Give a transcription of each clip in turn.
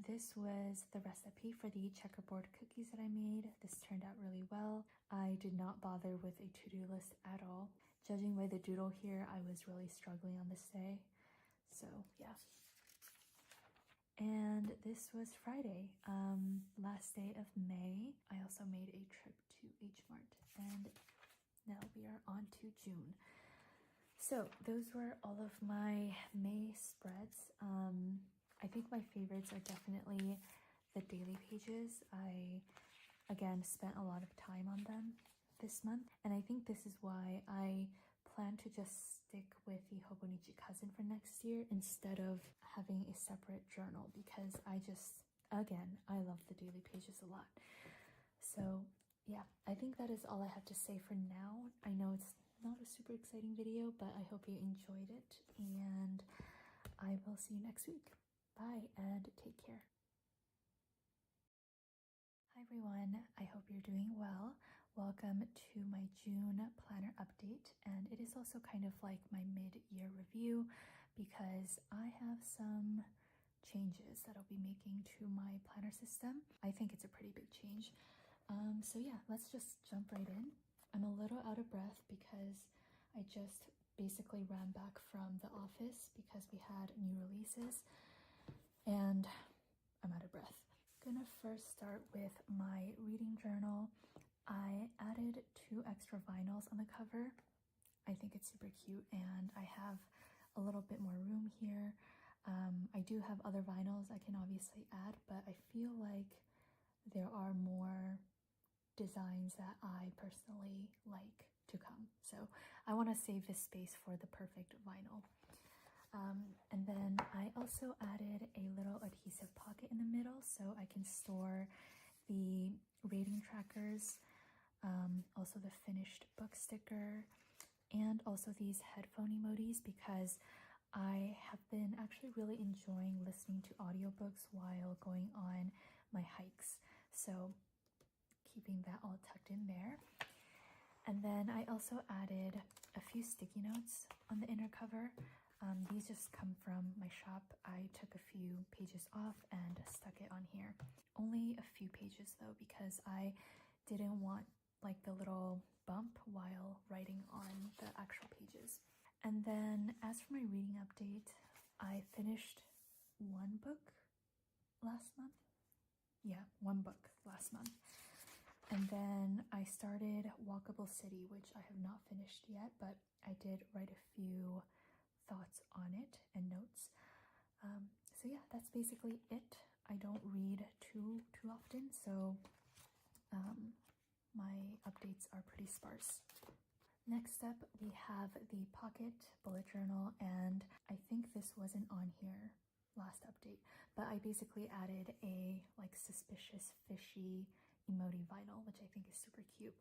this was the recipe for the checkerboard cookies that I made. This turned out really well. I did not bother with a to-do list at all. Judging by the doodle here, I was really struggling on this day. So yeah. And this was Friday, last day of May. I also made a trip to H Mart, and now we are on to June. So those were all of my May spreads. I think my favorites are definitely the daily pages. I, again, spent a lot of time on them this month, and I think this is why I plan to just stick with the Hobonichi Cousin for next year instead of having a separate journal, because I love the daily pages a lot. So yeah, I think that is all I have to say for now. I know it's not a super exciting video, but I hope you enjoyed it, and I will see you next week. Bye and take care. Hi everyone, I hope you're doing well. Welcome to my June planner update, and it is also kind of like my mid-year review because I have some changes that I'll be making to my planner system. I think it's a pretty big change. So yeah, let's just jump right in. I'm a little out of breath because I just basically ran back from the office because we had new releases, and I'm out of breath. Gonna first start with my reading journal. I added 2 extra vinyls on the cover. I think it's super cute, and I have a little bit more room here. I do have other vinyls I can obviously add, but I feel like there are more designs that I personally like to come. So I want to save this space for the perfect vinyl. And then I also added a little adhesive pocket in the middle so I can store the rating trackers, also the finished book sticker, and also these headphone emojis, because I have been actually really enjoying listening to audiobooks while going on my hikes. So keeping that all tucked in there. And then I also added a few sticky notes on the inner cover. These just come from my shop. I took a few pages off and stuck it on here. Only a few pages though, because I didn't want like the little bump while writing on the actual pages. And then as for my reading update, I finished one book last month. Yeah, one book last month. And then I started Walkable City, which I have not finished yet, but I did write a few thoughts on it and notes. So yeah, that's basically it. I don't read too often, so my updates are pretty sparse. Next up, we have the pocket bullet journal, and I think this wasn't on here last update, but I basically added a like suspicious fishy emoji vinyl, which I think is super cute.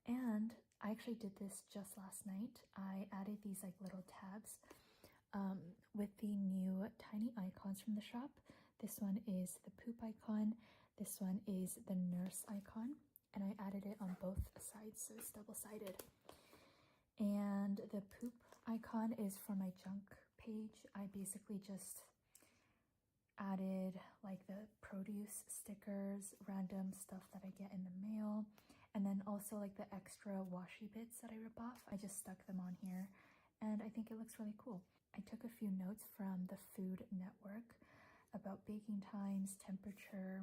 And I actually did this just last night. I added these like little tabs with the new tiny icons from the shop. This one is the poop icon, this one is the nurse icon, and I added it on both sides, so it's double-sided. And the poop icon is for my junk page. I basically just added like the produce stickers, random stuff that I get in the mail, and then also like the extra washi bits that I rip off. I just stuck them on here, and I think it looks really cool. I took a few notes from the Food Network about baking times, temperature,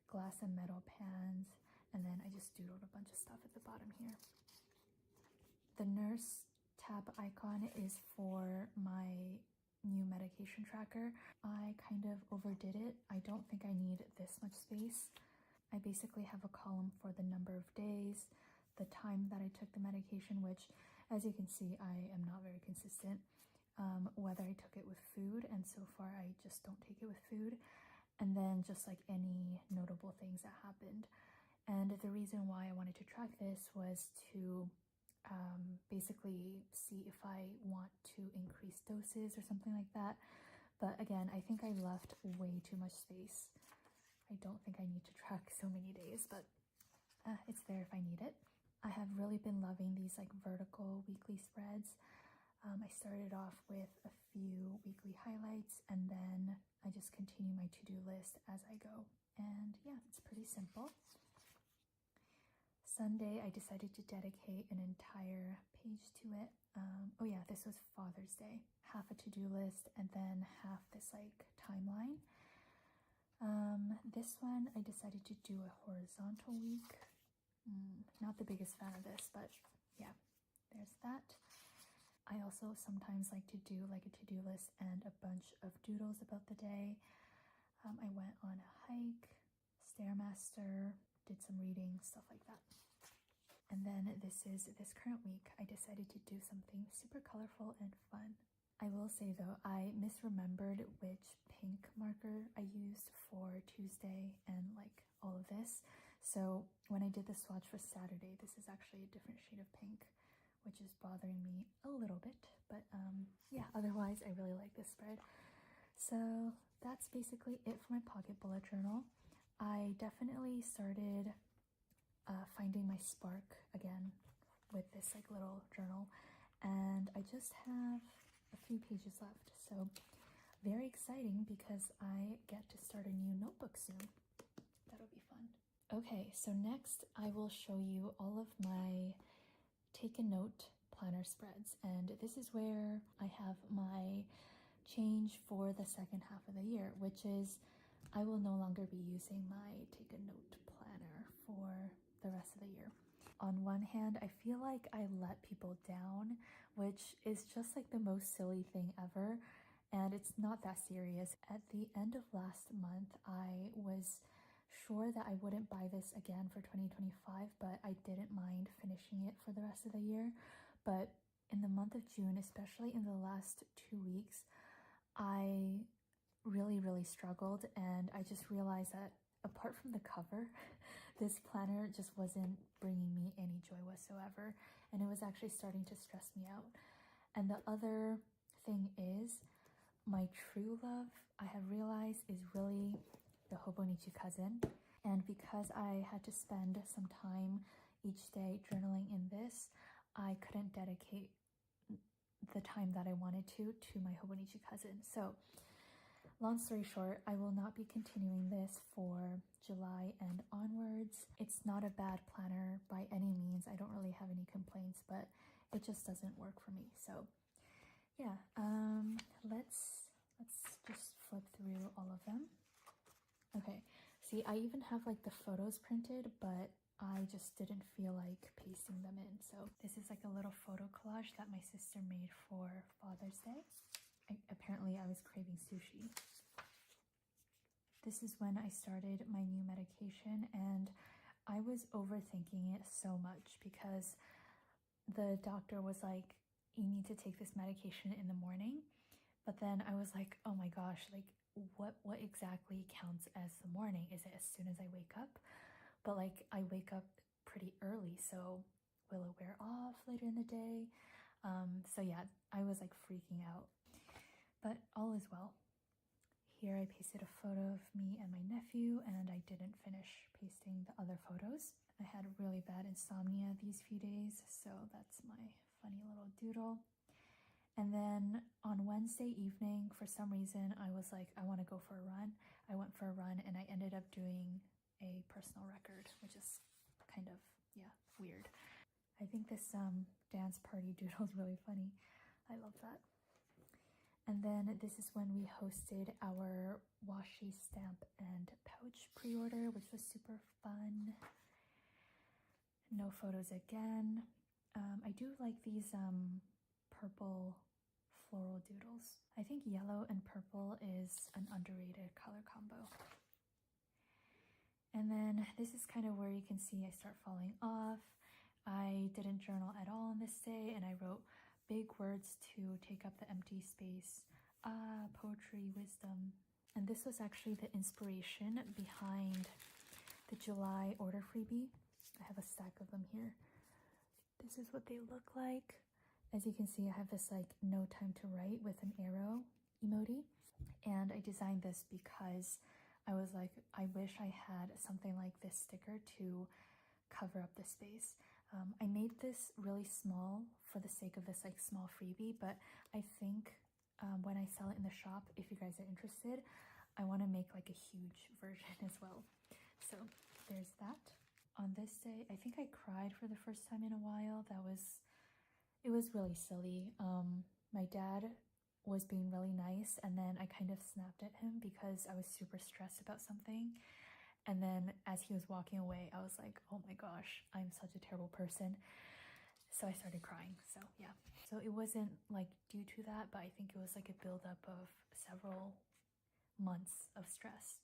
glass and metal pans, and then I just doodled a bunch of stuff at the bottom here. The nurse tab icon is for my new medication tracker. I kind of overdid it. I don't think I need this much space. I basically have a column for the number of days, the time that I took the medication, which as you can see, I am not very consistent, whether I took it with food, and so far I just don't take it with food, and then just like any notable things that happened. And the reason why I wanted to track this was to basically see if I want to increase doses or something like that. But again, I think I left way too much space. I don't think I need to track so many days, but it's there if I need it. I have really been loving these like vertical weekly spreads. I started off with a few weekly highlights, and then I just continue my to-do list as I go. And yeah, it's pretty simple. Sunday, I decided to dedicate an entire page to it. Oh yeah, this was Father's Day. Half a to-do list and then half this like timeline. This one, I decided to do a horizontal week. Not the biggest fan of this, but yeah, there's that. I also sometimes like to do like a to-do list and a bunch of doodles about the day. I went on a hike, Stairmaster, did some reading, stuff like that. And then this current week, I decided to do something super colorful and fun. I will say though, I misremembered which pink marker I used for Tuesday and like all of this. So when I did the swatch for Saturday, this is actually a different shade of pink, which is bothering me a little bit. But yeah, otherwise I really like this spread. So that's basically it for my pocket bullet journal. I definitely started finding my spark again with this like little journal, and I just have a few pages left, so very exciting because I get to start a new notebook soon. That'll be fun. Okay, so next I will show you all of my take a note planner spreads, and this is where I have my change for the second half of the year, which is I will no longer be using my take a note planner for the rest of the year. On one hand, I feel like I let people down, which is just like the most silly thing ever, and it's not that serious. At the end of last month, I was sure that I wouldn't buy this again for 2025, but I didn't mind finishing it for the rest of the year. But in the month of June, especially in the last 2 weeks, I really struggled, and I just realized that apart from the cover, this planner just wasn't bringing me any joy whatsoever, and it was actually starting to stress me out. And the other thing is, my true love, I have realized, is really the Hobonichi cousin. And because I had to spend some time each day journaling in this, I couldn't dedicate the time that I wanted to my Hobonichi cousin. So long story short, I will not be continuing this for July and onwards. It's not a bad planner by any means. I don't really have any complaints, but it just doesn't work for me. So yeah, let's just flip through all of them. Okay, see, I even have like the photos printed, but I just didn't feel like pasting them in. So this is like a little photo collage that my sister made for Father's Day. Apparently I was craving sushi. This is when I started my new medication, and I was overthinking it so much because the doctor was like, you need to take this medication in the morning. But then I was like, oh my gosh, like what exactly counts as the morning? Is it as soon as I wake up? But like I wake up pretty early, so will it wear off later in the day? So yeah, I was like freaking out, but all is well. Here I pasted a photo of me and my nephew, and I didn't finish pasting the other photos. I had really bad insomnia these few days, so that's my funny little doodle. And then on Wednesday evening, for some reason, I was like, I want to go for a run. I went for a run, and I ended up doing a personal record, which is kind of, yeah, weird. I think this dance party doodle is really funny. I love that. And then this is when we hosted our washi stamp and pouch pre-order, which was super fun. No photos again. I do like these purple floral doodles. I think yellow and purple is an underrated color combo. And then this is kind of where you can see I start falling off. I didn't journal at all on this day, and I wrote big words to take up the empty space. Poetry, wisdom. And this was actually the inspiration behind the July order freebie. I have a stack of them here. This is what they look like. As you can see, I have this like no time to write with an arrow emoji. And I designed this because I was like, I wish I had something like this sticker to cover up the space. I made this really small for the sake of this like small freebie, but I think when I sell it in the shop, if you guys are interested, I want to make like a huge version as well. So there's that. On this day, I think I cried for the first time in a while. It was really silly. My dad was being really nice, and then I kind of snapped at him because I was super stressed about something. And then as he was walking away, I was like, oh my gosh, I'm such a terrible person. So I started crying. So yeah. So it wasn't like due to that, but I think it was like a buildup of several months of stress.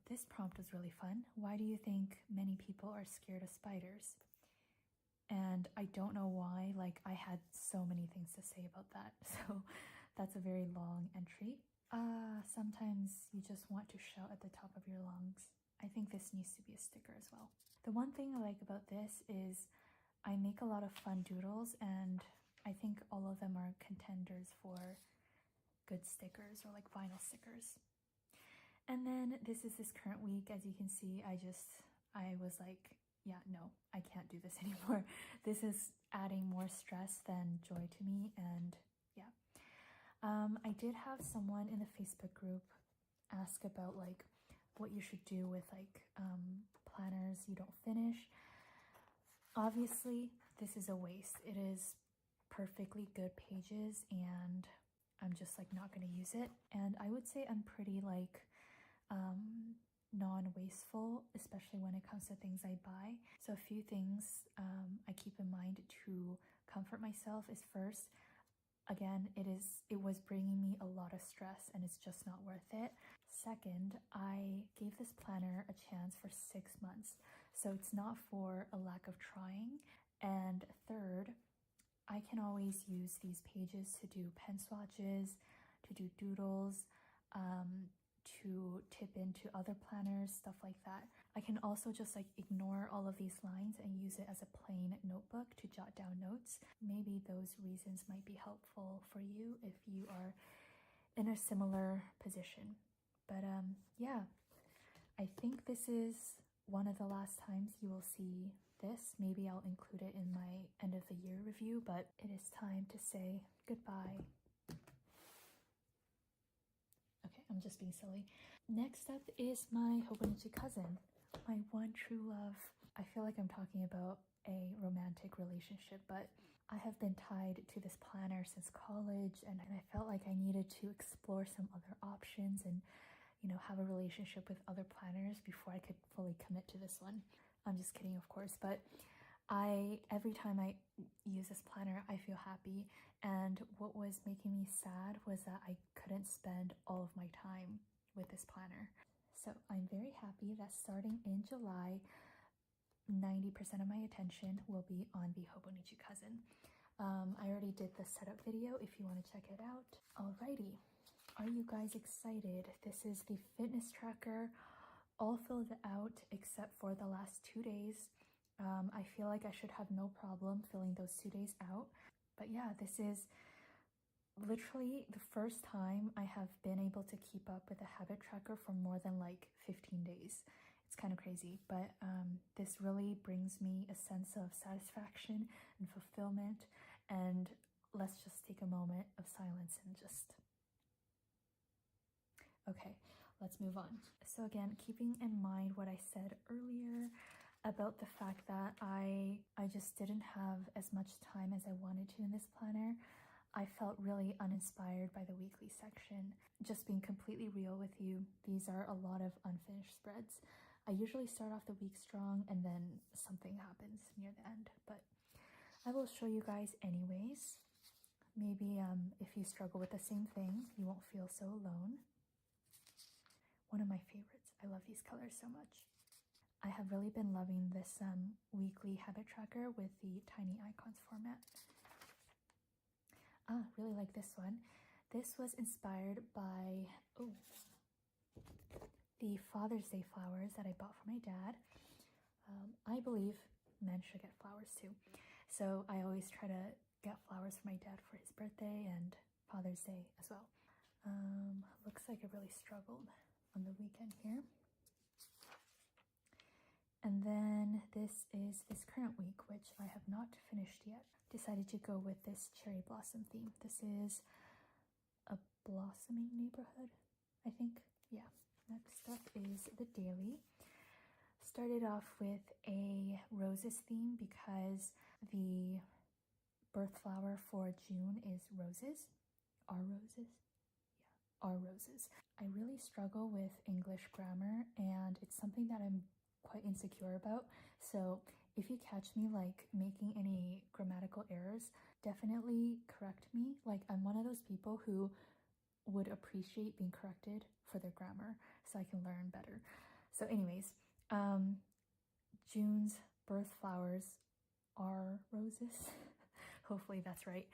This prompt was really fun. Why do you think many people are scared of spiders? And I don't know why, like I had so many things to say about that. So that's a very long entry. Sometimes you just want to shout at the top of your lungs. I think this needs to be a sticker as well. The one thing I like about this is I make a lot of fun doodles, and I think all of them are contenders for good stickers or like vinyl stickers. And then this is this current week. As you can see, I was like, yeah, no, I can't do this anymore. This is adding more stress than joy to me, and yeah. I did have someone in the Facebook group ask about like what you should do with like planners you don't finish. Obviously, this is a waste. It is perfectly good pages, and I'm just like not going to use it. And I would say I'm pretty like non-wasteful, especially when it comes to things I buy. So a few things I keep in mind to comfort myself is, first, again, it was bringing me a lot of stress and it's just not worth it. Second, I gave this planner a chance for 6 months, so it's not for a lack of trying. And third, I can always use these pages to do pen swatches, to do doodles, to tip into other planners, stuff like that. I can also just like ignore all of these lines and use it as a plain notebook to jot down notes. Maybe those reasons might be helpful for you if you are in a similar position. But yeah, I think this is one of the last times you will see this. Maybe I'll include it in my end of the year review, but it is time to say goodbye. Okay, I'm just being silly. Next up is my Hobonichi cousin, my one true love. I feel like I'm talking about a romantic relationship, but I have been tied to this planner since college, and I felt like I needed to explore some other options and, you know, have a relationship with other planners before I could fully commit to this one. I'm just kidding, of course, but every time I use this planner, I feel happy. And what was making me sad was that I couldn't spend all of my time with this planner. So I'm very happy that starting in July, 90% of my attention will be on the Hobonichi cousin. I already did the setup video if you want to check it out. Alrighty, are you guys excited? This is the fitness tracker, all filled out except for the last 2 days. I feel like I should have no problem filling those 2 days out. But yeah, this is literally the first time I have been able to keep up with a habit tracker for more than like 15 days. It's kind of crazy, but this really brings me a sense of satisfaction and fulfillment. And let's just take a moment of silence and just... Okay, let's move on. So again, keeping in mind what I said earlier about the fact that I just didn't have as much time as I wanted to in this planner, I felt really uninspired by the weekly section. Just being completely real with you, these are a lot of unfinished spreads. I usually start off the week strong and then something happens near the end, but I will show you guys anyways. Maybe if you struggle with the same thing, you won't feel so alone. One of my favorites. I love these colors so much. I have really been loving this weekly habit tracker with the tiny icons format. Really like this one. This was inspired by the Father's Day flowers that I bought for my dad. I believe men should get flowers too. So I always try to get flowers for my dad for his birthday and Father's Day as well. Looks like I really struggled on the weekend here. And then this is this current week, which I have not finished yet. Decided to go with this cherry blossom theme. This is a blossoming neighborhood, I think. Yeah. Next up is the daily. Started off with a roses theme because the birth flower for June is roses. Are roses? Yeah, are roses. I really struggle with English grammar, and it's something that I'm quite insecure about. So if you catch me like making any grammatical errors, definitely correct me. Like, I'm one of those people who would appreciate being corrected for their grammar so I can learn better. So anyways, June's birth flowers are roses. Hopefully that's right.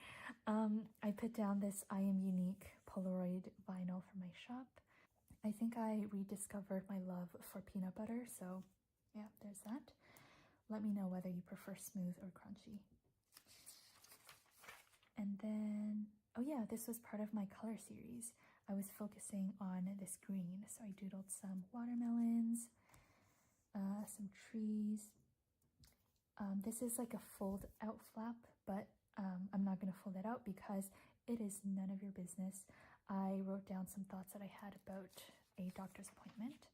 I put down this I Am Unique Polaroid vinyl from my shop. I think I rediscovered my love for peanut butter, so yeah, there's that. Let me know whether you prefer smooth or crunchy. And then, oh yeah, this was part of my color series. I was focusing on this green, so I doodled some watermelons, some trees. This is like a fold out flap, but I'm not going to fold it out because it is none of your business. I wrote down some thoughts that I had about a doctor's appointment.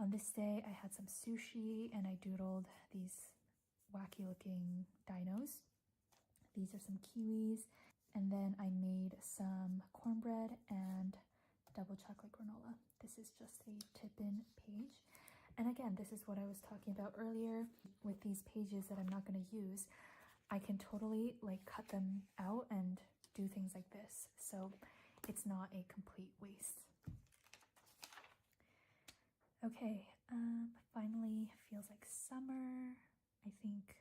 On this day, I had some sushi and I doodled these wacky looking dinos. These are some kiwis. And then I made some cornbread and double chocolate granola. This is just a tip-in page. And again, this is what I was talking about earlier with these pages that I'm not going to use. I can totally like cut them out and do things like this. So it's not a complete waste. Okay, finally feels like summer. I think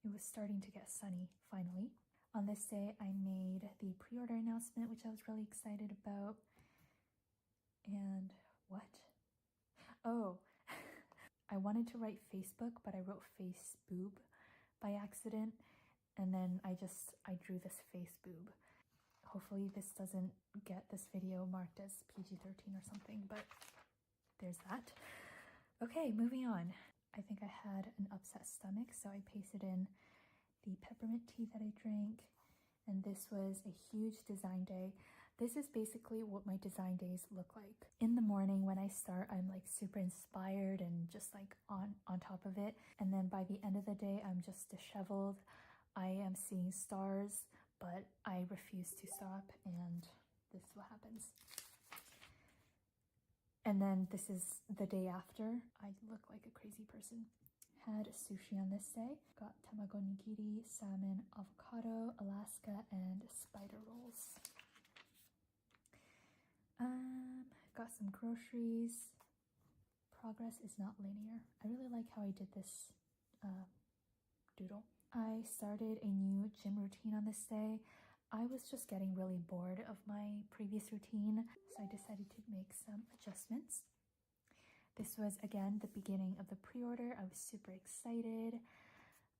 it was starting to get sunny finally. On this day, I made the pre-order announcement, which I was really excited about. And what? Oh, I wanted to write Facebook, but I wrote face boob by accident. And then I drew this face boob. Hopefully this doesn't get this video marked as PG-13 or something, but there's that. Okay, moving on. I think I had an upset stomach, so I pasted in the peppermint tea that I drank, and this was a huge design day. This is basically what my design days look like. In the morning when I start, I'm like super inspired and just like on top of it, and then by the end of the day, I'm just disheveled. I am seeing stars, but I refuse to stop, and this is what happens. And then this is the day after. I look like a crazy person. Had sushi on this day. Got tamago nigiri, salmon, avocado, Alaska, and spider rolls. Got some groceries. Progress is not linear. I really like how I did this doodle. I started a new gym routine on this day. I was just getting really bored of my previous routine, so I decided to make some adjustments. This was, again, the beginning of the pre-order. I was super excited.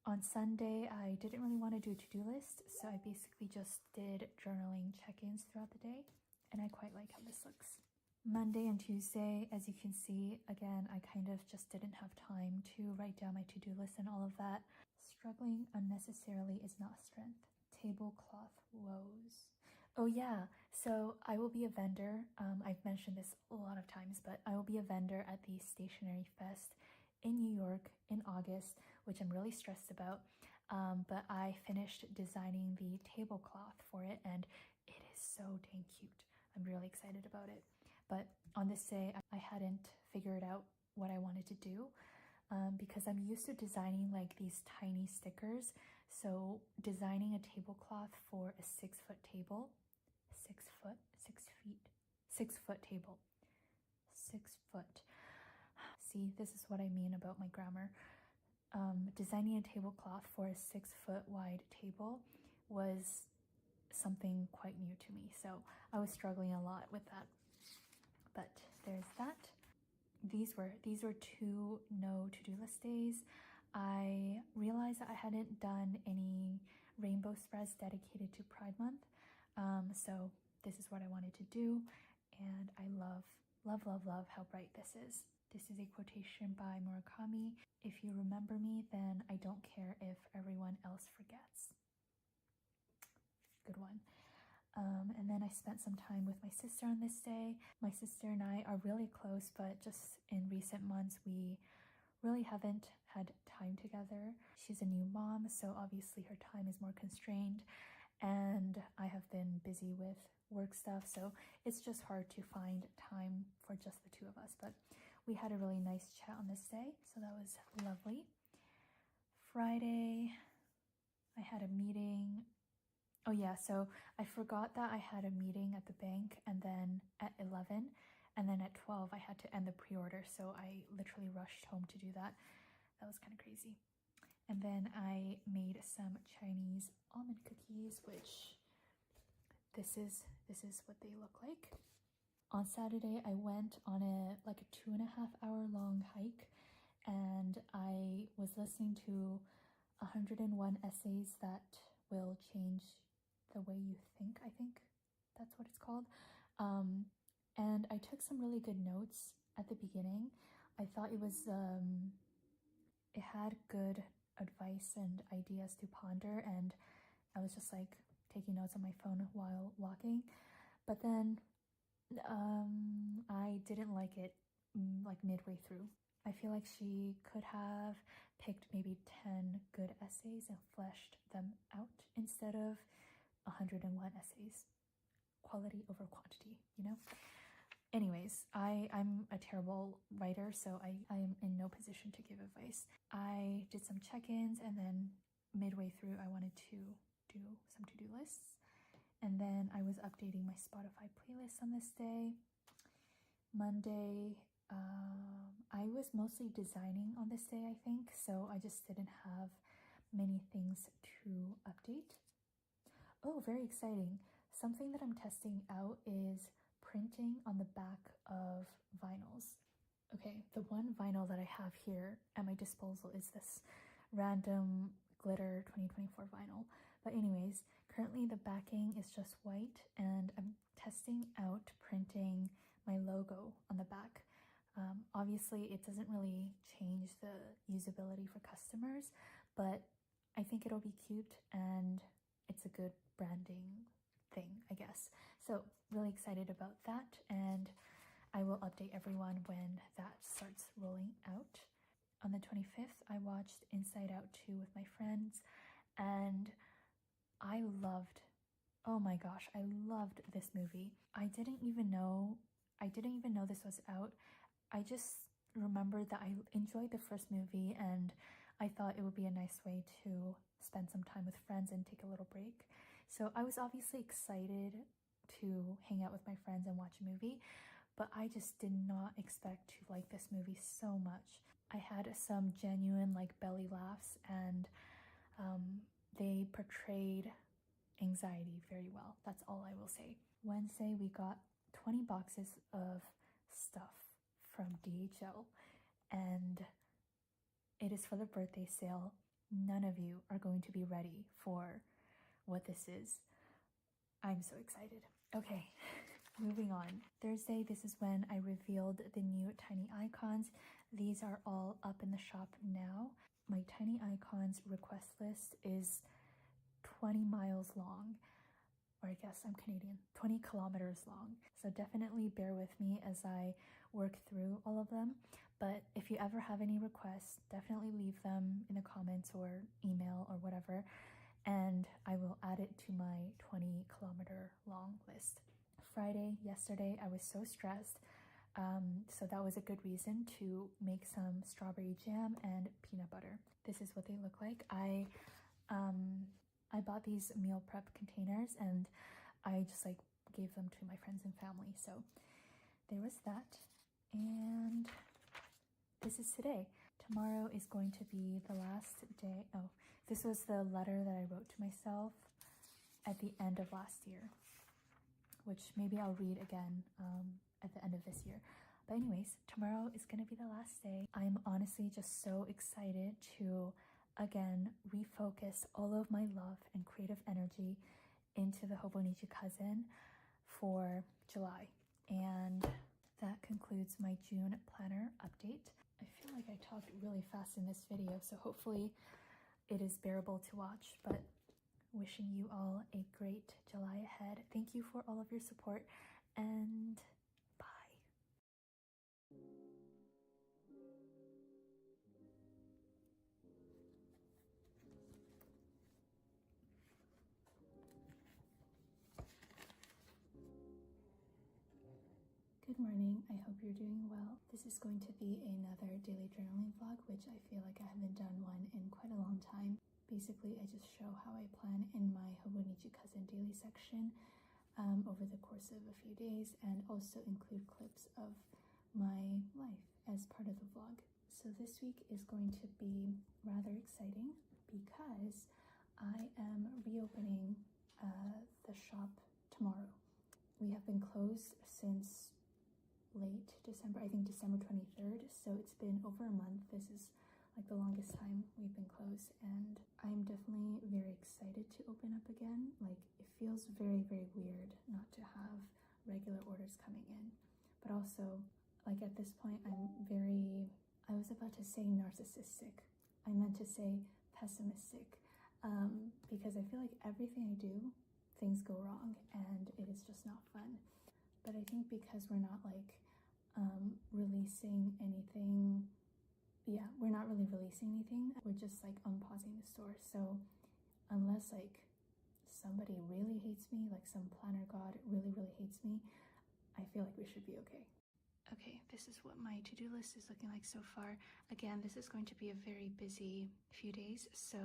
On Sunday, I didn't really want to do a to-do list, so I basically just did journaling check-ins throughout the day, and I quite like how this looks. Monday and Tuesday, as you can see, again, I kind of just didn't have time to write down my to-do list and all of that. Struggling unnecessarily is not strength. Tablecloth woes. Oh yeah, so I will be a vendor. I've mentioned this a lot of times, but I will be a vendor at the Stationery Fest in New York in August, which I'm really stressed about. But I finished designing the tablecloth for it, and it is so dang cute. I'm really excited about it. But on this day, I hadn't figured out what I wanted to do. Because I'm used to designing like these tiny stickers. So designing a tablecloth for a 6 foot table, 6 foot table, 6 foot. See, this is what I mean about my grammar. Designing a tablecloth for a 6 foot wide table was something quite new to me. So I was struggling a lot with that, but there's that. These were 2 no to-do list days. I realized that I hadn't done any rainbow spreads dedicated to Pride Month. So this is what I wanted to do. And I love how bright this is. This is a quotation by Murakami. If you remember me, then I don't care if everyone else forgets. Good one. And then I spent some time with my sister on this day. My sister and I are really close, but just in recent months, we really haven't had time together. She's a new mom, so obviously her time is more constrained, and I have been busy with work stuff, so it's just hard to find time for just the two of us. But we had a really nice chat on this day, so that was lovely. Friday, I had a meeting. Oh yeah, so I forgot that I had a meeting at the bank, and then at 11, and then at 12 I had to end the pre-order, so I literally rushed home to do that. That was kind of crazy. And then I made some Chinese almond cookies, which this is what they look like. On Saturday, I went on a 2.5 hour long hike, and I was listening to 101 essays that will change the way you think. I think that's what it's called. And I took some really good notes at the beginning. I thought it was it had good advice and ideas to ponder, and I was just like taking notes on my phone while walking. But then I didn't like it like midway through. I feel like she could have picked maybe 10 good essays and fleshed them out instead of 101 essays. Quality over quantity, you know? Anyways, I'm a terrible writer, so I am in no position to give advice. I did some check-ins, and then midway through I wanted to do some to-do lists. And then I was updating my Spotify playlist on this day. Monday, I was mostly designing on this day, I think, so I just didn't have many things to update. Oh, very exciting. Something that I'm testing out is printing on the back of vinyls. Okay, the one vinyl that I have here at my disposal is this random glitter 2024 vinyl. But anyways, currently the backing is just white, and I'm testing out printing my logo on the back. Obviously, it doesn't really change the usability for customers, but I think it'll be cute, and it's a good branding thing, I guess. So really excited about that, and I will update everyone when that starts rolling out. On the 25th, I watched Inside Out 2 with my friends, and I loved, oh my gosh, I loved this movie. I didn't even know this was out. I just remembered that I enjoyed the first movie, and I thought it would be a nice way to spend some time with friends and take a little break. So I was obviously excited to hang out with my friends and watch a movie, but I just did not expect to like this movie so much. I had some genuine belly laughs, and they portrayed anxiety very well. That's all I will say. Wednesday, we got 20 boxes of stuff from DHL, and it is for the birthday sale. None of you are going to be ready for what this is. I'm so excited. Okay, moving on. Thursday, this is when I revealed the new tiny icons. These are all up in the shop now. My tiny icons request list is 20 miles long, or I guess I'm Canadian, 20 kilometers long. So definitely bear with me as I work through all of them. But if you ever have any requests, definitely leave them in the comments or email or whatever, and I will add it to my 20 kilometer long list. Friday, yesterday, I was so stressed. So that was a good reason to make some strawberry jam and peanut butter. This is what they look like. I bought these meal prep containers, and I just gave them to my friends and family. So there was that. And this is today. Tomorrow is going to be the last day. Oh, this was the letter that I wrote to myself at the end of last year, which maybe I'll read again at the end of this year. But anyways, tomorrow is going to be the last day. I'm honestly just so excited to again refocus all of my love and creative energy into the Hobonichi cousin for July. And that concludes my June planner update. I feel like I talked really fast in this video, so hopefully it is bearable to watch, but wishing you all a great July ahead. Thank you for all of your support, and bye. Good morning, I hope you're doing well. This is going to be another daily journaling vlog, which I feel like I haven't done one in quite a long time. Basically, I just show how I plan in my Hobonichi Cousin daily section over the course of a few days, and also include clips of my life as part of the vlog. So this week is going to be rather exciting because I am reopening the shop tomorrow. We have been closed since late December, I think December 23rd, so it's been over a month. This is like the longest time we've been closed, and I'm definitely very excited to open up again. Like, it feels very, very weird not to have regular orders coming in, but also, like, at this point I was about to say narcissistic, I meant to say pessimistic, because I feel like everything I do, things go wrong, and it is just not fun. But I think because we're not like releasing anything, we're not really releasing anything, we're just like unpausing the store. So unless like somebody really hates me, like some planner god really hates me, I feel like we should be okay. Okay, this is what my to-do list is looking like so far. Again, this is going to be a very busy few days, so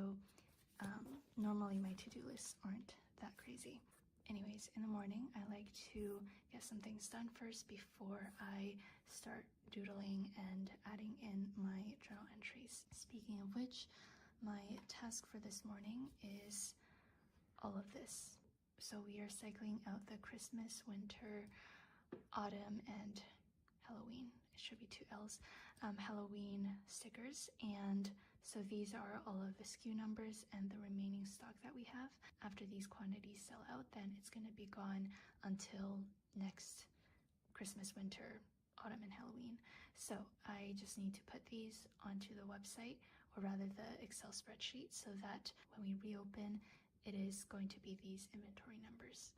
normally my to-do lists aren't that crazy. Anyways, in the morning, I like to get some things done first before I start doodling and adding in my journal entries. Speaking of which, my task for this morning is all of this. So we are cycling out the Christmas, winter, autumn, and Halloween. It should be 2 L's. Halloween stickers, and so these are all of the SKU numbers and the remaining stock that we have. After these quantities sell out, then it's going to be gone until next Christmas, winter, autumn, and Halloween. So I just need to put these onto the website, or rather the Excel spreadsheet, so that when we reopen, it is going to be these inventory numbers.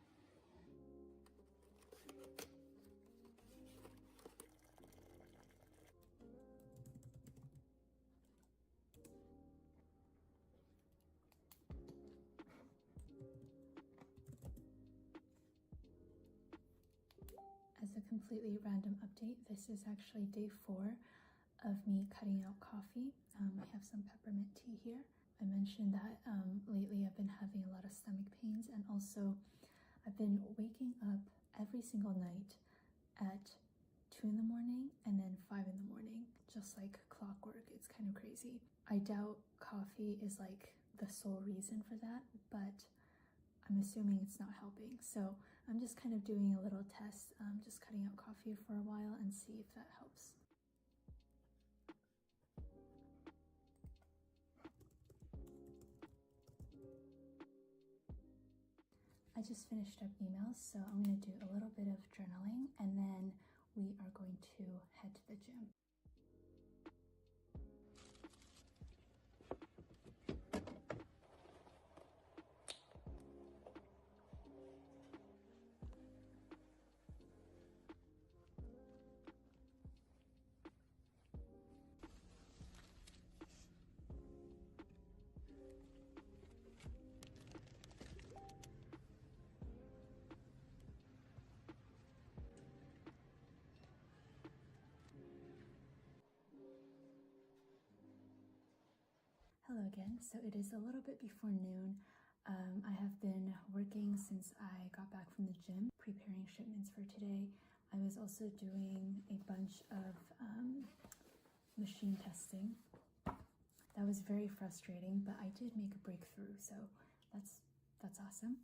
As a completely random update, this is actually day 4 of me cutting out coffee. I have some peppermint tea here. I mentioned that lately I've been having a lot of stomach pains, and also I've been waking up every single night at 2 in the morning and then 5 in the morning, just like clockwork. It's kind of crazy. I doubt coffee is like the sole reason for that, but I'm assuming it's not helping. So I'm just kind of doing a little test, just cutting out coffee for a while and see if that helps. I just finished up emails, so I'm going to do a little bit of journaling, and then we are going to head to the gym. Hello again. So it is a little bit before noon. I have been working since I got back from the gym, preparing shipments for today. I was also doing a bunch of machine testing. That was very frustrating, but I did make a breakthrough, so that's awesome.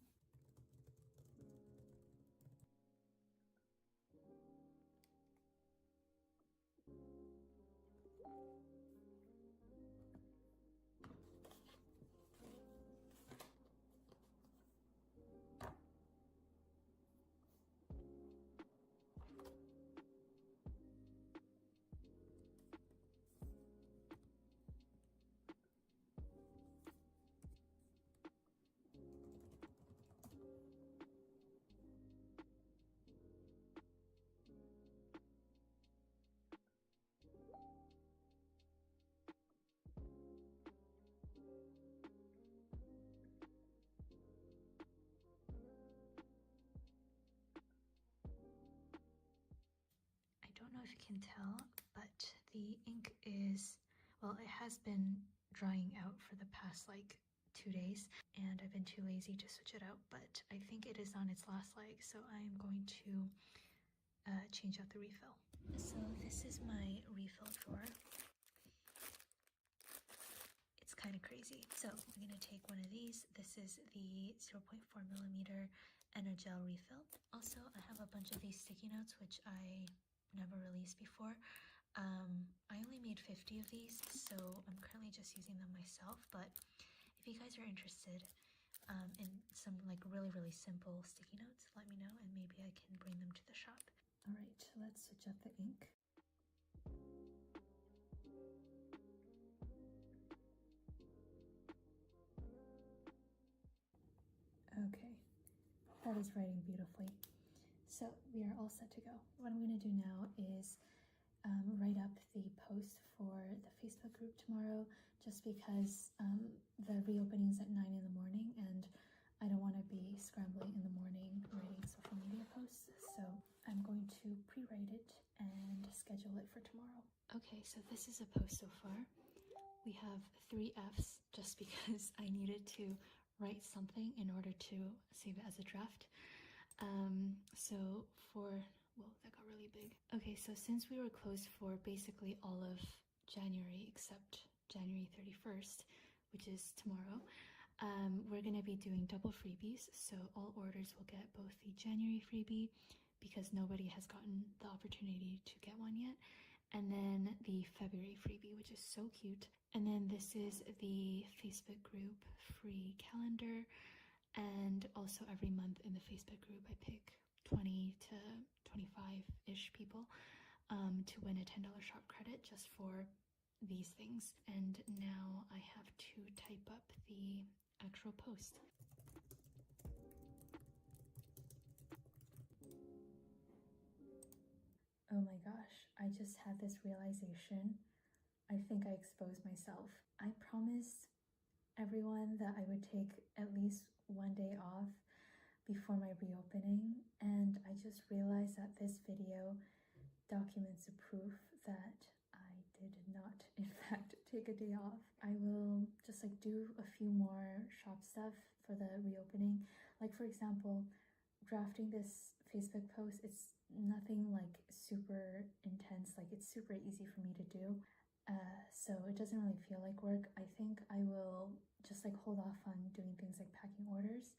if you can tell, but the ink is, well, it has been drying out for the past like 2 days, and I've been too lazy to switch it out, but I think it is on its last leg, so I'm going to change out the refill. So this is my refill drawer. It's kind of crazy. So I'm going to take one of these. This is the 0.4mm Energel refill. Also, I have a bunch of these sticky notes, which I never released before. I only made 50 of these, so I'm currently just using them myself, but if you guys are interested in some like really simple sticky notes, let me know and maybe I can bring them to the shop. All right, let's switch up the ink. Okay, that is writing beautifully. So we are all set to go. What I'm going to do now is write up the post for the Facebook group tomorrow, just because the reopening is at 9 in the morning and I don't want to be scrambling in the morning writing social media posts. So I'm going to pre-write it and schedule it for tomorrow. Okay, so this is a post so far. We have 3 Fs just because I needed to write something in order to save it as a draft. Whoa, that got really big. Okay, so since we were closed for basically all of January except January 31st, which is tomorrow, we're going to be doing double freebies. So all orders will get both the January freebie, because nobody has gotten the opportunity to get one yet, and then the February freebie, which is so cute. And then this is the Facebook group free calendar. And also every month in the Facebook group, I pick 20 to 25-ish people to win a $10 shop credit just for these things. And now I have to type up the actual post. Oh my gosh, I just had this realization. I think I exposed myself. I promised everyone that I would take at least one day off before my reopening, and I just realized that this video documents a proof that I did not in fact take a day off. I will just like do a few more shop stuff for the reopening. Like for example, drafting this Facebook post, it's nothing like super intense, like it's super easy for me to do. So it doesn't really feel like work. I think I will just like hold off on doing things like packing orders,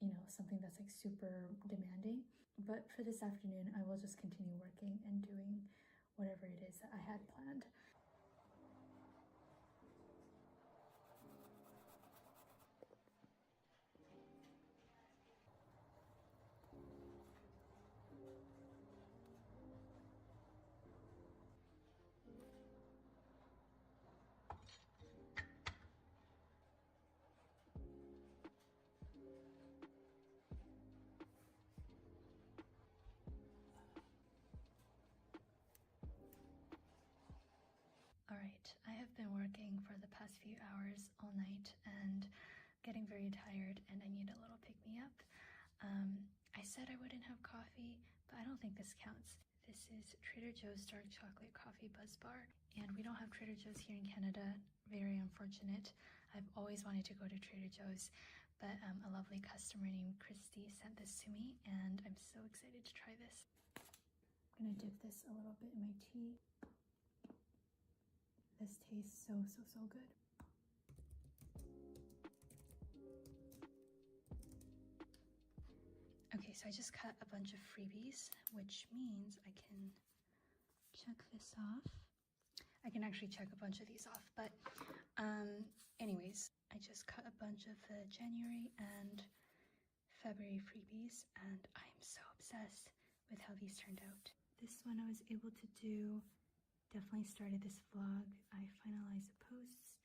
you know, something that's like super demanding. But for this afternoon, I will just continue working and doing whatever it is that I had planned. Alright, I have been working for the past few hours all night and getting very tired, and I need a little pick-me-up. I said I wouldn't have coffee, but I don't think this counts. This is Trader Joe's Dark Chocolate Coffee Buzz Bar, and we don't have Trader Joe's here in Canada. Very unfortunate. I've always wanted to go to Trader Joe's, but a lovely customer named Christy sent this to me, and I'm so excited to try this. I'm gonna dip this a little bit in my tea. This tastes so good. Okay, so I just cut a bunch of freebies, which means I can check this off. I can actually check a bunch of these off, but anyways, I just cut a bunch of the January and February freebies, and I'm so obsessed with how these turned out. This one I was able to do. Definitely started this vlog. I finalized the posts,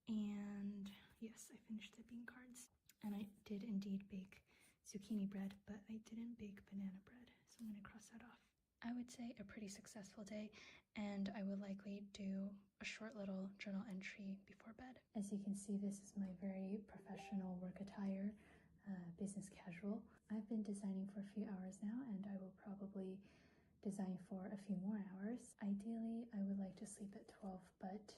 and yes, I finished the bean cards. And I did indeed bake zucchini bread, but I didn't bake banana bread, so I'm gonna cross that off. I would say a pretty successful day, and I will likely do a short little journal entry before bed. As you can see, this is my very professional work attire, business casual. I've been designing for a few hours now, and I will probably design for a few more hours. Ideally, I would like to sleep at 12, but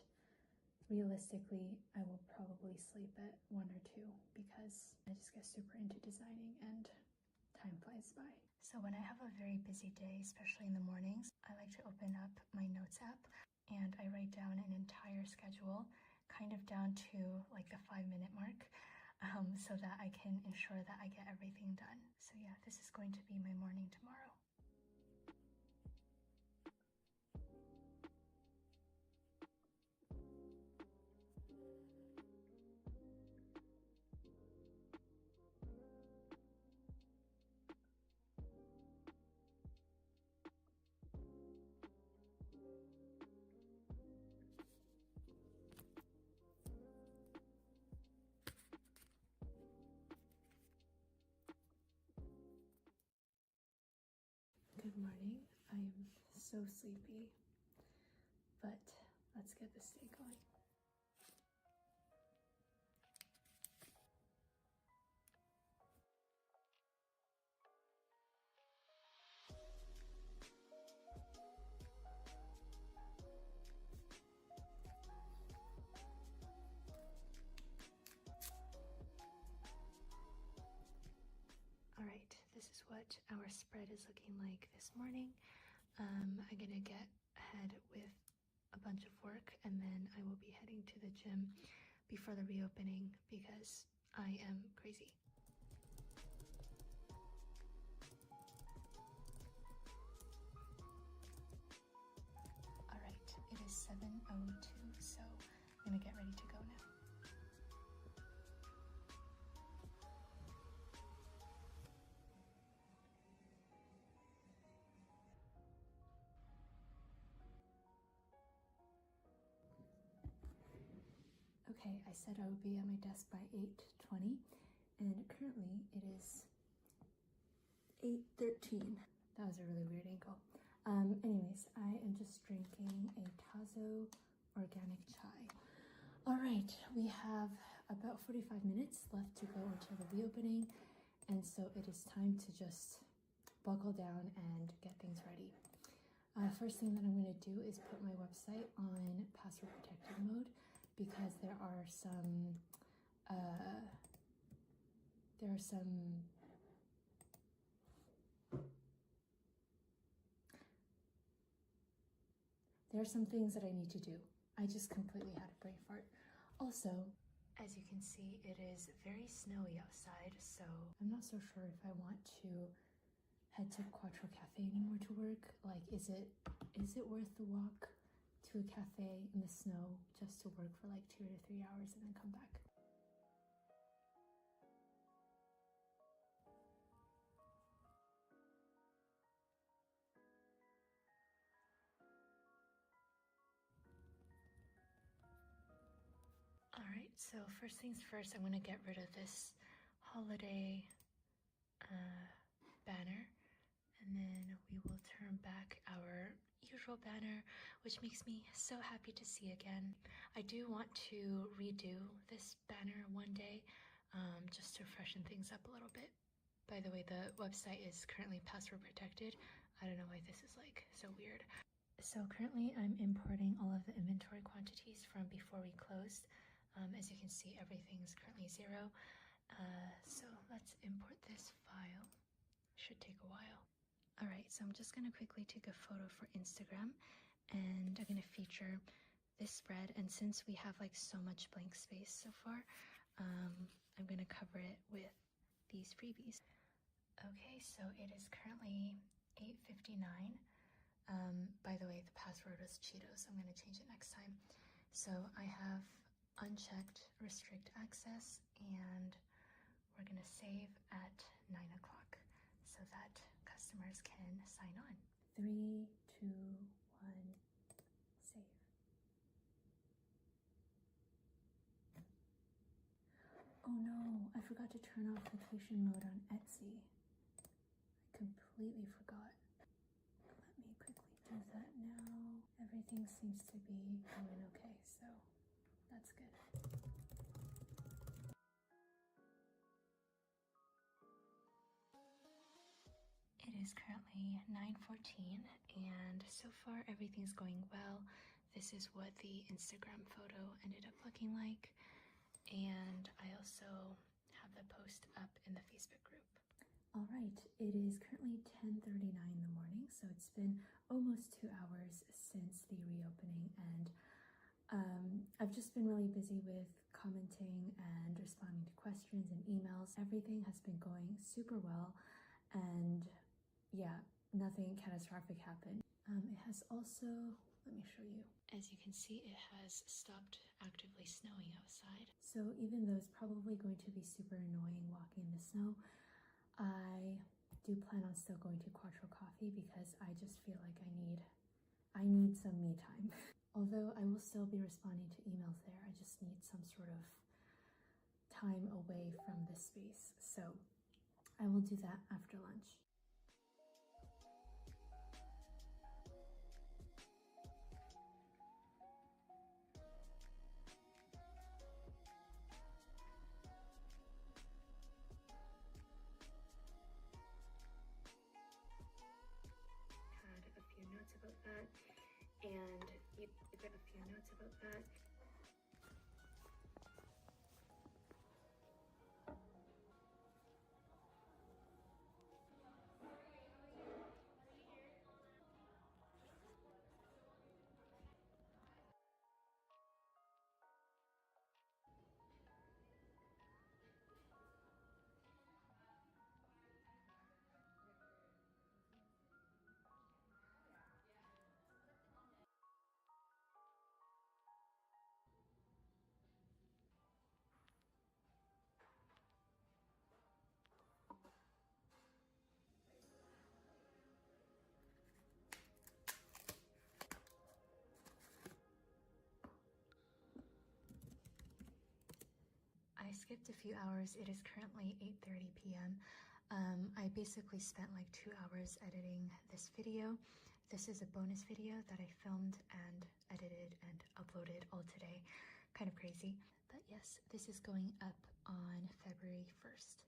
realistically, I will probably sleep at 1 or 2 because I just get super into designing and time flies by. So when I have a very busy day, especially in the mornings, I like to open up my notes app and I write down an entire schedule, kind of down to like the 5-minute mark, so that I can ensure that I get everything done. So yeah, this is going to be my morning tomorrow. Good morning. I am so sleepy, but let's get this day going. All right, this is what our spread is looking like this morning. I'm gonna get ahead with a bunch of work and then I will be heading to the gym before the reopening because I am crazy. All right, it is 7:02, so I'm gonna get ready to go now. Okay, I said I would be at my desk by 8:20, and currently it is 8:13. That was a really weird angle. Anyways, I am just drinking a Tazo organic chai. All right, we have about 45 minutes left to go until the reopening, and so it is time to just buckle down and get things ready. First thing that I'm going to do is put my website on password protected mode because there are some things that I need to do. I just completely had a brain fart. Also, as you can see, it is very snowy outside, so I'm not so sure if I want to head to Quattro Cafe anymore to work. Like, is it worth the walk to a cafe in the snow just to work for like 2 to 3 hours and then come back? All right, so first things first, I'm gonna get rid of this holiday banner, and then we will turn back our usual banner, which makes me so happy to see again. I do want to redo this banner one day, just to freshen things up a little bit. By the way, the website is currently password protected. I don't know why this is like so weird. So currently I'm importing all of the inventory quantities from before we closed. As you can see, everything is currently 0. So let's import this file. Should take a while. All right, so I'm just gonna quickly take a photo for Instagram, and I'm gonna feature this spread. And since we have like so much blank space so far, I'm gonna cover it with these freebies. Okay, so it is currently 8:59. By the way, the password was Cheetos. I'm gonna change it next time. So I have unchecked restrict access, and we're gonna save at 9 o'clock so that customers can sign on. 3, 2, 1, save. Oh no, I forgot to turn off vacation mode on Etsy. I completely forgot. Let me quickly do that now. Everything seems to be going okay, so that's good. It is currently 9:14 and so far everything's going well. This is what the Instagram photo ended up looking like, and I also have the post up in the Facebook group. All right, it is currently 10:39 in the morning, so it's been almost 2 hours since the reopening, and I've just been really busy with commenting and responding to questions and emails. Everything has been going super well, and yeah, nothing catastrophic happened. It has also, let me show you. As you can see, it has stopped actively snowing outside. So even though it's probably going to be super annoying walking in the snow, I do plan on still going to Quattro Coffee because I just feel like I need some me time. Although I will still be responding to emails there, I just need some sort of time away from this space. So I will do that after lunch. Had a few notes about that, and you get a few notes about that. I skipped a few hours. It is currently 8:30 p.m. I basically spent like 2 hours editing this video. This is a bonus video that I filmed and edited and uploaded all today. Kind of crazy. But yes, this is going up on February 1st.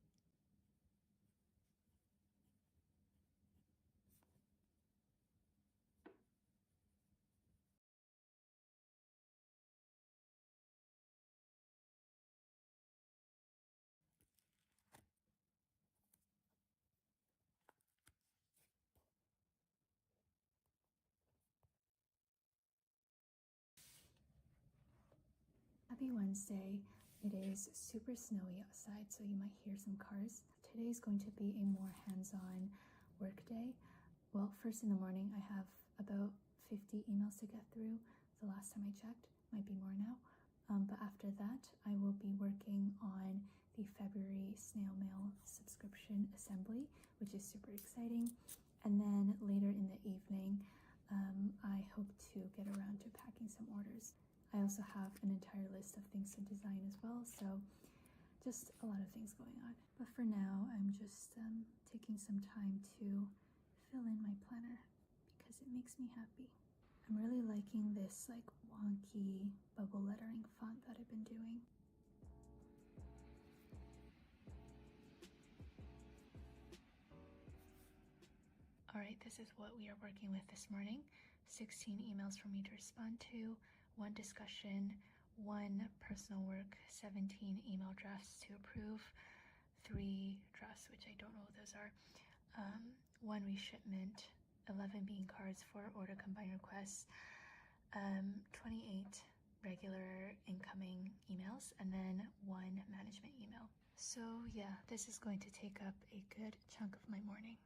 Happy Wednesday. It is super snowy outside, so you might hear some cars. Today is going to be a more hands-on work day. Well, first in the morning, I have about 50 emails to get through. The last time I checked, might be more now. But after that, I will be working on the February snail mail subscription assembly, which is super exciting. And then later in the evening, I hope to get around to packing some orders. I also have an entire list of things to design as well, so just a lot of things going on. But for now, I'm just taking some time to fill in my planner because it makes me happy. I'm really liking this like wonky bubble lettering font that I've been doing. All right, this is what we are working with this morning. 16 emails for me to respond to, 1 discussion, 1 personal work, 17 email drafts to approve, 3 drafts, which I don't know what those are, 1 reshipment, 11 bean cards for order combine requests, 28 regular incoming emails, and then 1 management email. So yeah, this is going to take up a good chunk of my morning.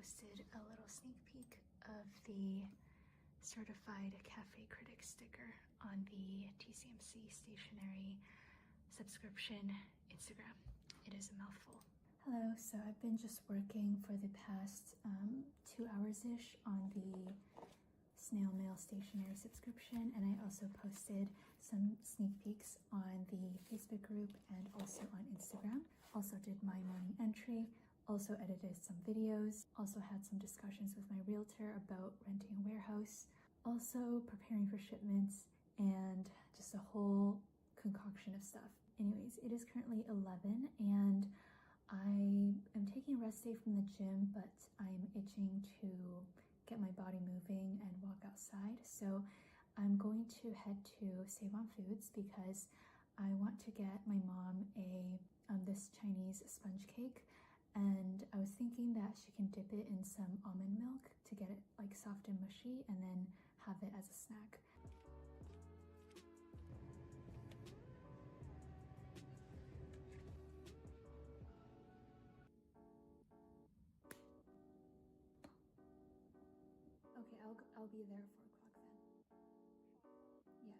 posted a little sneak peek of the certified cafe critic sticker on the TCMC stationery subscription Instagram. It is a mouthful. Hello, so I've been just working for the past 2 hours-ish on the snail mail stationery subscription, and I also posted some sneak peeks on the Facebook group and also on Instagram. Also did my morning entry, also edited some videos, also had some discussions with my realtor about renting a warehouse, also preparing for shipments, and just a whole concoction of stuff. Anyways, it is currently 11 and I am taking a rest day from the gym, but I'm itching to get my body moving and walk outside. So I'm going to head to Save on Foods because I want to get my mom this Chinese sponge cake, and I was thinking that she can dip it in some almond milk to get it like soft and mushy and then have it as a snack. Okay, I'll be there at 4 o'clock then. Yeah.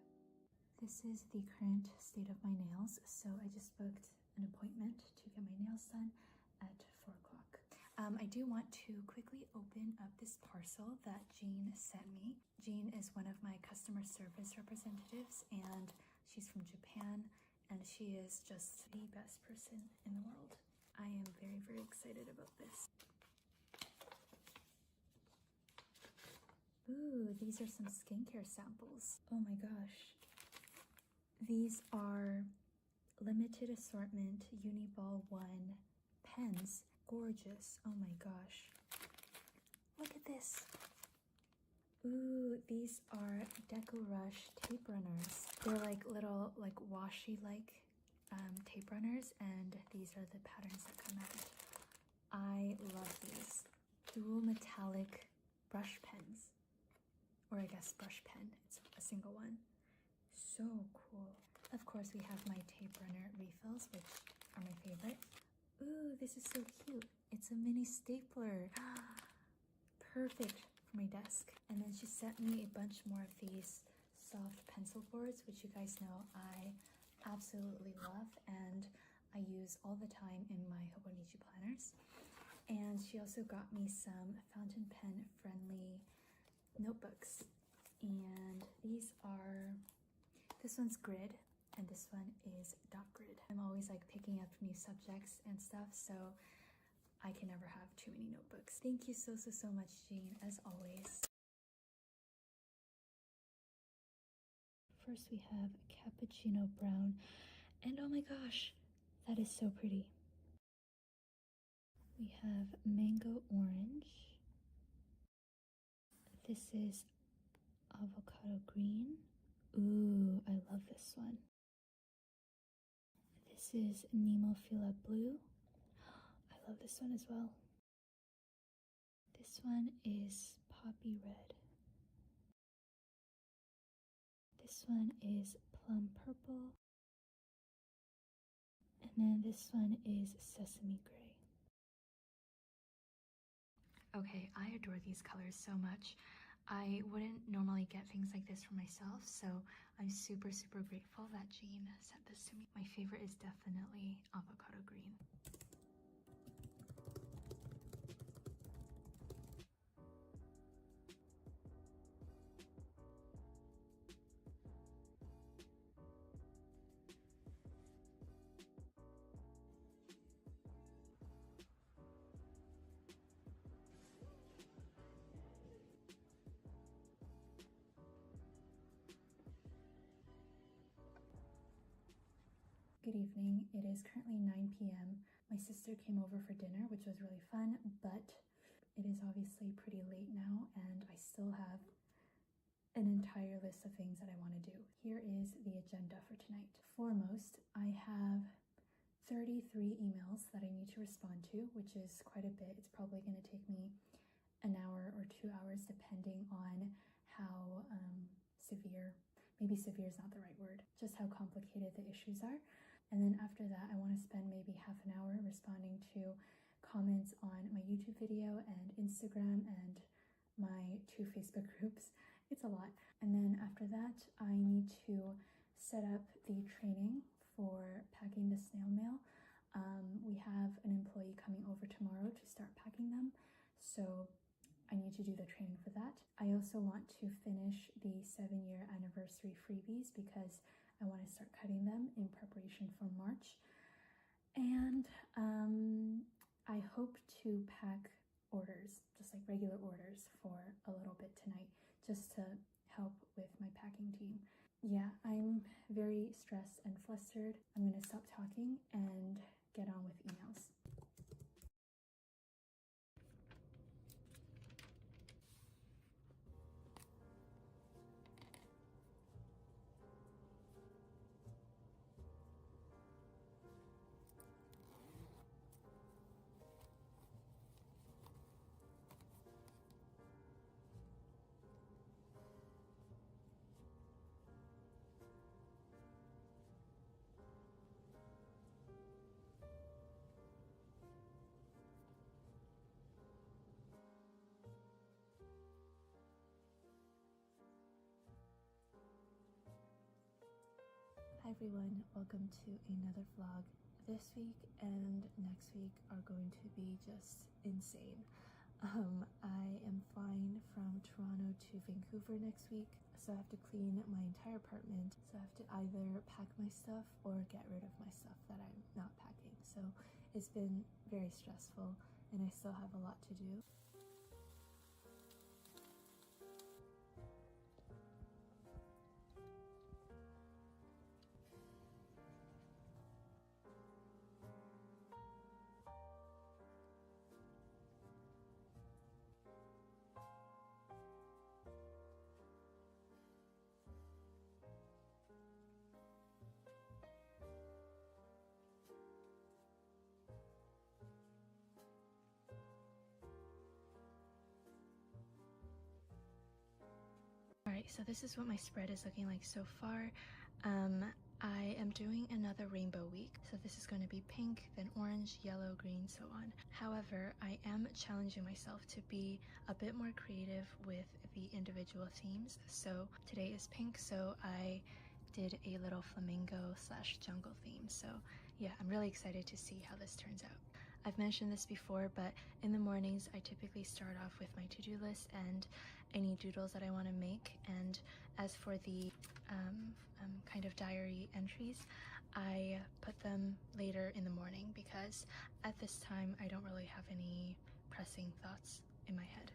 This is the current state of my nails. So I just booked an appointment to get my nails done at 4 o'clock. I do want to quickly open up this parcel that Jean sent me. Jean is one of my customer service representatives, and she's from Japan, and she is just the best person in the world. I am very, very excited about this. Ooh, these are some skincare samples. Oh my gosh. These are limited assortment Uniball 1 pens. Gorgeous. Oh my gosh. Look at this. Ooh, these are Deco Rush tape runners. They're like little like washi like tape runners, and these are the patterns that come out. I love these. Dual metallic brush pens. Or I guess brush pen. It's a single one. So cool. Of course, we have my tape runner refills, which are my favorite. Ooh, this is so cute. It's a mini stapler. Perfect for my desk. And then she sent me a bunch more of these soft pencil boards, which you guys know I absolutely love and I use all the time in my Hobonichi planners. And she also got me some fountain pen friendly notebooks. And these are, this one's grid and this one is dot grid. I'm always like picking up new subjects and stuff, so I can never have too many notebooks. Thank you so much, Jean, as always. First we have cappuccino brown, and oh my gosh, that is so pretty. We have mango orange. This is avocado green. Ooh, I love this one. This is Nemophila blue. I love this one as well. This one is poppy red. This one is plum purple. And then this one is sesame gray. Okay, I adore these colors so much. I wouldn't normally get things like this for myself, so I'm super grateful that Jean sent this to me. My favorite is definitely avocado green. Good evening. It is currently 9 p.m. My sister came over for dinner, which was really fun, but it is obviously pretty late now and I still have an entire list of things that I want to do. Here is the agenda for tonight. Foremost, I have 33 emails that I need to respond to, which is quite a bit. It's probably going to take me an hour or 2 hours depending on how severe, maybe severe is not the right word, just how complicated the issues are. And then after that, I want to spend maybe half an hour responding to comments on my YouTube video and Instagram and my 2 Facebook groups. It's a lot. And then after that, I need to set up the training for packing the snail mail. We have an employee coming over tomorrow to start packing them, so I need to do the training for that. I also want to finish the 7-year anniversary freebies because I want to start cutting them in preparation for March. And I hope to pack orders, just like regular orders, for a little bit tonight, just to help with my packing team. Yeah, I'm very stressed and flustered. I'm gonna stop talking and get on with emails. Hi everyone, welcome to another vlog. This week and next week are going to be just insane. I am flying from Toronto to Vancouver next week, so I have to clean my entire apartment. So I have to either pack my stuff or get rid of my stuff that I'm not packing. So it's been very stressful and I still have a lot to do. Alright, so this is what my spread is looking like so far. I am doing another rainbow week, so this is going to be pink, then orange, yellow, green, so on. However, I am challenging myself to be a bit more creative with the individual themes. So today is pink, so I did a little flamingo / jungle theme. So yeah, I'm really excited to see how this turns out. I've mentioned this before, but in the mornings I typically start off with my to-do list and any doodles that I want to make, and as for the kind of diary entries, I put them later in the morning because at this time I don't really have any pressing thoughts in my head.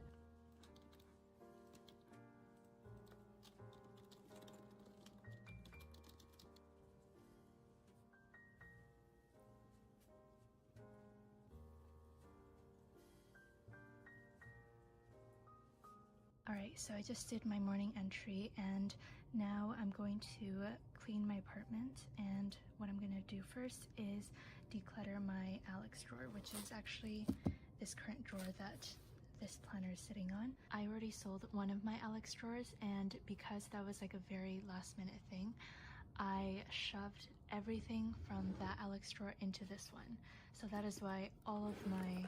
Alright, so I just did my morning entry and now I'm going to clean my apartment, and what I'm going to do first is declutter my Alex drawer, which is actually this current drawer that this planner is sitting on. I already sold one of my Alex drawers, and because that was like a very last minute thing, I shoved everything from that Alex drawer into this one. So that is why all of my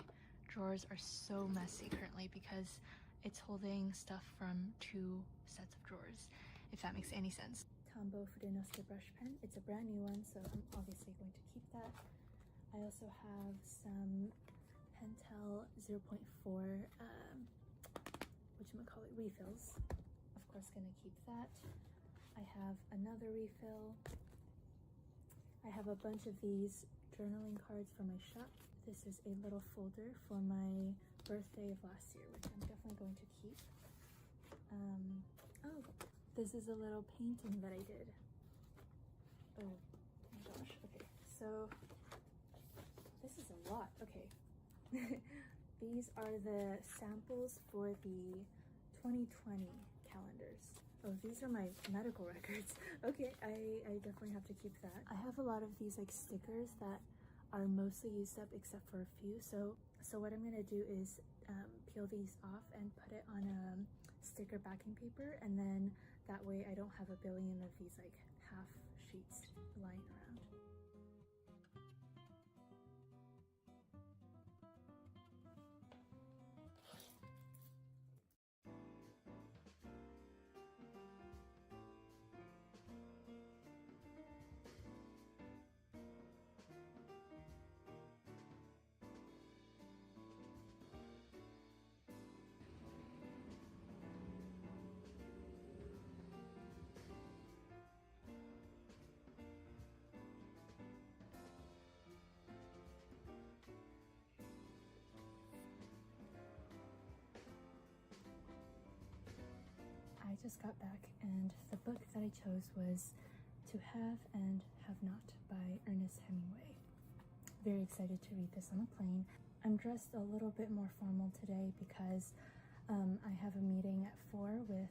drawers are so messy currently, because it's holding stuff from 2 sets of drawers, if that makes any sense. Tombow Fudenosuke brush pen. It's a brand new one, so I'm obviously going to keep that. I also have some Pentel 0.4 refills. Of course, gonna keep that. I have another refill. I have a bunch of these journaling cards for my shop. This is a little folder for my birthday of last year, which I'm definitely going to keep. Oh, this is a little painting that I did. Oh my gosh, okay. So this is a lot, okay. These are the samples for the 2020 calendars. Oh, these are my medical records. Okay, I definitely have to keep that. I have a lot of these like stickers that are mostly used up except for a few. So what I'm gonna do is peel these off and put it on sticker backing paper, and then that way I don't have a billion of these like half sheets lying around. just got back and the book that I chose was To Have and Have Not by Ernest Hemingway. Very excited to read this on a plane. I'm dressed a little bit more formal today because I have a meeting at 4 with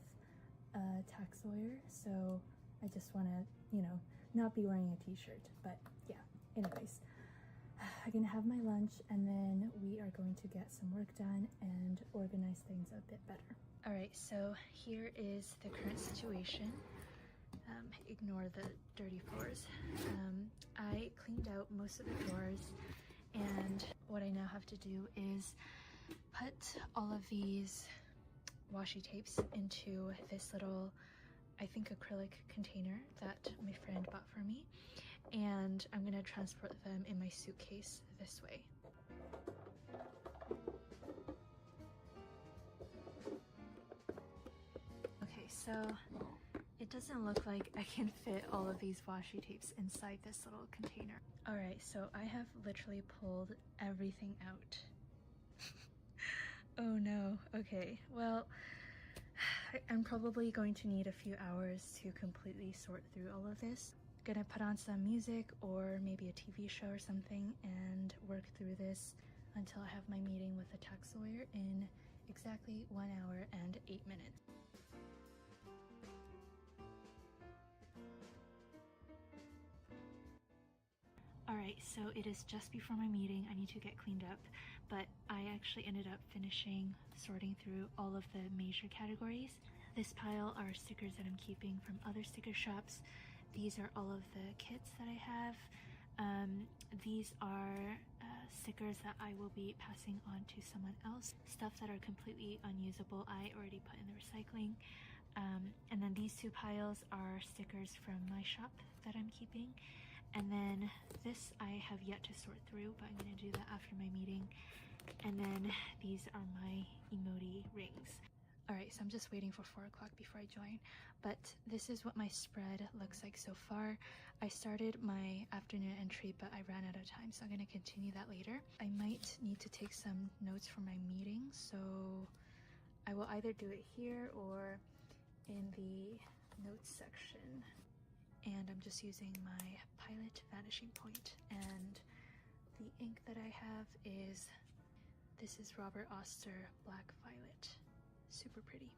a tax lawyer, so I just want to, you know, not be wearing a t-shirt. But yeah, anyways, I'm gonna have my lunch and then we are going to get some work done and organize things a bit better. All right, so here is the current situation. Ignore the dirty floors. I cleaned out most of the drawers, and what I now have to do is put all of these washi tapes into this little, I think, acrylic container that my friend bought for me, and I'm gonna transport them in my suitcase this way. Okay, so it doesn't look like I can fit all of these washi tapes inside this little container. All right, so I have literally pulled everything out. Oh no, okay, well, I'm probably going to need a few hours to completely sort through all of this. Gonna put on some music or maybe a TV show or something and work through this until I have my meeting with the tax lawyer in exactly 1 hour and 8 minutes. Alright, so it is just before my meeting. I need to get cleaned up, but I actually ended up finishing sorting through all of the major categories. This pile are stickers that I'm keeping from other sticker shops. These are all of the kits that I have. These are stickers that I will be passing on to someone else. Stuff that are completely unusable, I already put in the recycling. And then these two piles are stickers from my shop that I'm keeping. And then this I have yet to sort through, but I'm going to do that after my meeting. And then these are my emoji rings. Alright, so I'm just waiting for 4 o'clock before I join, but this is what my spread looks like so far. I started my afternoon entry, but I ran out of time, so I'm going to continue that later. I might need to take some notes for my meeting, so I will either do it here or in the notes section. And I'm just using my Pilot Vanishing Point, and the ink that I have is, this is Robert Oster Black Violet. Super pretty.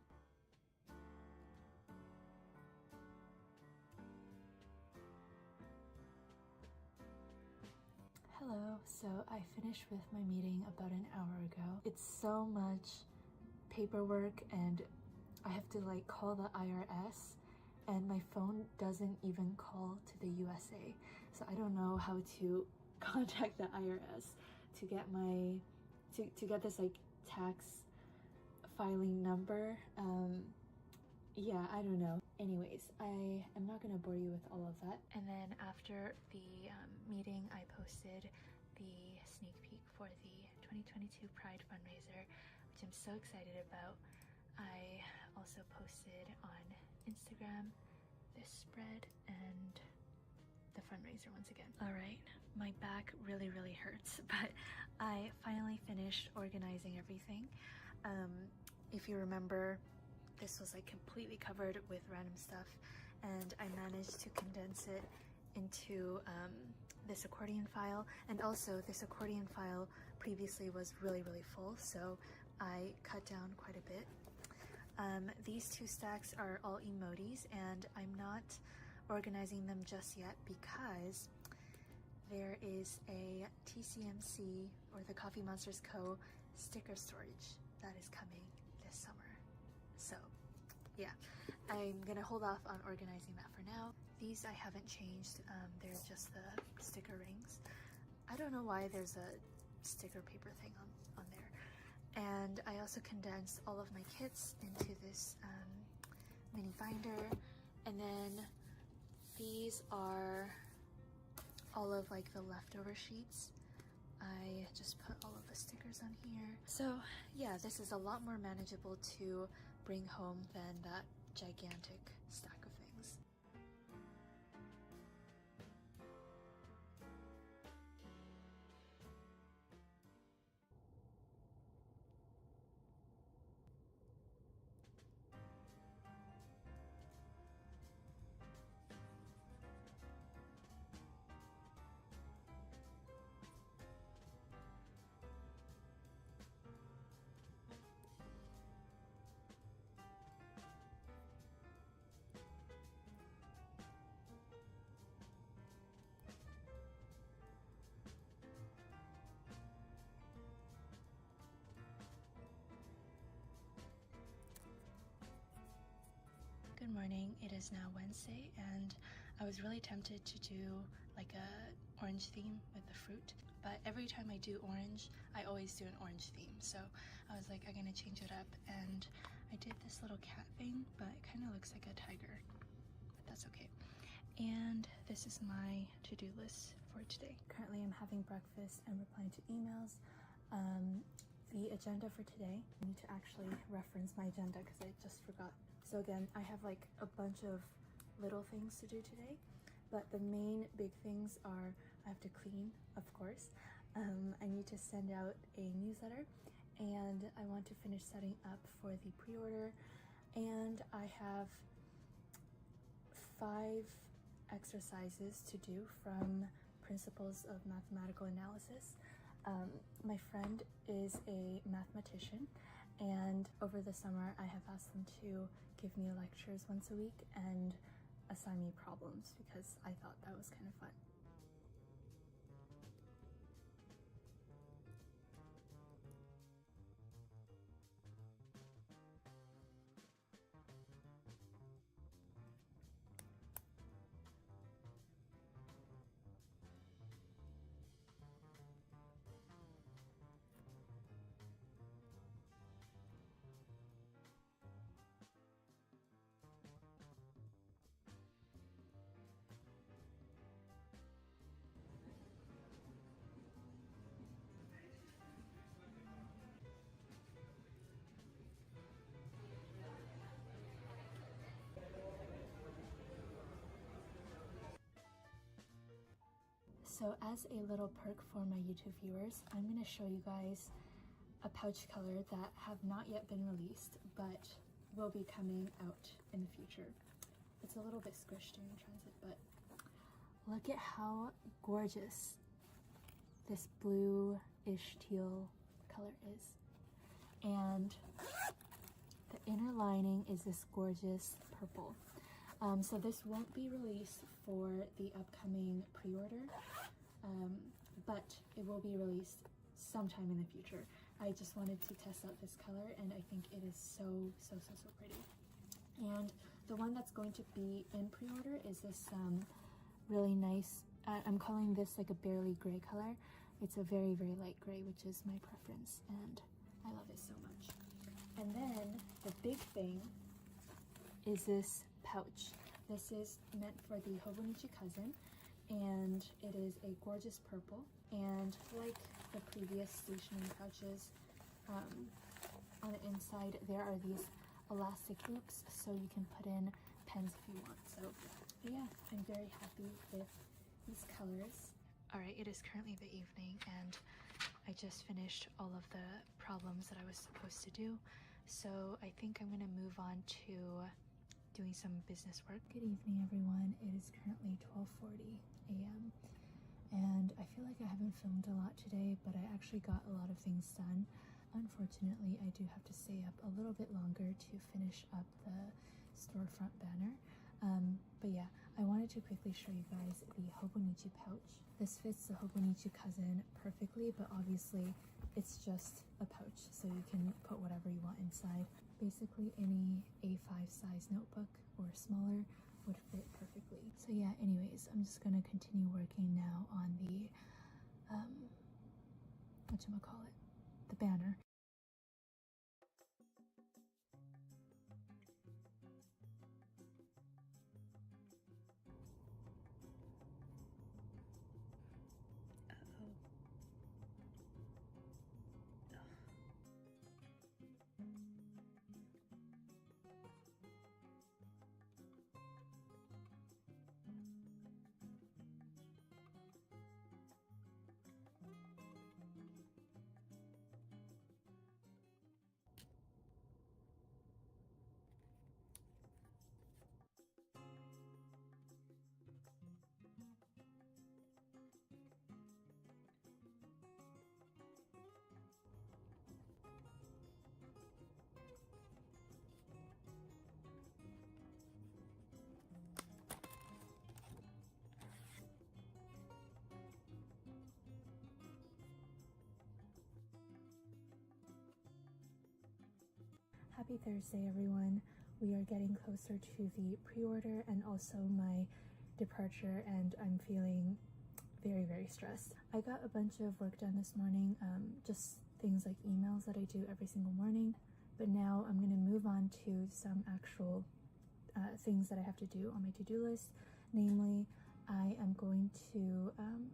Hello, so I finished with my meeting about an hour ago. It's so much paperwork and I have to like call the IRS, and my phone doesn't even call to the USA. So I don't know how to contact the IRS to get my, to get this like tax filing number. Yeah, I don't know. Anyways, I am not gonna bore you with all of that. And then after the meeting, I posted the sneak peek for the 2022 Pride fundraiser, which I'm so excited about. I also posted on Instagram this spread and the fundraiser once again. All right, my back really hurts, but I finally finished organizing everything. If you remember, this was like completely covered with random stuff, and I managed to condense it into this accordion file. And also this accordion file previously was really full, so I cut down quite a bit. These two stacks are all emojis, and I'm not organizing them just yet because there is a TCMC, or the Coffee Monsters Co. sticker storage that is coming this summer. So yeah, I'm gonna hold off on organizing that for now. These I haven't changed, they're just the sticker rings. I don't know why there's a sticker paper thing on there. And I also condensed all of my kits into this mini binder. And then these are all of like the leftover sheets. I just put all of the stickers on here. So yeah, this is a lot more manageable to bring home than that gigantic stack of things. Good morning. It is now Wednesday and I was really tempted to do like a orange theme with the fruit, but every time I do orange, I always do an orange theme. So I was like, I'm gonna change it up, and I did this little cat thing, but it kind of looks like a tiger, but that's okay. And this is my to-do list for today. Currently I'm having breakfast and replying to emails. The agenda for today, I need to actually reference my agenda because I just forgot. So again, I have like a bunch of little things to do today, but the main big things are I have to clean, of course. I need to send out a newsletter, and I want to finish setting up for the pre-order, and I have 5 exercises to do from Principles of Mathematical Analysis. My friend is a mathematician, and over the summer I have asked them to give me lectures once a week and assign me problems because I thought that was kind of fun. So as a little perk for my YouTube viewers, I'm going to show you guys a pouch color that have not yet been released, but will be coming out in the future. It's a little bit squished during transit, but look at how gorgeous this blue-ish teal color is. And the inner lining is this gorgeous purple. So this won't be released for the upcoming pre-order, but it will be released sometime in the future. I just wanted to test out this color, and I think it is so pretty. And the one that's going to be in pre-order is this really nice, I'm calling this like a barely gray color. It's a very light gray, which is my preference, and I love it so much. And then the big thing is this pouch. This is meant for the Hobonichi cousin, and it is a gorgeous purple. And like the previous stationery pouches, on the inside there are these elastic loops, so you can put in pens if you want. So yeah, I'm very happy with these colors. All right, it is currently the evening, and I just finished all of the problems that I was supposed to do. So I think I'm gonna move on to doing some business work. Good evening, everyone. It is currently 12:40 a.m. and I feel like I haven't filmed a lot today, but I actually got a lot of things done. Unfortunately, I do have to stay up a little bit longer to finish up the storefront banner. But yeah, I wanted to quickly show you guys the Hobonichi pouch. This fits the Hobonichi cousin perfectly, but obviously it's just a pouch, so you can put whatever you want inside. Basically any A5 size notebook or smaller would fit perfectly. So yeah, anyways, I'm just gonna continue working now on the whatchamacallit, the banner. Happy Thursday, everyone. we are getting closer to the pre-order and also my departure, and I'm feeling very, very stressed. I got a bunch of work done this morning, just things like emails that I do every single morning, but now I'm going to move on to some actual things that I have to do on my to-do list. Namely, I am going to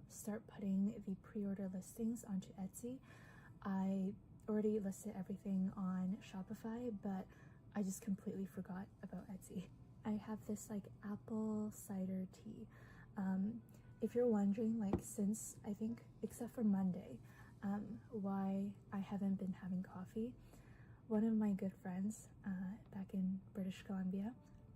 start putting the pre-order listings onto Etsy. I already listed everything on Shopify, but I just completely forgot about Etsy. I have this like apple cider tea. If you're wondering, like, since I think except for Monday, why I haven't been having coffee, one of my good friends back in British Columbia,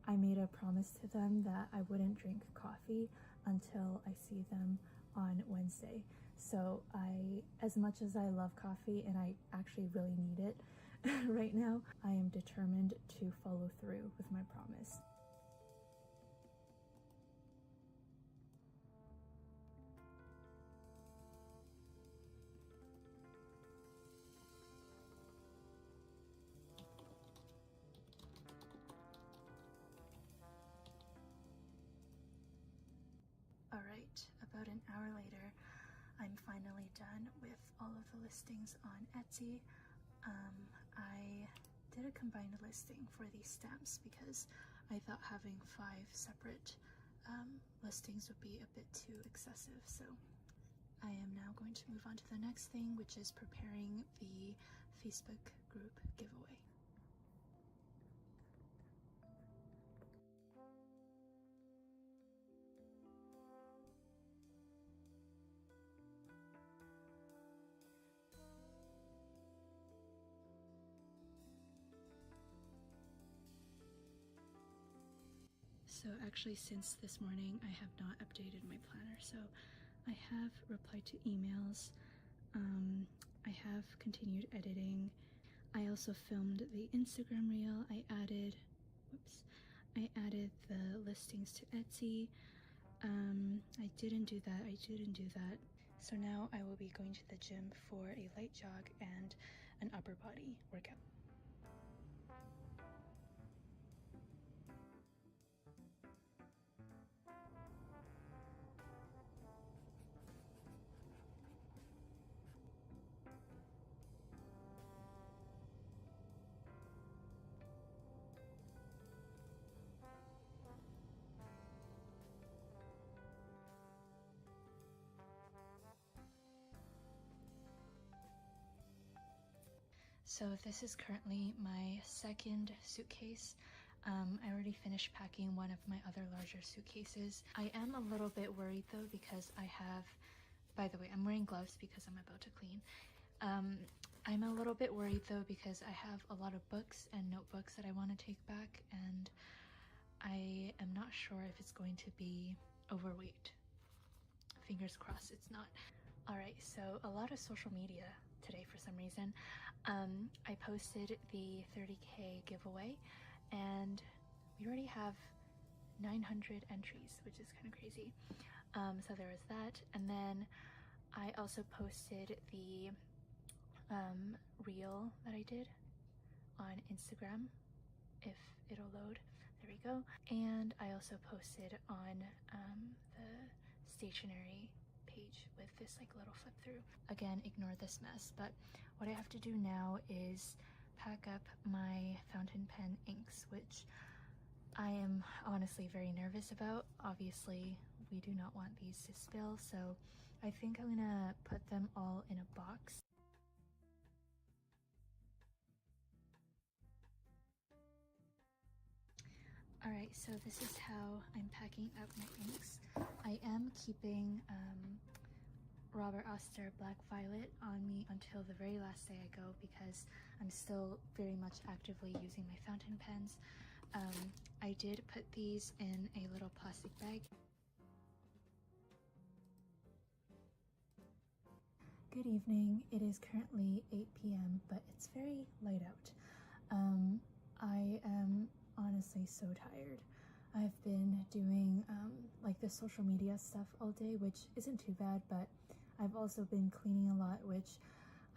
I made a promise to them that I wouldn't drink coffee until I see them on Wednesday. So as much as I love coffee and I actually really need it right now, I am determined to follow through with my promise. Alright, about an hour later, I'm finally done with all of the listings on Etsy. I did a combined listing for these stamps because I thought having 5 separate listings would be a bit too excessive. So I am now going to move on to the next thing, which is preparing the Facebook group giveaway. So actually, since this morning, I have not updated my planner. So I have replied to emails. I have continued editing. I also filmed the Instagram reel. I added the listings to Etsy. I didn't do that. So now I will be going to the gym for a light jog and an upper body workout. So this is currently my second suitcase. I already finished packing one of my other larger suitcases. I am a little bit worried though because I have, by the way, I'm wearing gloves because I'm about to clean. I'm a little bit worried though because I have a lot of books and notebooks that I want to take back, and I am not sure if it's going to be overweight. Fingers crossed it's not. Alright, so a lot of social media today for some reason. I posted the 30K giveaway and we already have 900 entries, which is kind of crazy. So there was that, and then I also posted the reel that I did on Instagram, if it'll load. There we go. And I also posted on the stationery page with this like little flip through. Again, ignore this mess, but what I have to do now is pack up my fountain pen inks, which I am honestly very nervous about. Obviously, we do not want these to spill, so I think I'm gonna put them all in a box. Alright, so this is how I'm packing up my inks. I am keeping Robert Oster Black Violet on me until the very last day I go because I'm still very much actively using my fountain pens. I did put these in a little plastic bag. Good evening. It is currently 8 p.m., but it's very light out. I am honestly so tired. I've been doing like the social media stuff all day, which isn't too bad, but I've also been cleaning a lot, which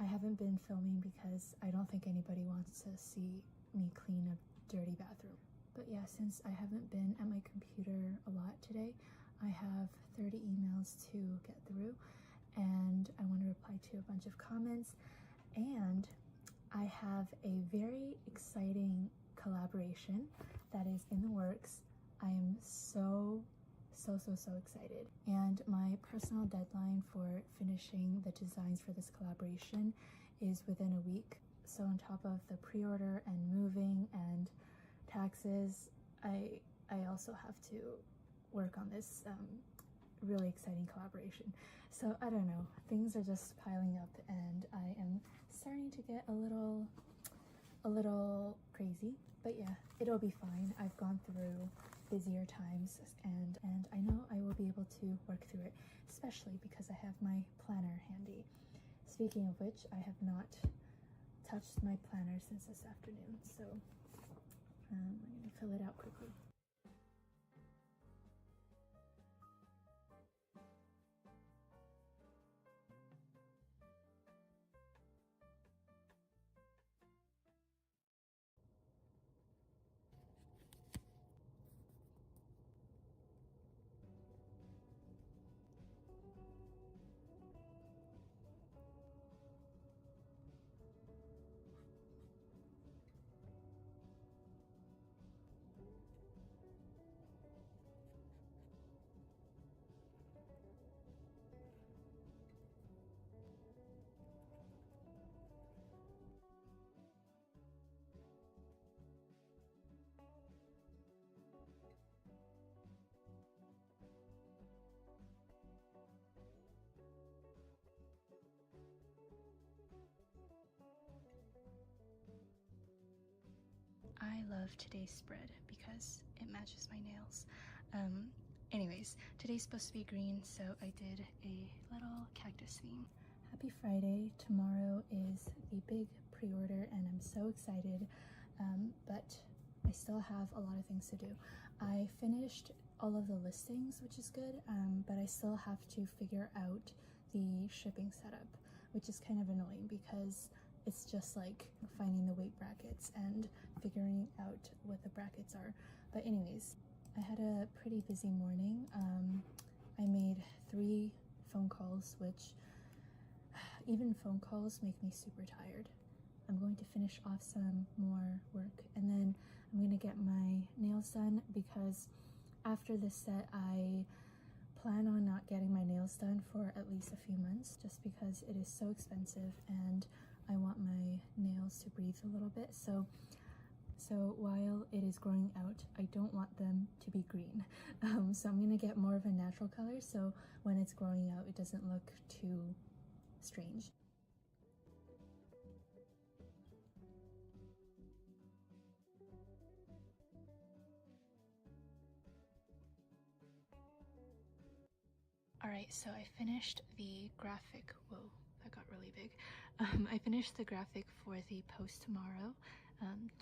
I haven't been filming because I don't think anybody wants to see me clean a dirty bathroom. But yeah, since I haven't been at my computer a lot today, I have 30 emails to get through, and I want to reply to a bunch of comments, and I have a very exciting collaboration that is in the works. I am so excited. And my personal deadline for finishing the designs for this collaboration is within a week. So on top of the pre-order and moving and taxes, I also have to work on this really exciting collaboration. So I don't know, things are just piling up, and I am starting to get a little crazy, but yeah, it'll be fine. I've gone through busier times, and I know I will be able to work through it, especially because I have my planner handy. Speaking of which, I have not touched my planner since this afternoon, so I'm gonna fill it out quickly. I love today's spread because it matches my nails. Anyways, today's supposed to be green, so I did a little cactus theme. Happy Friday. Tomorrow is the big pre-order and I'm so excited, but I still have a lot of things to do. I finished all of the listings, which is good, but I still have to figure out the shipping setup, which is kind of annoying because it's just like finding the weight brackets and figuring out what the brackets are. But anyways, I had a pretty busy morning. I made 3 phone calls, which even phone calls make me super tired. I'm going to finish off some more work, and then I'm going to get my nails done because after this set I plan on not getting my nails done for at least a few months, just because it is so expensive and I want my nails to breathe a little bit. So while it is growing out, I don't want them to be green. So I'm gonna get more of a natural color, so when it's growing out it doesn't look too strange. Alright, so I finished the graphic. Whoa, that got really big. I finished the graphic for the post tomorrow.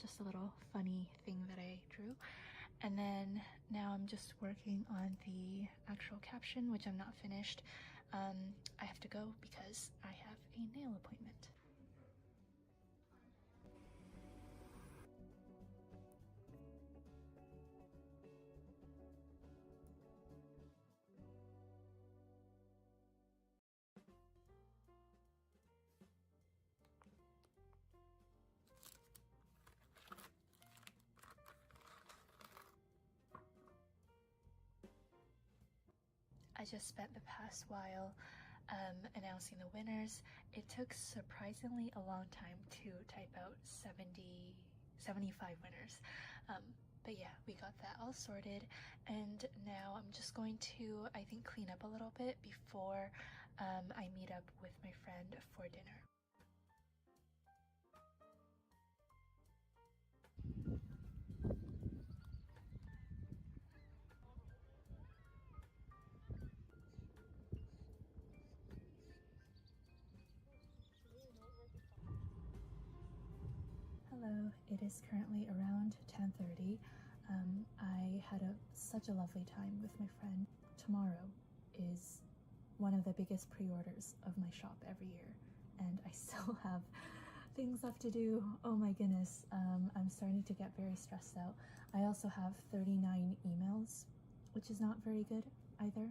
Just a little funny thing that I drew. And then now I'm just working on the actual caption, which I'm not finished. I have to go because I have a nail appointment. I just spent the past while announcing the winners. It took surprisingly a long time to type out 75 winners. But yeah, we got that all sorted, and now I'm just going to, I think, clean up a little bit before I meet up with my friend for dinner. Hello, it is currently around 10:30. I had such a lovely time with my friend. Tomorrow is one of the biggest pre-orders of my shop every year, and I still have things left to do. Oh my goodness. I'm starting to get very stressed out. I also have 39 emails, which is not very good either.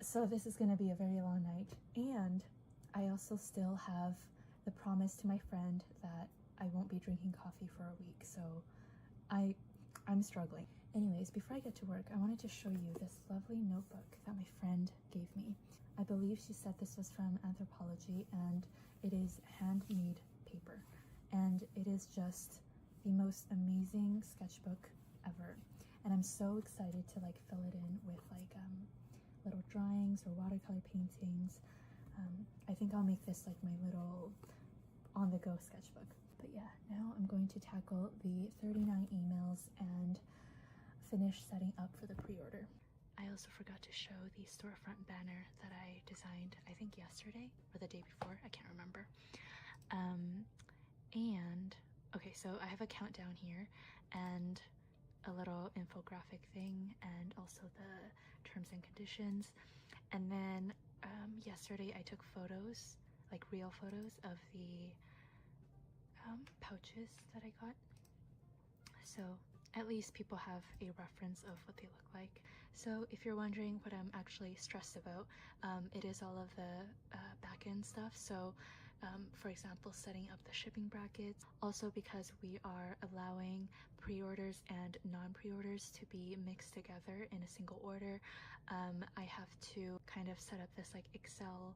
So this is going to be a very long night. And I also still have the promise to my friend that I won't be drinking coffee for a week. So I'm struggling. Anyways, before I get to work, I wanted to show you this lovely notebook that my friend gave me. I believe she said this was from Anthropology, and it is handmade paper. And it is just the most amazing sketchbook ever. And I'm so excited to like fill it in with like little drawings or watercolor paintings. I think I'll make this like my little on-the-go sketchbook. But yeah, now I'm going to tackle the 39 emails and finish setting up for the pre-order. I also forgot to show the storefront banner that I designed, I think yesterday or the day before, I can't remember. And okay, so I have a countdown here and a little infographic thing and also the terms and conditions. And then yesterday I took photos, like real photos of the pouches that I got. So at least people have a reference of what they look like. So if you're wondering what I'm actually stressed about, it is all of the back-end stuff. So for example, setting up the shipping brackets. Also because we are allowing pre-orders and non-pre-orders to be mixed together in a single order, I have to kind of set up this like Excel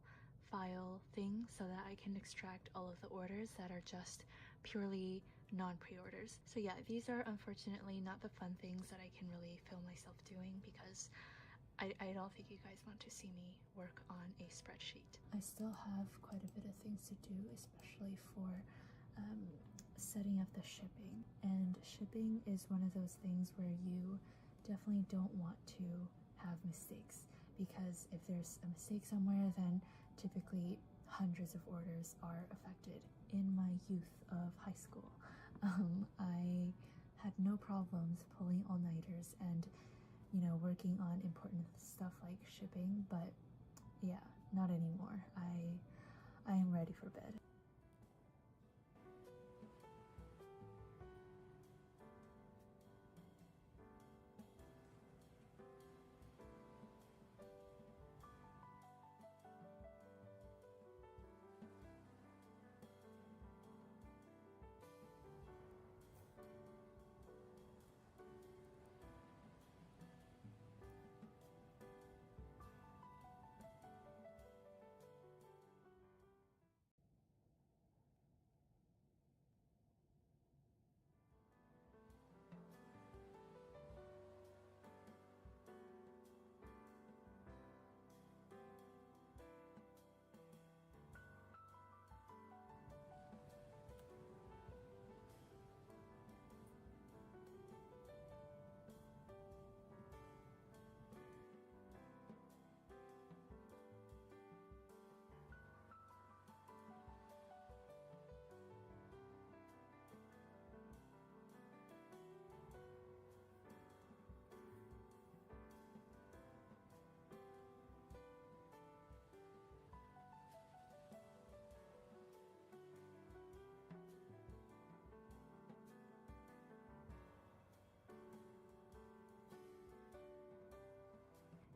file thing so that I can extract all of the orders that are just purely non-pre-orders. So yeah, these are unfortunately not the fun things that I can really film myself doing because I don't think you guys want to see me work on a spreadsheet. I still have quite a bit of things to do, especially for setting up the shipping. And shipping is one of those things where you definitely don't want to have mistakes, because if there's a mistake somewhere, then typically hundreds of orders are affected. In my youth of high school, I had no problems pulling all-nighters and, you know, working on important stuff like shipping, but yeah, not anymore. I am ready for bed.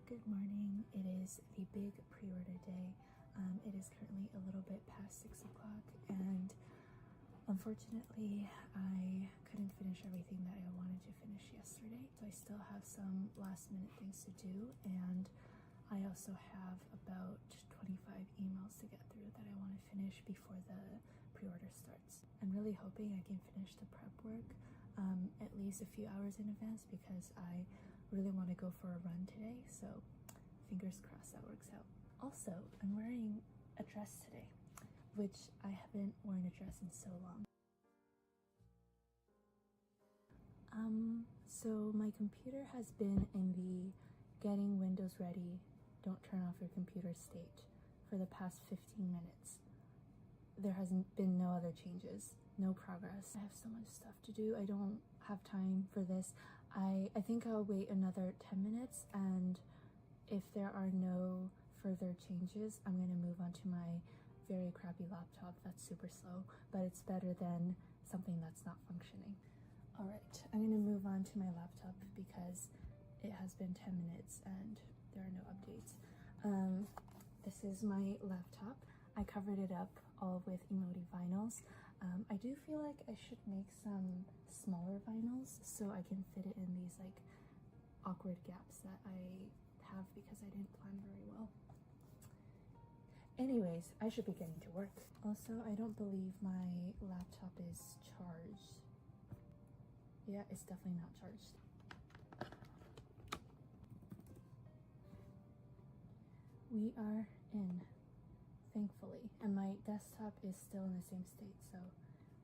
Good morning. It is the big pre-order day. It is currently a little bit past 6 o'clock, and unfortunately I couldn't finish everything that I wanted to finish yesterday. So I still have some last minute things to do, and I also have about 25 emails to get through that I want to finish before the pre-order starts. I'm really hoping I can finish the prep work at least a few hours in advance, because I really want to go for a run today, so fingers crossed that works out. Also, I'm wearing a dress today, which I haven't worn a dress in so long. So my computer has been in the getting Windows ready, don't turn off your computer state for the past 15 minutes. There hasn't been no other changes, no progress. I have so much stuff to do. I don't have time for this. I think I'll wait another 10 minutes, and if there are no further changes, I'm going to move on to my very crappy laptop that's super slow, but it's better than something that's not functioning. All right, I'm gonna move on to my laptop because it has been 10 minutes and there are no updates. This is my laptop. I covered it up all with emoji vinyls. I do feel like I should make some smaller vinyls so I can fit it in these like awkward gaps that I have because I didn't plan very well. Anyways, I should be getting to work. Also, I don't believe my laptop is charged. Yeah, it's definitely not charged. We are in, thankfully, and my desktop is still in the same state, so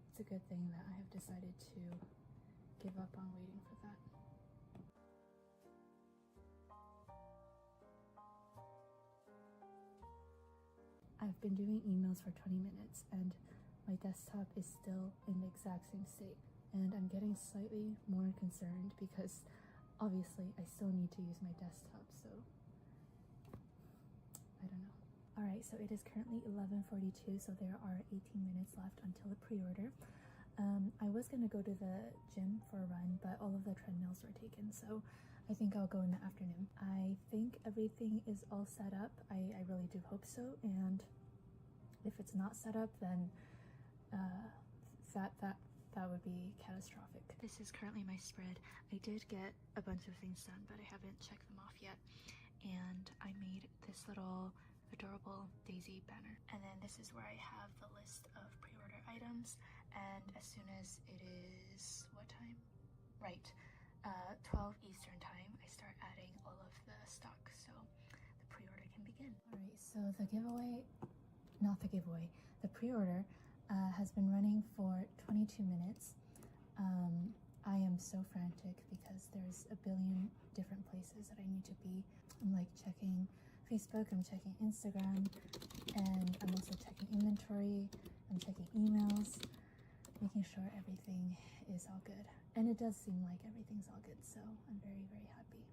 it's a good thing that I have decided to give up on waiting for that. I've been doing emails for 20 minutes and my desktop is still in the exact same state, and I'm getting slightly more concerned because obviously I still need to use my desktop, so I don't know. All right, so it is currently 11:42, so there are 18 minutes left until the pre-order. I was gonna go to the gym for a run, but all of the treadmills were taken, so I think I'll go in the afternoon. I think everything is all set up. I really do hope so, and if it's not set up, then that would be catastrophic. This is currently my spread. I did get a bunch of things done, but I haven't checked them off yet. And I made this little adorable daisy banner. And then this is where I have the list of pre-order items. And as soon as it is, what time? Right, 12 Eastern time, I start adding all of the stock so the pre-order can begin. All right, so the pre-order has been running for 22 minutes. I am so frantic because there's a billion different places that I need to be. I'm like checking Facebook, I'm checking Instagram, and I'm also checking inventory, I'm checking emails, making sure everything is all good. And it does seem like everything's all good, so I'm very, very happy.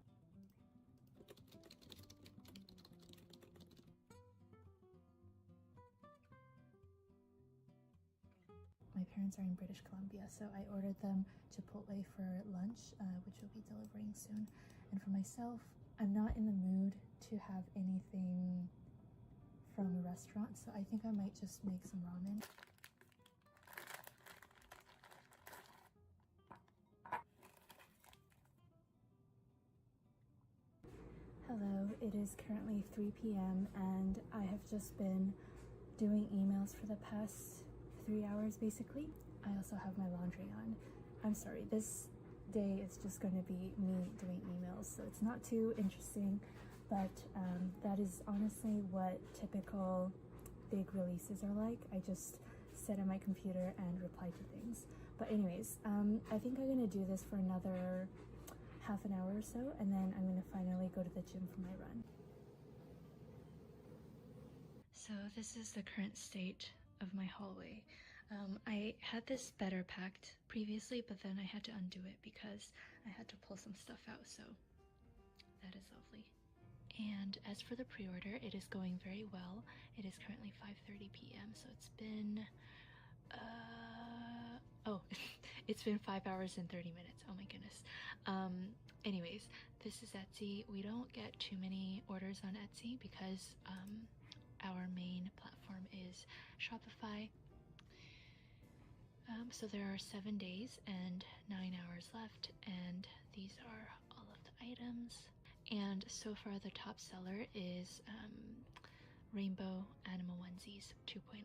My parents are in British Columbia, so I ordered them Chipotle for lunch, which will be delivering soon. And for myself, I'm not in the mood to have anything from a restaurant, so I think I might just make some ramen. Hello, it is currently 3 p.m. and I have just been doing emails for the past 3 hours basically. I also have my laundry on. I'm sorry, this day is just going to be me doing emails, so it's not too interesting, but that is honestly what typical big releases are like. I just sit on my computer and reply to things. But anyways, I think I'm going to do this for another half an hour or so, and then I'm going to finally go to the gym for my run. So this is the current state of my hallway. I had this better packed previously, but then I had to undo it because I had to pull some stuff out, so that is lovely. And as for the pre-order, it is going very well. It is currently 5:30 p.m. so it's been it's been 5 hours and 30 minutes. Oh my goodness. Anyways, this is Etsy. We don't get too many orders on Etsy because our main platform is Shopify. So there are 7 days and 9 hours left, and these are all of the items. And so far the top seller is Rainbow Animal Onesies 2.0.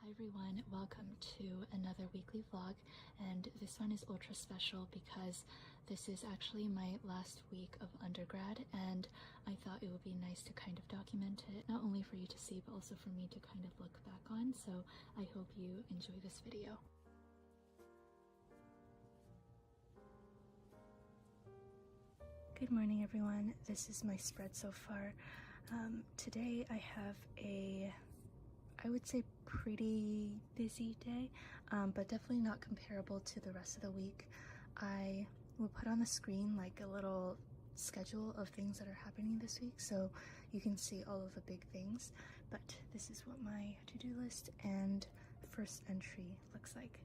Hi everyone, welcome to another weekly vlog, and this one is ultra special because this is actually my last week of undergrad, and I thought it would be nice to kind of document it, not only for you to see but also for me to kind of look back on, so I hope you enjoy this video. Good morning, everyone. This is my spread so far. Today I have I would say pretty busy day, but definitely not comparable to the rest of the week. I will put on the screen like a little schedule of things that are happening this week so you can see all of the big things, but this is what my to-do list and first entry looks like.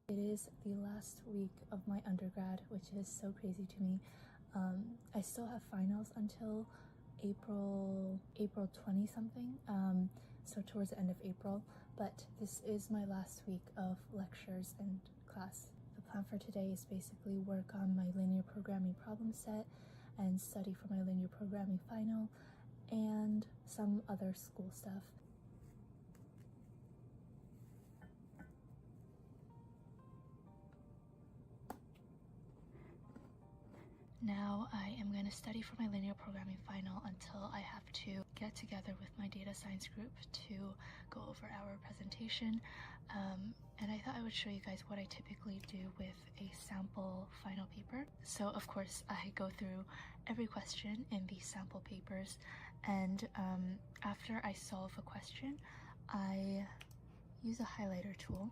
It is the last week of my undergrad, which is so crazy to me. I still have finals until April 20 something, so towards the end of April, but this is my last week of lectures and class. The plan for today is basically work on my linear programming problem set and study for my linear programming final and some other school stuff. Now I am going to study for my linear programming final until I have to get together with my data science group to go over our presentation. And I thought I would show you guys what I typically do with a sample final paper. So of course I go through every question in these sample papers, and after I solve a question, I use a highlighter tool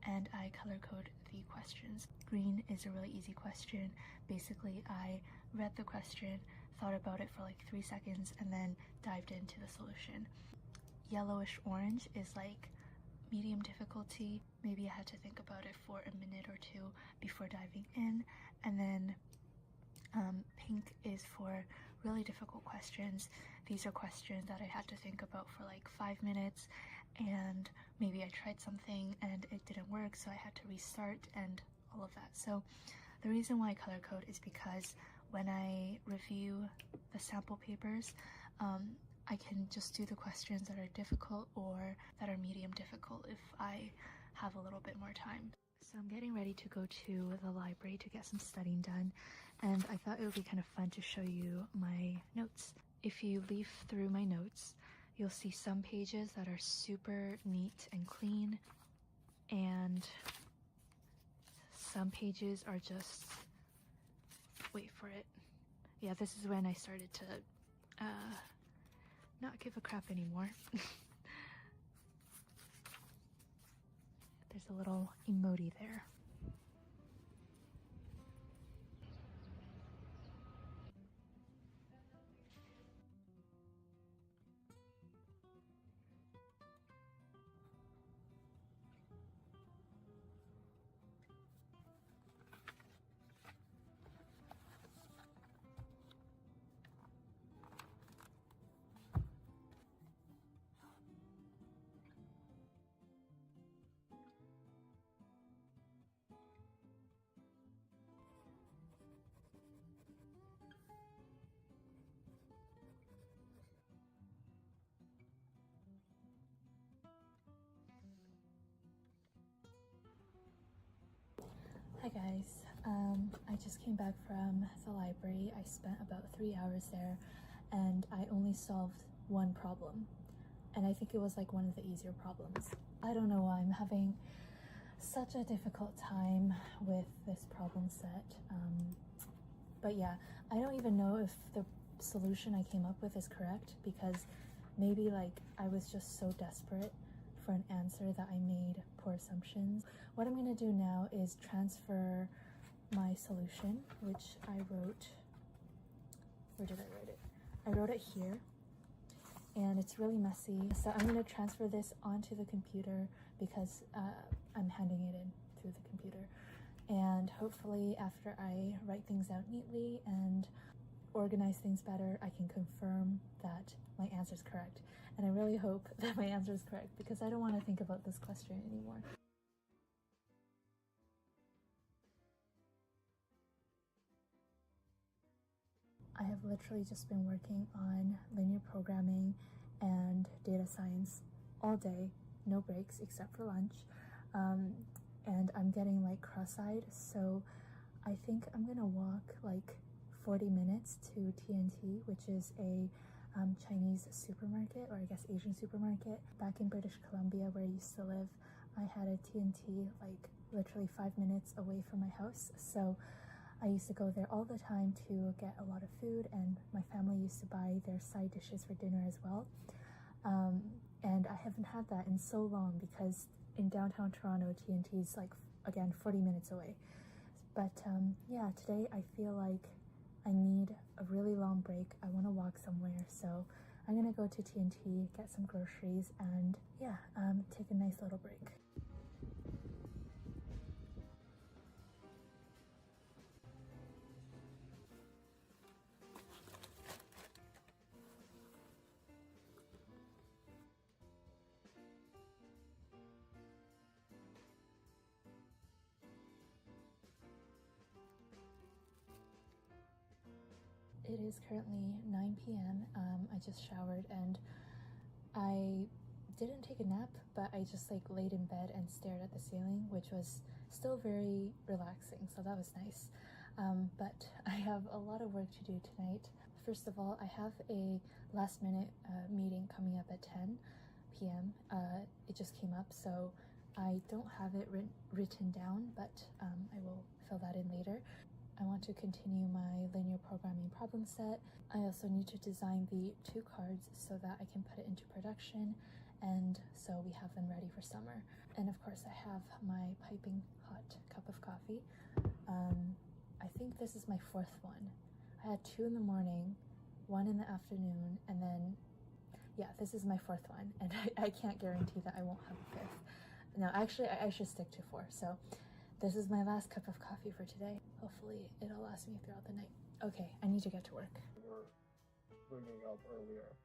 and I color code the questions. Green is a really easy question. Basically, I read the question, thought about it for like 3 seconds, and then dived into the solution. Yellowish orange is like medium difficulty. Maybe I had to think about it for a minute or two before diving in. And then pink is for really difficult questions. These are questions that I had to think about for like 5 minutes, and maybe I tried something and it didn't work, so I had to restart and all of that. So the reason why I color code is because when I review the sample papers, I can just do the questions that are difficult or that are medium difficult if I have a little bit more time. So I'm getting ready to go to the library to get some studying done, and I thought it would be kind of fun to show you my notes. If you leaf through my notes, you'll see some pages that are super neat and clean, and some pages are just, wait for it. Yeah, this is when I started to not give a crap anymore. There's a little emoji there. Hi guys, I just came back from the library. I spent about 3 hours there, and I only solved one problem, and I think it was like one of the easier problems. I don't know why I'm having such a difficult time with this problem set, but yeah, I don't even know if the solution I came up with is correct, because maybe like I was just so desperate for an answer that I made poor assumptions. What I'm going to do now is transfer my solution, which I wrote, where did I write it? I wrote it here, and it's really messy. So I'm going to transfer this onto the computer because I'm handing it in through the computer. And hopefully after I write things out neatly and organize things better, I can confirm that my answer is correct. And I really hope that my answer is correct, because I don't want to think about this question anymore. I have literally just been working on linear programming and data science all day, no breaks except for lunch, and I'm getting like cross-eyed, so I think I'm gonna walk like 40 minutes to TNT, which is a Chinese supermarket, or I guess Asian supermarket. Back in British Columbia, where I used to live, I had a TNT like literally 5 minutes away from my house. So I used to go there all the time to get a lot of food, and my family used to buy their side dishes for dinner as well. And I haven't had that in so long because in downtown Toronto, TNT is like, again, 40 minutes away. But yeah, today I feel like I need a really long break. I want to walk somewhere, so I'm gonna go to TNT, get some groceries, and yeah, take a nice little break. It is currently 9 p.m. I just showered and I didn't take a nap, but I just like laid in bed and stared at the ceiling, which was still very relaxing, so that was nice. But I have a lot of work to do tonight. First of all, I have a last minute meeting coming up at 10 p.m. It just came up, so I don't have it written down, but I will fill that in later. I want to continue my linear programming problem set. I also need to design the 2 cards so that I can put it into production, and so we have them ready for summer. And of course I have my piping hot cup of coffee. I think this is my 4th one. I had 2 in the morning, 1 in the afternoon, and then yeah, this is my 4th one, and I can't guarantee that I won't have a 5th. No, actually I should stick to 4. So this is my last cup of coffee for today. Hopefully it'll last me throughout the night. Okay, I need to get to work. We're bringing up earlier.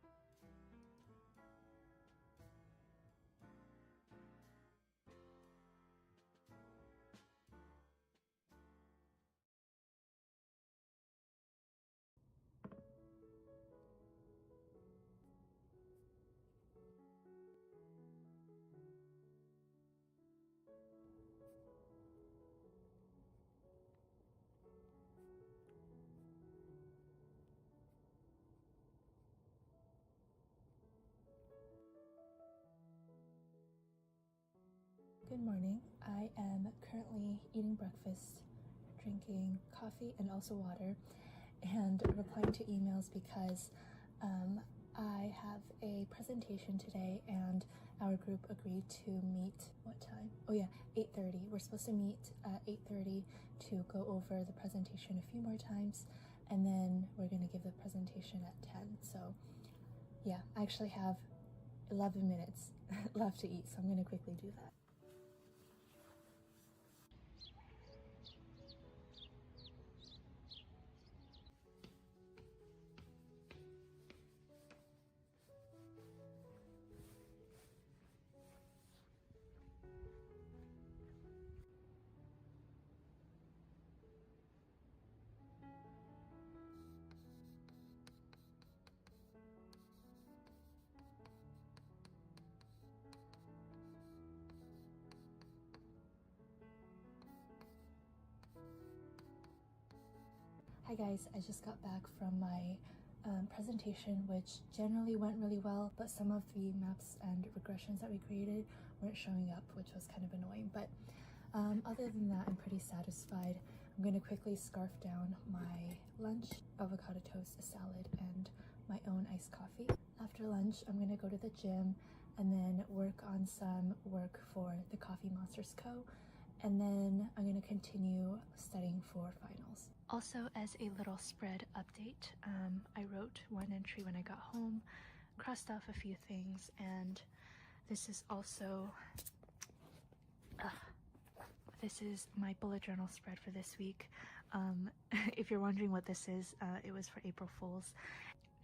Good morning. I am currently eating breakfast, drinking coffee and also water, and replying to emails because I have a presentation today and our group agreed to meet, what time? Oh yeah, 8:30. We're supposed to meet at 8:30 to go over the presentation a few more times, and then we're going to give the presentation at 10. So yeah, I actually have 11 minutes left to eat, so I'm going to quickly do that. Hi guys, I just got back from my presentation, which generally went really well, but some of the maps and regressions that we created weren't showing up, which was kind of annoying. But other than that, I'm pretty satisfied. I'm going to quickly scarf down my lunch, avocado toast, a salad, and my own iced coffee. After lunch, I'm going to go to the gym and then work on some work for the Coffee Monsters Co. And then I'm going to continue studying for finals. Also, as a little spread update, I wrote one entry when I got home, crossed off a few things, and this is also, this is my bullet journal spread for this week. If you're wondering what this is, it was for April Fools.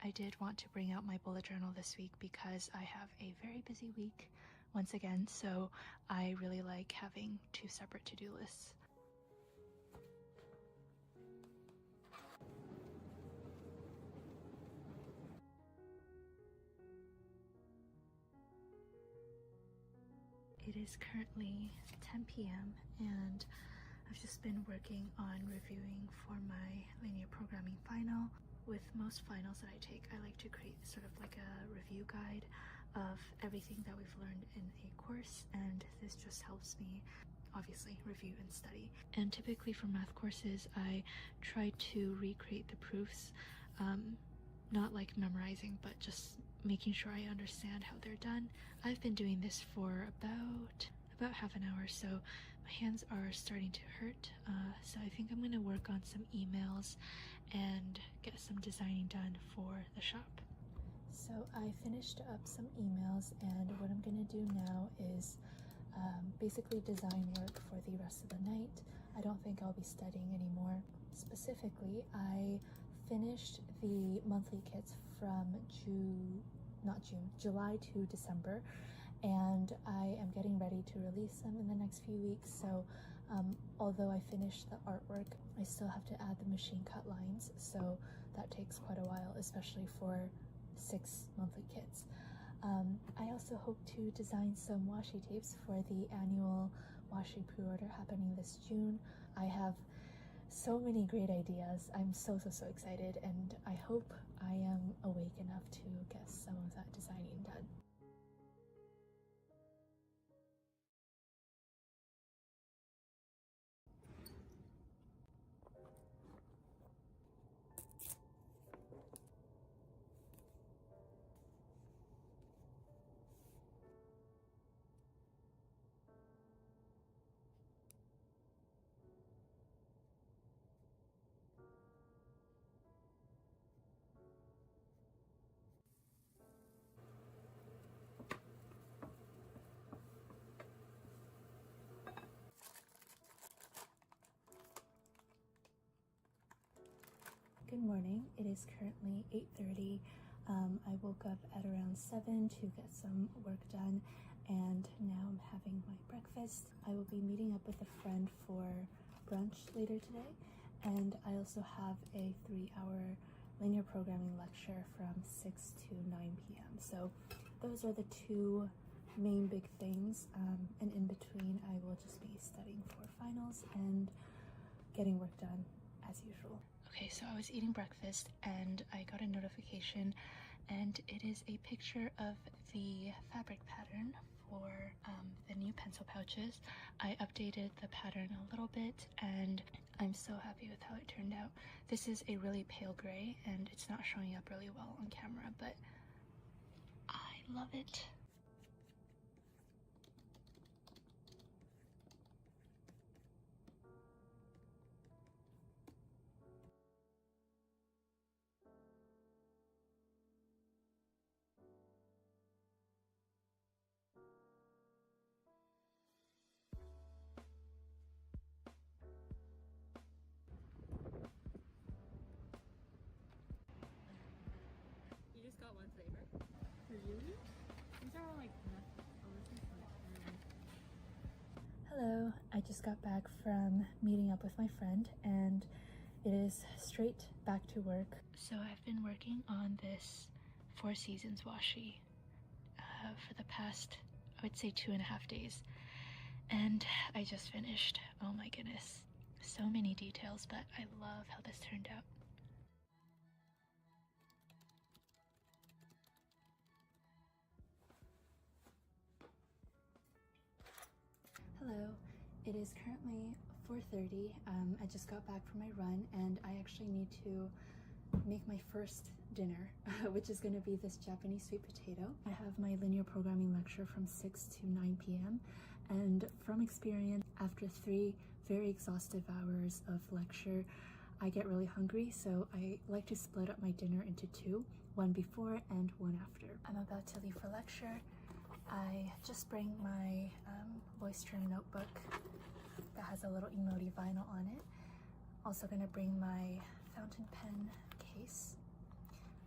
I did want to bring out my bullet journal this week because I have a very busy week once again, so I really like having 2 separate to-do lists. It is currently 10 p.m. and I've just been working on reviewing for my linear programming final. With most finals that I take, I like to create sort of like a review guide of everything that we've learned in a course, and this just helps me obviously review and study. And typically for math courses, I try to recreate the proofs, not like memorizing, but just making sure I understand how they're done. I've been doing this for about half an hour, so my hands are starting to hurt, so I think I'm going to work on some emails and get some designing done for the shop. So I finished up some emails, and what I'm going to do now is basically design work for the rest of the night. I don't think I'll be studying anymore. Specifically, I finished the monthly kits from July to December, and I am getting ready to release them in the next few weeks. So although I finished the artwork, I still have to add the machine cut lines, so that takes quite a while, especially for 6 monthly kits. I also hope to design some washi tapes for the annual washi pre-order happening this June. I have so many great ideas. I'm so excited, and I hope I am awake enough to get some of that designing done. Good morning. It is currently 8:30. I woke up at around 7 to get some work done, and now I'm having my breakfast. I will be meeting up with a friend for brunch later today, and I also have a 3-hour linear programming lecture from 6 to 9 p.m. So those are the two main big things, and in between I will just be studying for finals and getting work done as usual. Okay, so I was eating breakfast and I got a notification, and it is a picture of the fabric pattern for the new pencil pouches. I updated the pattern a little bit, and I'm so happy with how it turned out. This is a really pale gray, and it's not showing up really well on camera, but I love it. Hello, I just got back from meeting up with my friend, and it is straight back to work. So I've been working on this 4 Seasons washi for the past, I would say, 2.5 days, and I just finished. Oh my goodness, so many details, but I love how this turned out. Hello, it is currently 4:30. I just got back from my run, and I actually need to make my first dinner, which is going to be this Japanese sweet potato. I have my linear programming lecture from 6 to 9 p.m. and from experience, after 3 very exhaustive hours of lecture, I get really hungry, so I like to split up my dinner into 2, one before and one after. I'm about to leave for lecture. I just bring my voice trim notebook that has a little emoji vinyl on it. Also gonna bring my fountain pen case.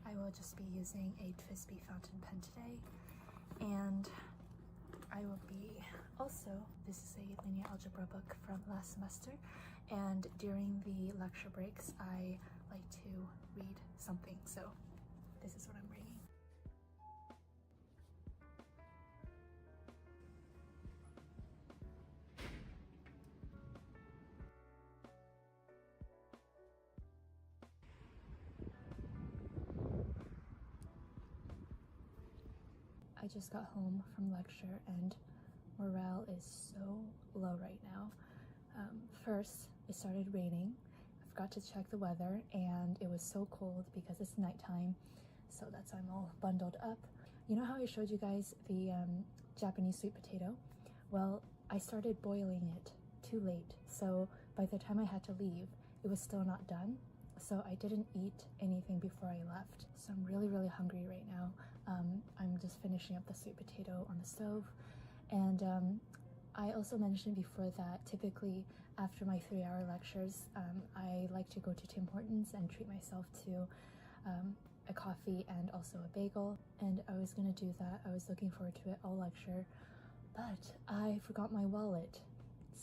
I will just be using a TWSBI fountain pen today, and I will be also, this is a linear algebra book from last semester, and during the lecture breaks I like to read something, so this is what I'm bringing. I just got home from lecture and morale is so low right now. First, it started raining. I forgot to check the weather and it was so cold because it's nighttime, so that's why I'm all bundled up. You know how I showed you guys the Japanese sweet potato? Well, I started boiling it too late, so by the time I had to leave, it was still not done. So I didn't eat anything before I left. So I'm really hungry right now. I'm just finishing up the sweet potato on the stove. And I also mentioned before that typically after my 3-hour lectures, I like to go to Tim Hortons and treat myself to a coffee and also a bagel. And I was gonna do that. I was looking forward to it all lecture, but I forgot my wallet.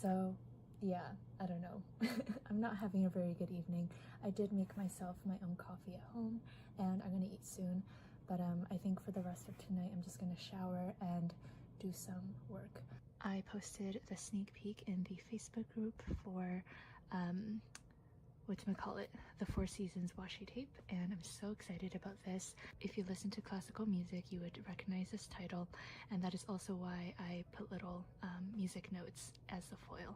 So yeah, I don't know. I'm not having a very good evening. I did make myself my own coffee at home and I'm gonna eat soon, but I think for the rest of tonight I'm just gonna shower and do some work. I posted the sneak peek in the Facebook group for whatchamacallit, the Four Seasons washi tape, and I'm so excited about this. If you listen to classical music, you would recognize this title, and that is also why I put little music notes as the foil.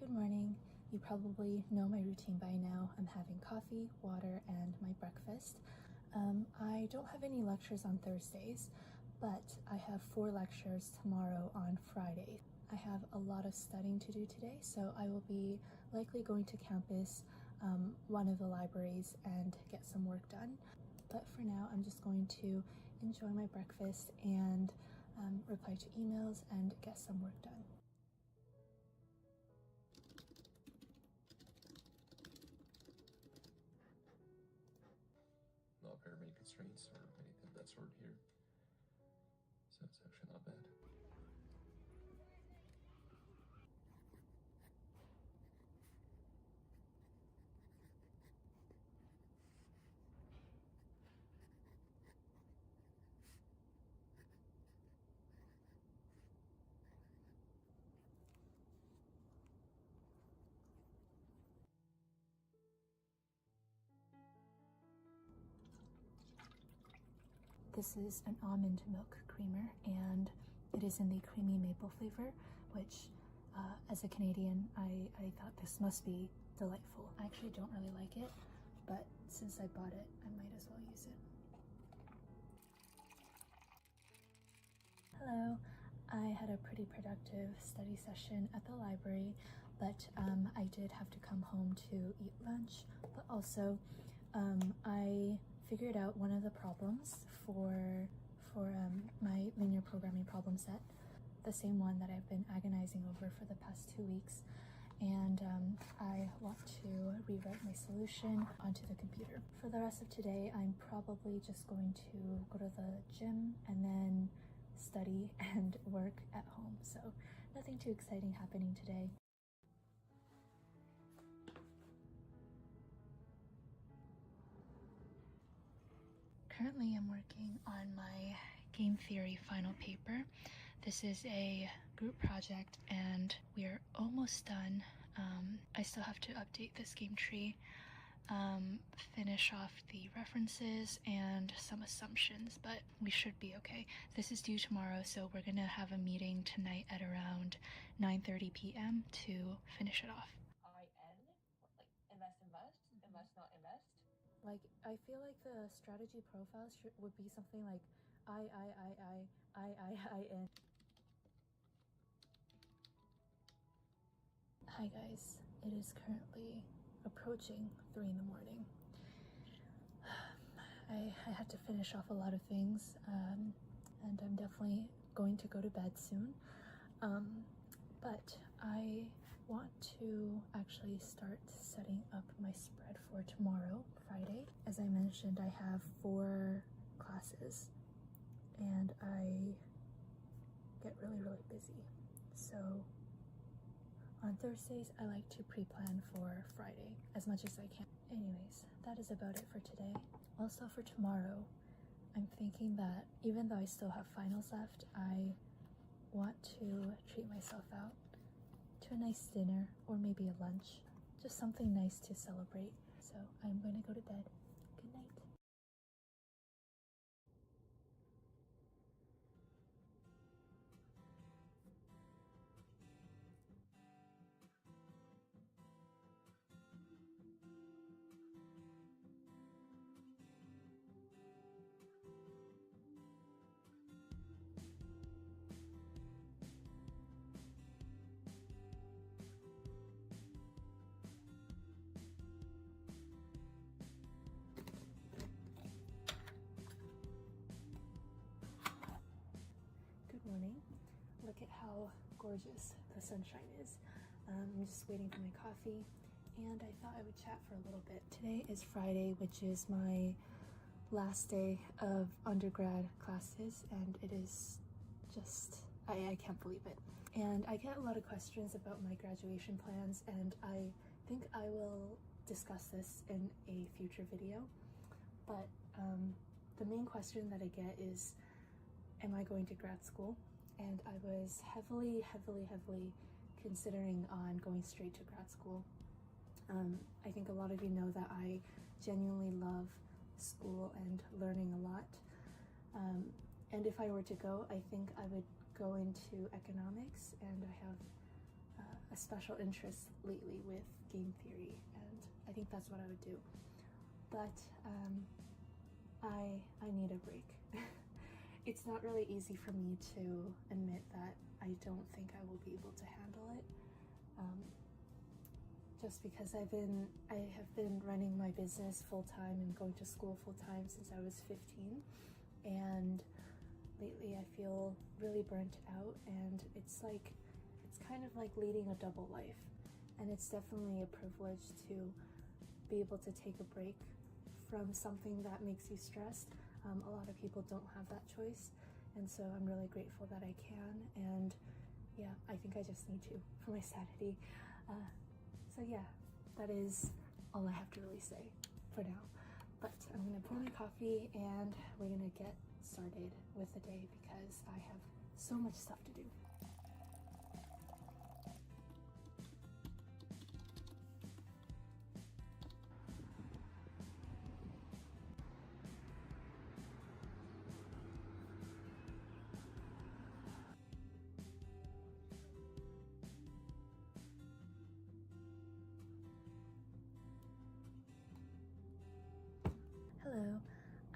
Good morning. You probably know my routine by now. I'm having coffee, water, and my breakfast. I don't have any lectures on Thursdays, but I have 4 lectures tomorrow on Friday. I have a lot of studying to do today, so I will be likely going to campus, one of the libraries, and get some work done. But for now, I'm just going to enjoy my breakfast and reply to emails and get some work done. Not very many constraints or anything of that sort here, so it's actually not bad. This is an almond milk creamer and it is in the creamy maple flavor, which as a Canadian, I thought this must be delightful. I actually don't really like it, but since I bought it, I might as well use it. Hello. I had a pretty productive study session at the library, but I did have to come home to eat lunch, but also I figured out one of the problems for my linear programming problem set, the same one that I've been agonizing over for the past 2 weeks, and I want to rewrite my solution onto the computer. For the rest of today, I'm probably just going to go to the gym and then study and work at home, so nothing too exciting happening today. Currently I'm working on my game theory final paper. This is a group project and we are almost done. I still have to update this game tree, finish off the references and some assumptions, but we should be okay. This is due tomorrow, so we're gonna have a meeting tonight at around 9:30 p.m. to finish it off. Invest, not invest. Like, I feel like the strategy profile would be something like I. Hi guys, it is currently approaching 3 in the morning. I had to finish off a lot of things, and I'm definitely going to go to bed soon. But I want to actually start setting up my spread for tomorrow, Friday. As I mentioned, I have 4 classes and I get really busy. So on Thursdays, I like to pre-plan for Friday as much as I can. Anyways, that is about it for today. Also for tomorrow, I'm thinking that even though I still have finals left, I want to treat myself out to a nice dinner or maybe a lunch. Just something nice to celebrate. So I'm going to go to bed. Good night. Good morning. Look at how gorgeous the sunshine is. I'm just waiting for my coffee, and I thought I would chat for a little bit. Today is Friday, which is my last day of undergrad classes, and it is just, I can't believe it. And I get a lot of questions about my graduation plans, and I think I will discuss this in a future video. But the main question that I get is, am I going to grad school? And I was heavily considering on going straight to grad school. I think a lot of you know that I genuinely love school and learning a lot. And if I were to go, I think I would go into economics, and I have a special interest lately with game theory, and I think that's what I would do. But I need a break. It's not really easy for me to admit that I don't think I will be able to handle it. Just because I have been running my business full-time and going to school full-time since I was 15, and lately I feel really burnt out, and it's kind of like leading a double life, and it's definitely a privilege to be able to take a break from something that makes you stressed. A lot of people don't have that choice, and so I'm really grateful that I can, and yeah, I think I just need to for my sanity. So yeah, that is all I have to really say for now. But I'm gonna pour my coffee and we're gonna get started with the day because I have so much stuff to do. Hello.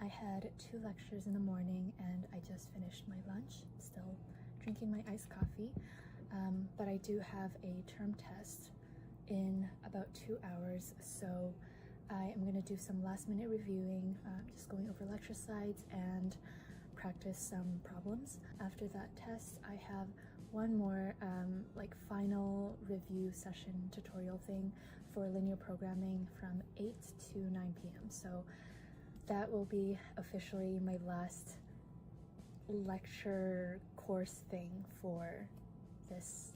I had 2 lectures in the morning and I just finished my lunch, still drinking my iced coffee, but I do have a term test in about 2 hours, so I am going to do some last minute reviewing, just going over lecture slides and practice some problems. After that test, I have one more like final review session tutorial thing for linear programming from 8 to 9 p.m. So that will be officially my last lecture course thing for this,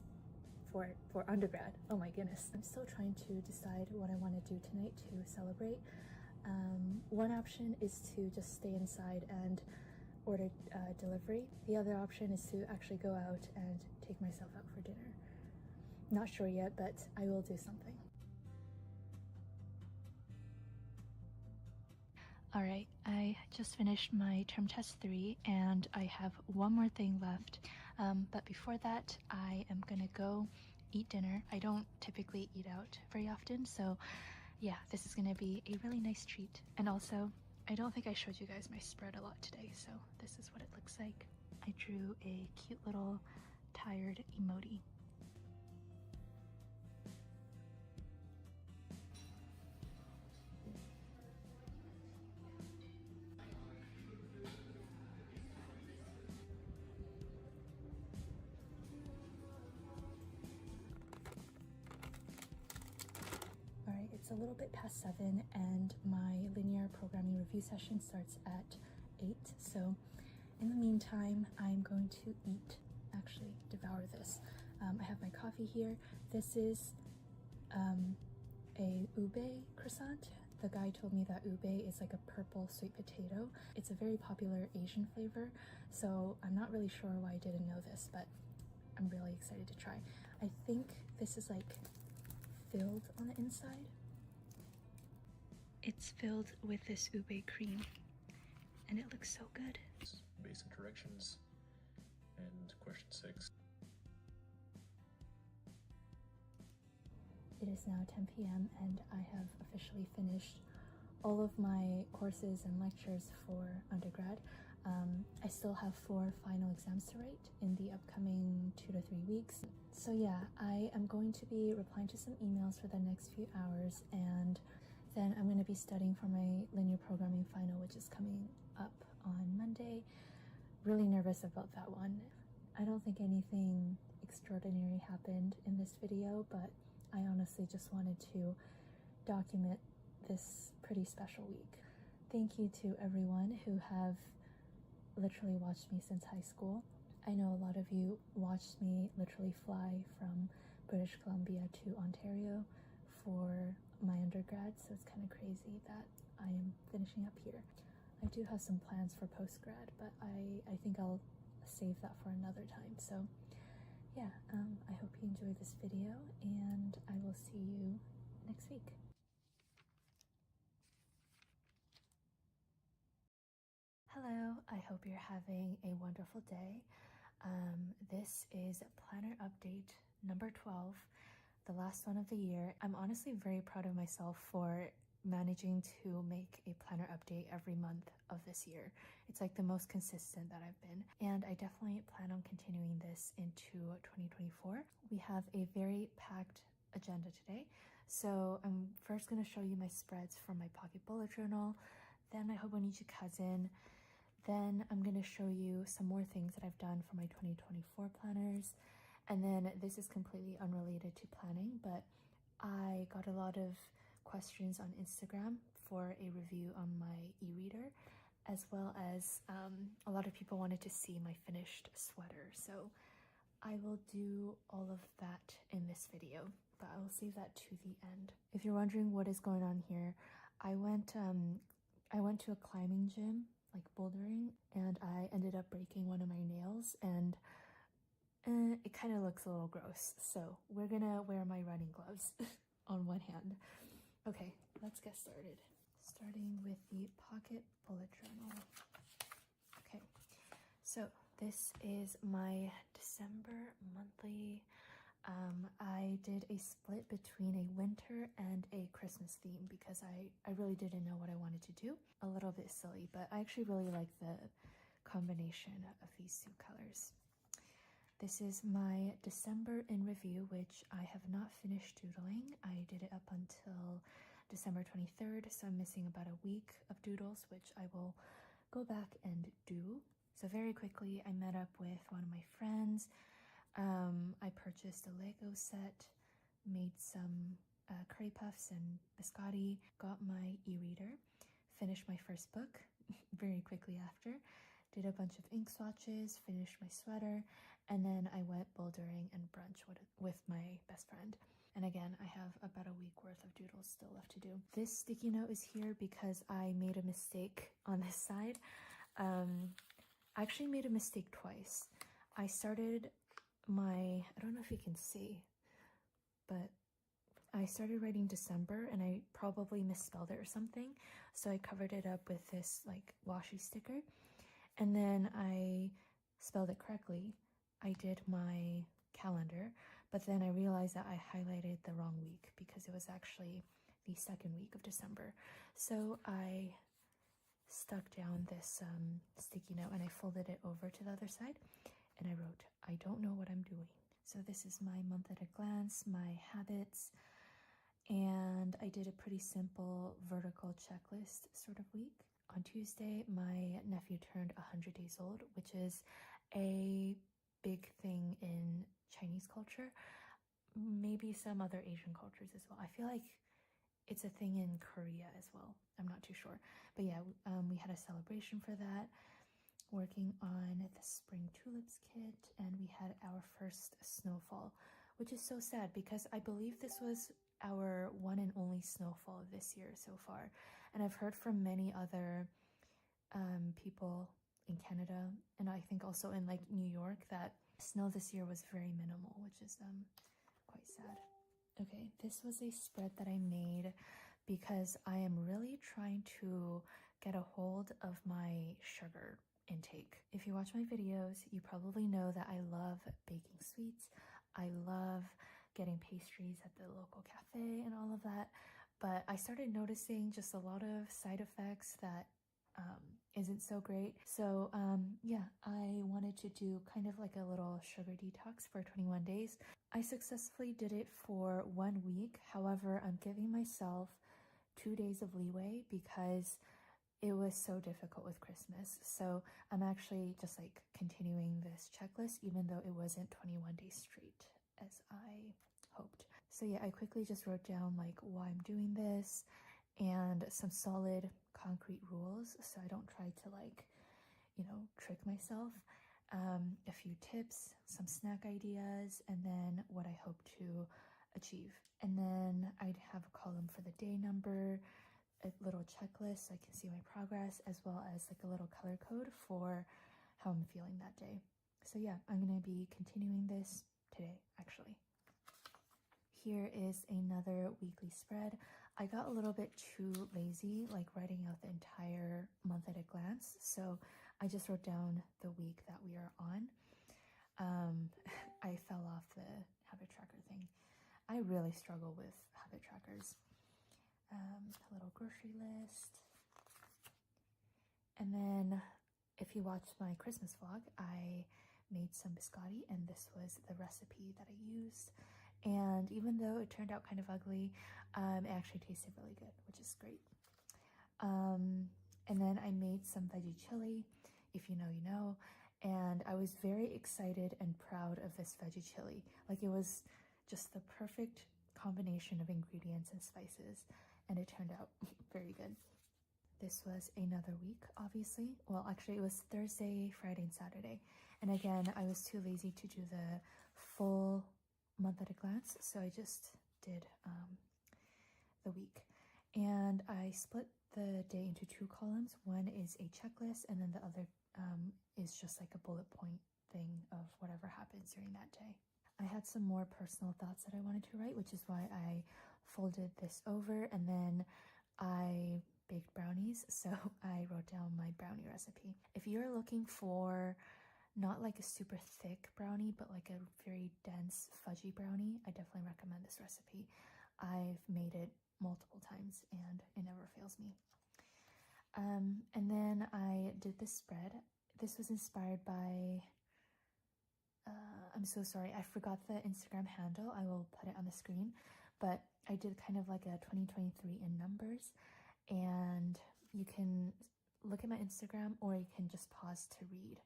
for undergrad. Oh my goodness. I'm still trying to decide what I want to do tonight to celebrate. One option is to just stay inside and order delivery. The other option is to actually go out and take myself out for dinner. Not sure yet, but I will do something. Alright, I just finished my term test 3 and I have one more thing left, but before that I am gonna go eat dinner. I don't typically eat out very often, so yeah, this is gonna be a really nice treat. And also, I don't think I showed you guys my spread a lot today, so this is what it looks like. I drew a cute little tired emoji. little bit past 7 and my linear programming review session starts at 8. So in the meantime, I'm going to actually devour this. I have my coffee here. This is a ube croissant. The guy told me that ube is like a purple sweet potato. It's a very popular Asian flavor, so I'm not really sure why I didn't know this, but I'm really excited to try. I think this is like filled on the inside. It's filled with this ube cream, and it looks so good. Basic directions and question 6. It is now 10 p.m. and I have officially finished all of my courses and lectures for undergrad. I still have 4 final exams to write in the upcoming 2 to 3 weeks. So yeah, I am going to be replying to some emails for the next few hours, and then I'm going to be studying for my linear programming final, which is coming up on Monday. Really nervous about that one. I don't think anything extraordinary happened in this video, but I honestly just wanted to document this pretty special week. Thank you to everyone who have literally watched me since high school. I know a lot of you watched me literally fly from British Columbia to Ontario for my undergrad, so it's kind of crazy that I am finishing up here. I do have some plans for post-grad, but I think I'll save that for another time. So yeah, I hope you enjoyed this video, and I will see you next week. Hello, I hope you're having a wonderful day. This is planner update number 12, the last one of the year. I'm honestly very proud of myself for managing to make a planner update every month of this year. It's like the most consistent that I've been, and I definitely plan on continuing this into 2024. We have a very packed agenda today, so I'm first going to show you my spreads for my pocket bullet journal, then my Hobonichi cousin, then I'm going to show you some more things that I've done for my 2024 planners, and then this is completely unrelated to planning, but I got a lot of questions on Instagram for a review on my e-reader, as well as a lot of people wanted to see my finished sweater, so I will do all of that in this video, but I will save that to the end. If you're wondering what is going on here, I went to a climbing gym, like bouldering, and I ended up breaking one of my nails, and it kind of looks a little gross, so we're gonna wear my running gloves on one hand. Okay, let's get started. Starting with the pocket bullet journal. Okay, so this is my December monthly. I did a split between a winter and a Christmas theme because I really didn't know what I wanted to do. A little bit silly, but I actually really like the combination of these two colors. This is my December in review, which I have not finished doodling. I did it up until December 23rd, so I'm missing about a week of doodles, which I will go back and do. So very quickly, I met up with one of my friends. I purchased a Lego set, made some curry puffs and biscotti, got my e-reader, finished my first book very quickly after, did a bunch of ink swatches, finished my sweater, and then I went bouldering and brunch with my best friend. And again, I have about a week worth of doodles still left to do. This sticky note is here because I made a mistake on this side. I actually made a mistake twice. I started I don't know if you can see, but I started writing December and I probably misspelled it or something. So I covered it up with this like washi sticker, and then I spelled it correctly. I did my calendar, but then I realized that I highlighted the wrong week because it was actually the second week of December. So I stuck down this sticky note and I folded it over to the other side, and I wrote, I don't know what I'm doing. So this is my month at a glance, my habits, and I did a pretty simple vertical checklist sort of week. On Tuesday, my nephew turned 100 days old, which is a big thing in Chinese culture, maybe some other Asian cultures as well. I feel like it's a thing in Korea as well. I'm not too sure. But yeah, we had a celebration for that, working on the spring tulips kit, and we had our first snowfall, which is so sad because I believe this was our one and only snowfall this year so far. And I've heard from many other people in Canada, and I think also in like New York, that snow this year was very minimal, which is quite sad. Okay, this was a spread that I made because I am really trying to get a hold of my sugar intake. If you watch my videos, you probably know that I love baking sweets. I love getting pastries at the local cafe and all of that. But I started noticing just a lot of side effects that isn't so great. So yeah, I wanted to do kind of like a little sugar detox for 21 days. I successfully did it for 1 week. However, I'm giving myself 2 days of leeway because it was so difficult with Christmas. So I'm actually just like continuing this checklist, even though it wasn't 21 days straight as I hoped. So yeah, I quickly just wrote down like why I'm doing this and some solid concrete rules so I don't try to like, you know, trick myself. A few tips, some snack ideas, and then what I hope to achieve. And then I'd have a column for the day number, a little checklist so I can see my progress, as well as like a little color code for how I'm feeling that day. So yeah, I'm gonna be continuing this today actually. Here is another weekly spread. I got a little bit too lazy, like writing out the entire month at a glance, so I just wrote down the week that we are on. I fell off the habit tracker thing. I really struggle with habit trackers. A little grocery list. And then if you watched my Christmas vlog, I made some biscotti, and this was the recipe that I used. And even though it turned out kind of ugly, it actually tasted really good, which is great. And then I made some veggie chili. If you know, you know. And I was very excited and proud of this veggie chili. Like, it was just the perfect combination of ingredients and spices, and it turned out very good. This was another week, obviously. Well, actually, it was Thursday, Friday, and Saturday. And again, I was too lazy to do the full month at a glance, so I just did the week. And I split the day into 2 columns. One is a checklist, and then the other is just like a bullet point thing of whatever happens during that day. I had some more personal thoughts that I wanted to write, which is why I folded this over, and then I baked brownies, so I wrote down my brownie recipe. If you're looking for not like a super thick brownie, but like a very dense fudgy brownie, I definitely recommend this recipe. I've made it multiple times and it never fails me. And then I did this spread. This was inspired by, I'm so sorry, I forgot the Instagram handle. I will put it on the screen, but I did kind of like a 2023 in numbers, and you can look at my Instagram or you can just pause to read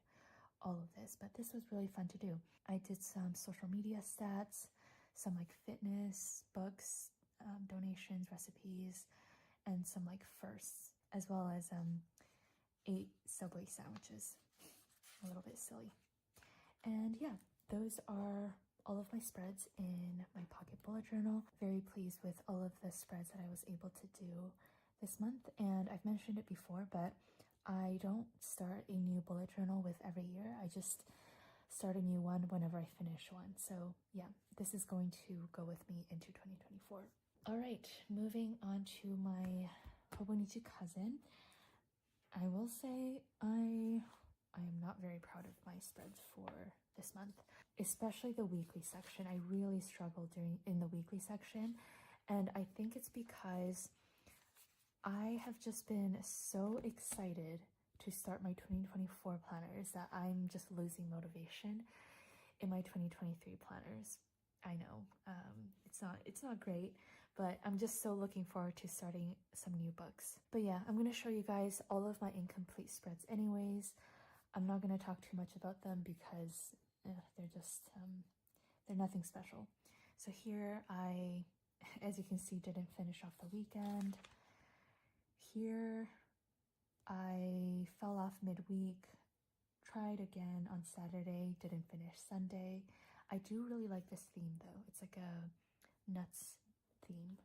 all of this, but this was really fun to do. I did some social media stats, some like fitness, books, donations, recipes, and some like firsts, as well as 8 Subway sandwiches. A little bit silly. And yeah, those are all of my spreads in my pocket bullet journal. Very pleased with all of the spreads that I was able to do this month, and I've mentioned it before, but I don't start a new bullet journal with every year. I just start a new one whenever I finish one. So yeah, this is going to go with me into 2024. All right, moving on to my Hobonichi cousin. I will say I am not very proud of my spreads for this month, especially the weekly section. I really struggled in the weekly section, and I think it's because I have just been so excited to start my 2024 planners that I'm just losing motivation in my 2023 planners. I know, it's not great, but I'm just so looking forward to starting some new books. But yeah, I'm going to show you guys all of my incomplete spreads anyways. I'm not going to talk too much about them because they're just, they're nothing special. So here I as you can see, didn't finish off the weekend. Here, I fell off midweek, tried again on Saturday, didn't finish Sunday. I do really like this theme though. It's like a nuts theme.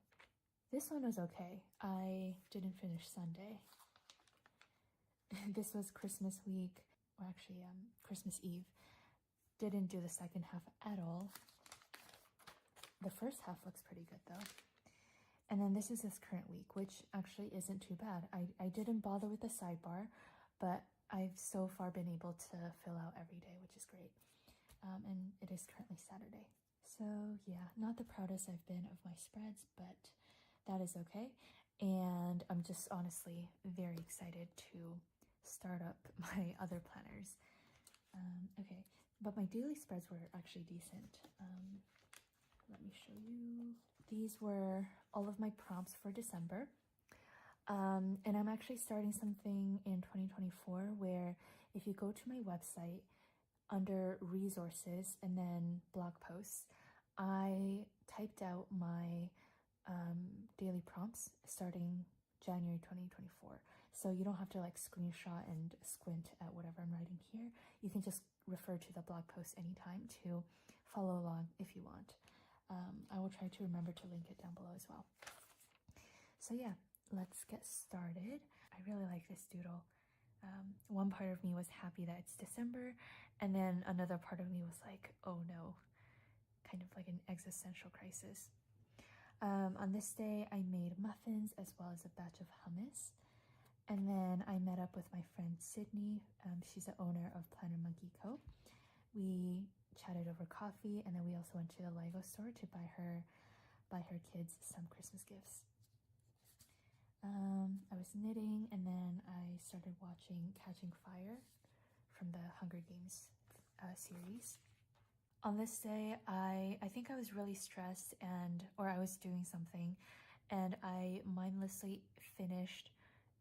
This one was okay. I didn't finish Sunday. This was Christmas week, or actually Christmas Eve. Didn't do the second half at all. The first half looks pretty good though. And then this is this current week, which actually isn't too bad. I didn't bother with the sidebar, but I've so far been able to fill out every day, which is great. And it is currently Saturday. So yeah, not the proudest I've been of my spreads, but that is okay. And I'm just honestly very excited to start up my other planners. Okay, but my daily spreads were actually decent. Let me show you. These were all of my prompts for December. And I'm actually starting something in 2024 where if you go to my website under resources and then blog posts, I typed out my daily prompts starting January 2024. So you don't have to like screenshot and squint at whatever I'm writing here. You can just refer to the blog post anytime to follow along if you want. I will try to remember to link it down below as well. So yeah, let's get started. I really like this doodle. One part of me was happy that it's December, and then another part of me was like, oh no, kind of like an existential crisis. On this day, I made muffins as well as a batch of hummus. And then I met up with my friend Sydney. She's the owner of Planner Monkey Co. We chatted over coffee, and then we also went to the Lego store to buy her kids some Christmas gifts. I was knitting, and then I started watching Catching Fire from the Hunger Games series. On this day, I think I was really stressed or I was doing something, and I mindlessly finished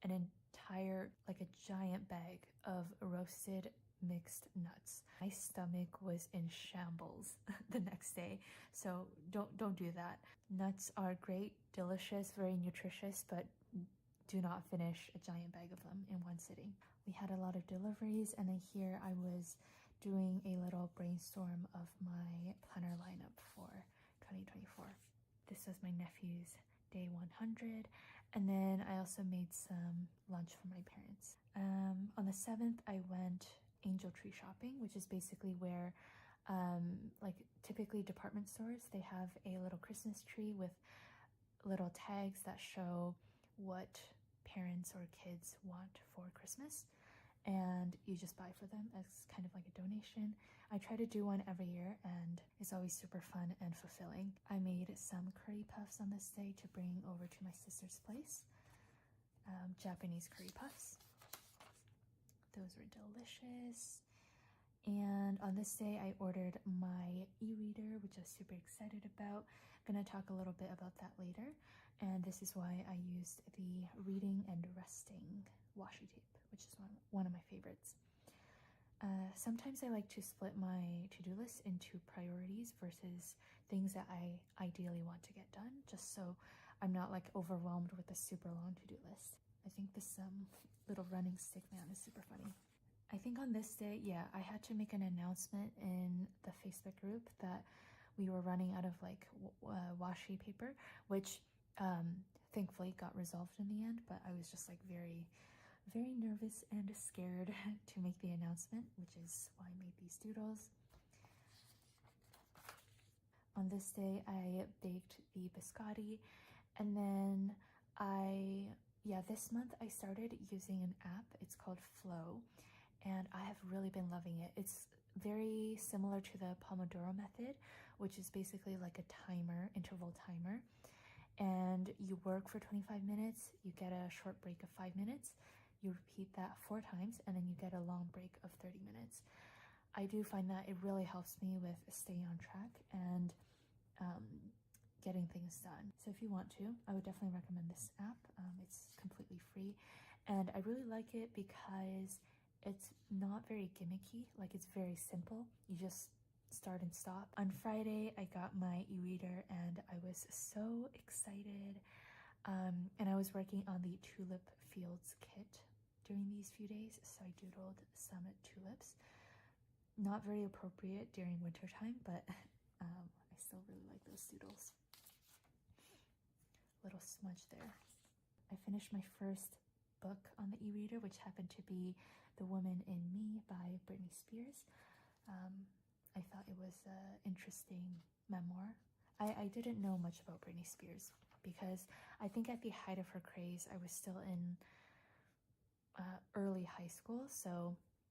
an entire, like a giant bag of roasted mixed nuts. My stomach was in shambles the next day, so don't do that. Nuts are great, delicious, very nutritious, but do not finish a giant bag of them in one sitting. We had a lot of deliveries, and then here I was doing a little brainstorm of my planner lineup for 2024. This was my nephew's day 100, and then I also made some lunch for my parents. On the 7th, I went angel tree shopping, which is basically where like typically department stores, they have a little Christmas tree with little tags that show what parents or kids want for Christmas, and you just buy for them as kind of like a donation. I try to do one every year, and it's always super fun and fulfilling. I made some curry puffs on this day to bring over to my sister's place. Japanese curry puffs. Those were delicious. And on this day, I ordered my e-reader, which I was super excited about. I'm gonna talk a little bit about that later. And this is why I used the reading and resting washi tape, which is one of my favorites. Sometimes I like to split my to-do list into priorities versus things that I ideally want to get done, just so I'm not like overwhelmed with a super long to-do list. I think this little running stick man is super funny. I think on this day, yeah, I had to make an announcement in the Facebook group that we were running out of like washi paper, which thankfully got resolved in the end, but I was just like very nervous and scared to make the announcement, which is why I made these doodles. On this day, I baked the biscotti, and then this month I started using an app. It's called Flow, and I have really been loving it. It's very similar to the Pomodoro method, which is basically like a interval timer. And you work for 25 minutes, you get a short break of 5 minutes, you repeat that 4 times, and then you get a long break of 30 minutes. I do find that it really helps me with staying on track and getting things done. So if you want to, I would definitely recommend this app. It's completely free, and I really like it because it's not very gimmicky. Like, it's very simple. You just start and stop. On Friday, I got my e-reader and I was so excited. And I was working on the tulip fields kit during these few days, so I doodled some tulips. Not very appropriate during wintertime, but I still really like those doodles. Little smudge there. I finished my first book on the e-reader, which happened to be The Woman in Me by Britney Spears. I thought it was an interesting memoir. I didn't know much about Britney Spears because I think at the height of her craze, I was still in early high school,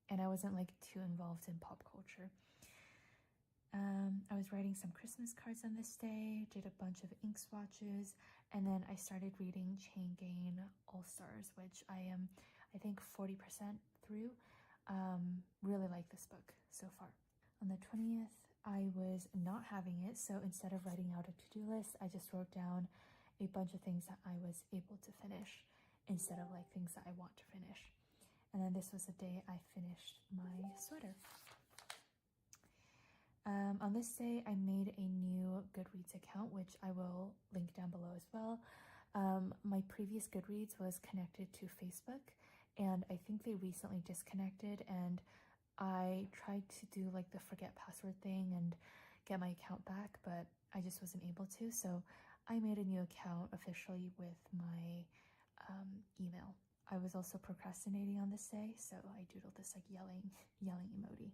and I wasn't like too involved in pop culture. I was writing some Christmas cards on this day, did a bunch of ink swatches, and then I started reading Chain Gang All Stars, which I am, I think, 40% through. Really like this book so far. On the 20th, I was not having it, so instead of writing out a to-do list, I just wrote down a bunch of things that I was able to finish instead of like things that I want to finish. And then this was the day I finished my sweater. On this day, I made a new Goodreads account, which I will link down below as well. My previous Goodreads was connected to Facebook, and I think they recently disconnected, and I tried to do like the forget password thing and get my account back, but I just wasn't able to, so I made a new account officially with my email. I was also procrastinating on this day, so I doodled this like yelling emoji.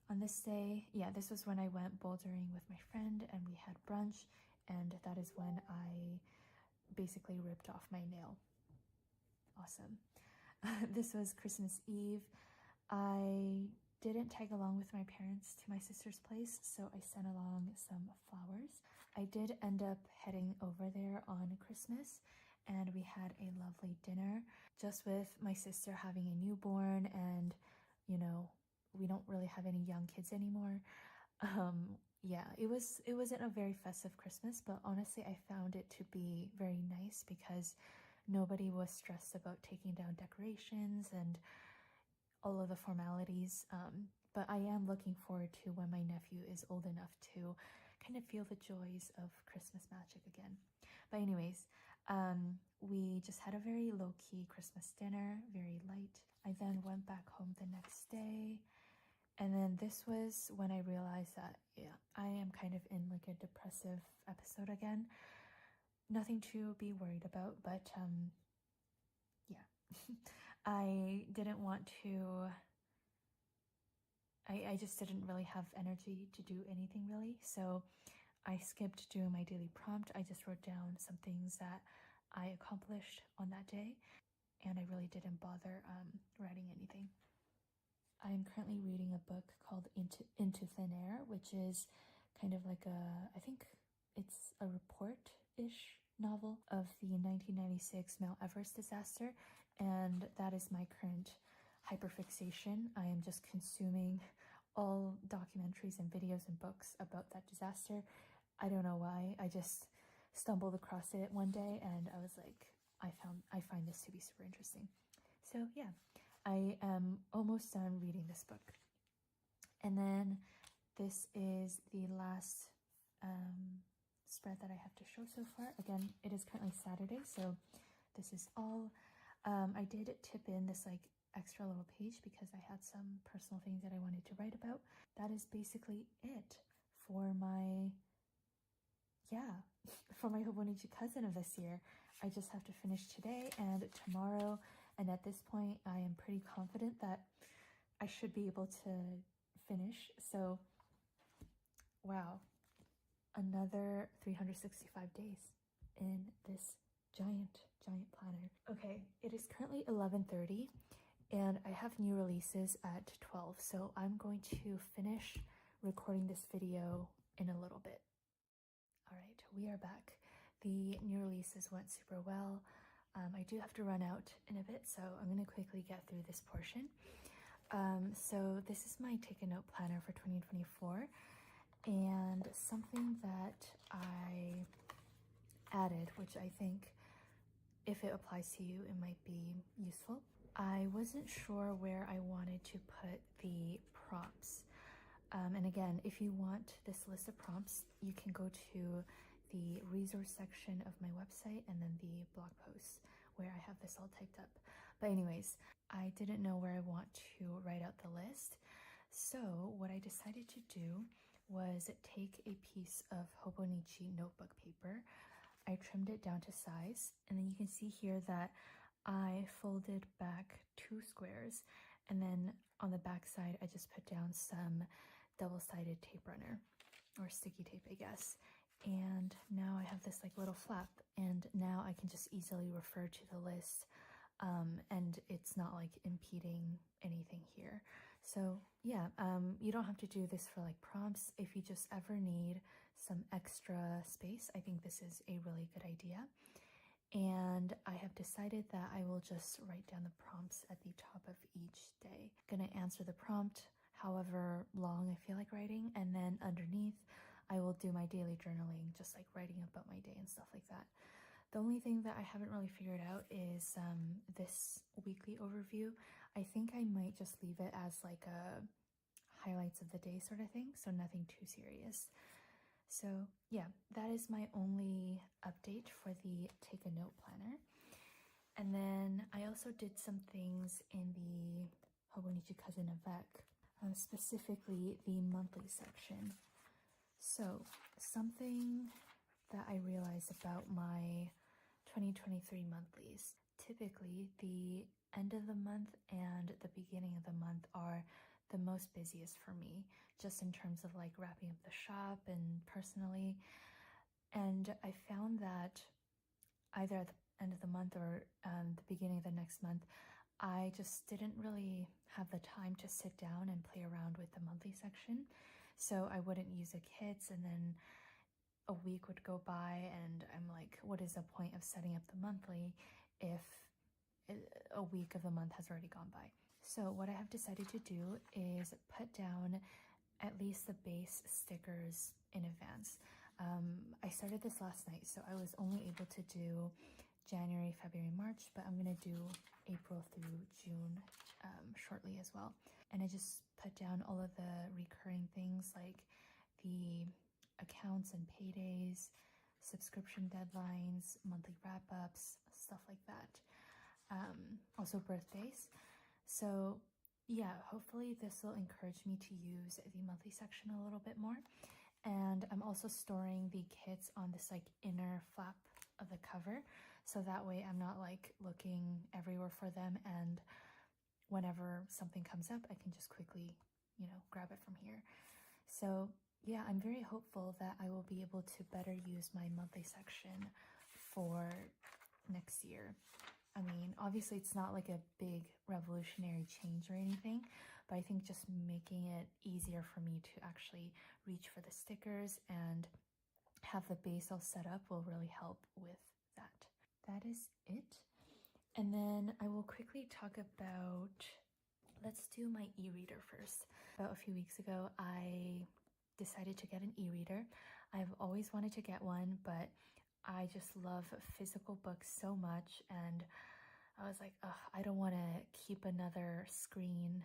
On this day, this was when I went bouldering with my friend and we had brunch, and that is when I basically ripped off my nail. Awesome. This was Christmas Eve. I didn't tag along with my parents to my sister's place, so I sent along some flowers. I did end up heading over there on Christmas, and we had a lovely dinner, just with my sister having a newborn, and we don't really have any young kids anymore. It wasn't a very festive Christmas, but honestly I found it to be very nice because nobody was stressed about taking down decorations and all of the formalities. But I am looking forward to when my nephew is old enough to kind of feel the joys of Christmas magic again. But anyways, we just had a very low-key Christmas dinner, very light. I then went back home the next day, and then this was when I realized that I am kind of in like a depressive episode again. Nothing to be worried about, but I didn't want to, I just didn't really have energy to do anything really, so I skipped doing my daily prompt. I just wrote down some things that I accomplished on that day, and I really didn't bother writing anything. I'm currently reading a book called Into Thin Air, which is kind of like I think it's a report-ish novel of the 1996 Mount Everest disaster, and that is my current hyperfixation. I am just consuming all documentaries and videos and books about that disaster. I don't know why. I just stumbled across it one day and I was like, I find this to be super interesting. So yeah, I am almost done reading this book. And then this is the last spread that I have to show so far. Again, it is currently Saturday, so this is all. I did tip in this like extra little page because I had some personal things that I wanted to write about. That is basically it for my for my Hobonichi cousin of this year. I just have to finish today and tomorrow, and at this point I am pretty confident that I should be able to finish. So wow, another 365 days in this giant planner. Okay, it is currently 11:30 and I have new releases at 12, so I'm going to finish recording this video in a little bit. Alright, we are back. The new releases went super well. I do have to run out in a bit, so I'm going to quickly get through this portion. So this is my take a note planner for 2024, and something that I added, which I think if it applies to you, it might be useful. I wasn't sure where I wanted to put the prompts. And again, if you want this list of prompts, you can go to the resource section of my website and then the blog posts where I have this all typed up. But anyways, I didn't know where I want to write out the list. So what I decided to do was take a piece of Hobonichi notebook paper. I trimmed it down to size, and then you can see here that I folded back 2 squares, and then on the back side I just put down some double-sided tape runner, or sticky tape I guess. And now I have this like little flap, and now I can just easily refer to the list, and it's not like impeding anything here. So yeah, you don't have to do this for like prompts. If you just ever need some extra space, I think this is a really good idea. And I have decided that I will just write down the prompts at the top of each day. I'm gonna answer the prompt however long I feel like writing, and then underneath I will do my daily journaling, just like writing about my day and stuff like that. The only thing that I haven't really figured out is this weekly overview. I think I might just leave it as like a highlights of the day sort of thing, so nothing too serious. So yeah, that is my only update for the Take a Note planner. And then I also did some things in the Hobonichi Cousin avec, specifically the monthly section. So something that I realized about my 2023 monthlies, typically the end of the month and the beginning of the month are the most busiest for me, just in terms of like wrapping up the shop and personally. And I found that either at the end of the month or the beginning of the next month, I just didn't really have the time to sit down and play around with the monthly section. So I wouldn't use the kits, and then a week would go by and I'm like, what is the point of setting up the monthly if a week of the month has already gone by? So what I have decided to do is put down at least the base stickers in advance. I started this last night, so I was only able to do January, February, March, but I'm gonna do April through June shortly as well. And I just put down all of the recurring things like the accounts and paydays, subscription deadlines, monthly wrap-ups, stuff like that. Also birthdays. So yeah, hopefully this will encourage me to use the monthly section a little bit more. And I'm also storing the kits on this like inner flap of the cover, so that way I'm not like looking everywhere for them, and whenever something comes up I can just quickly, grab it from here. So yeah, I'm very hopeful that I will be able to better use my monthly section for next year. I mean, obviously it's not like a big revolutionary change or anything, but I think just making it easier for me to actually reach for the stickers and have the base all set up will really help with that. That is it. And then I will quickly talk about, let's do my e-reader first. About a few weeks ago, I decided to get an e-reader. I've always wanted to get one, but I just love physical books so much, and I was like, ugh, I don't want to keep another screen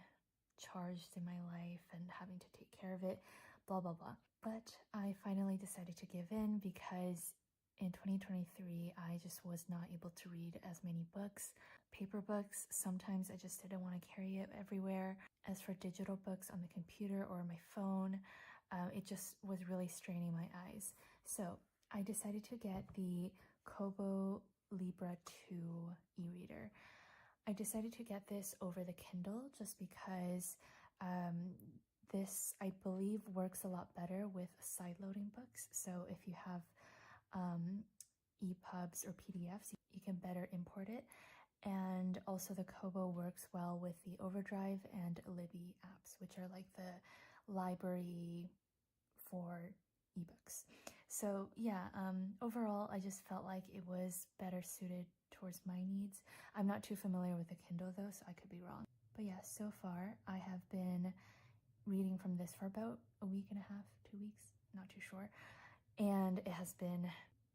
charged in my life and having to take care of it, blah, blah, blah. But I finally decided to give in because in 2023, I just was not able to read as many books. Paper books, sometimes I just didn't want to carry it everywhere. As for digital books on the computer or my phone, it just was really straining my eyes. So I decided to get the Kobo Libra 2 e-reader. I decided to get this over the Kindle just because this, I believe, works a lot better with side-loading books. So if you have EPUBs or PDFs, you can better import it. And also the Kobo works well with the Overdrive and Libby apps, which are like the library for ebooks. So yeah, overall, I just felt like it was better suited towards my needs. I'm not too familiar with the Kindle though, so I could be wrong. But yeah, so far I have been reading from this for about a week and a half, 2 weeks, not too sure. And it has been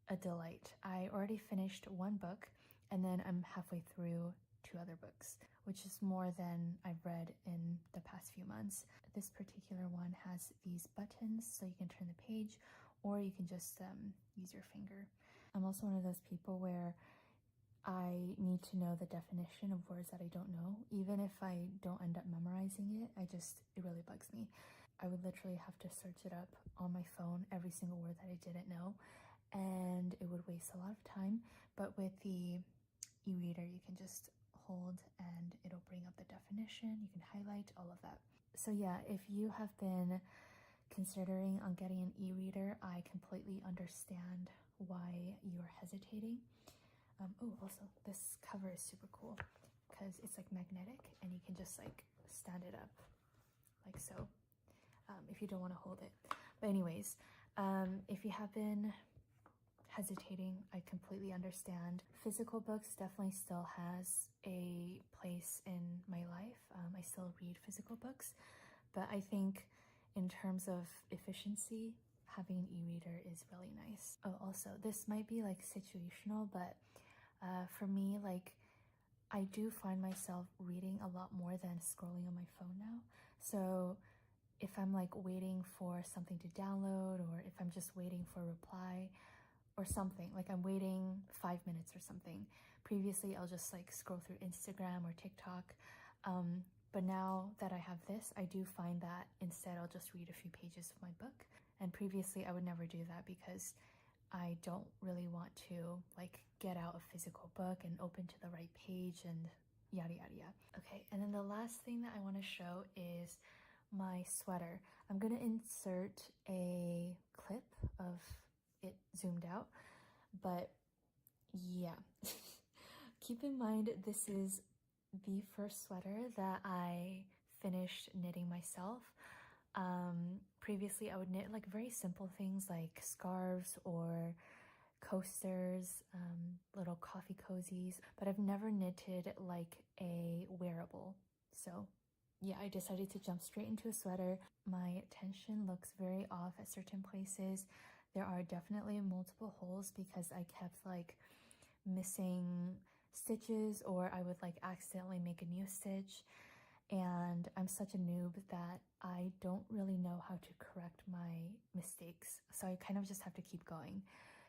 a delight. I already finished one book, and then I'm halfway through 2 other books, which is more than I've read in the past few months. This particular one has these buttons so you can turn the page, or you can just use your finger. I'm also one of those people where I need to know the definition of words that I don't know. Even if I don't end up memorizing it, it really bugs me. I would literally have to search it up on my phone, every single word that I didn't know, and it would waste a lot of time. But with the e-reader, you can just hold and it'll bring up the definition. You can highlight all of that. So yeah, if you have been considering on getting an e-reader, I completely understand why you're hesitating. Oh, also, this cover is super cool because it's like magnetic and you can just like stand it up like so if you don't want to hold it. But anyways, if you have been hesitating, I completely understand. Physical books definitely still has a place in my life. I still read physical books, but I think in terms of efficiency, having an e-reader is really nice. Oh, also, this might be like situational, but for me, like, I do find myself reading a lot more than scrolling on my phone now. So if I'm like waiting for something to download, or if I'm just waiting for a reply or something, like I'm waiting 5 minutes or something. Previously, I'll just like scroll through Instagram or TikTok. But now that I have this, I do find that instead I'll just read a few pages of my book. And previously I would never do that because I don't really want to like get out a physical book and open to the right page and yada yada yada. Okay, and then the last thing that I want to show is my sweater. I'm gonna insert a clip of it zoomed out, but yeah. Keep in mind, this is the first sweater that I finished knitting myself. Previously I would knit like very simple things like scarves or coasters, little coffee cozies, but I've never knitted like a wearable. So yeah, I decided to jump straight into a sweater. My tension looks very off at certain places. There are definitely multiple holes because I kept like missing stitches, or I would like accidentally make a new stitch, and I'm such a noob that I don't really know how to correct my mistakes, so I kind of just have to keep going.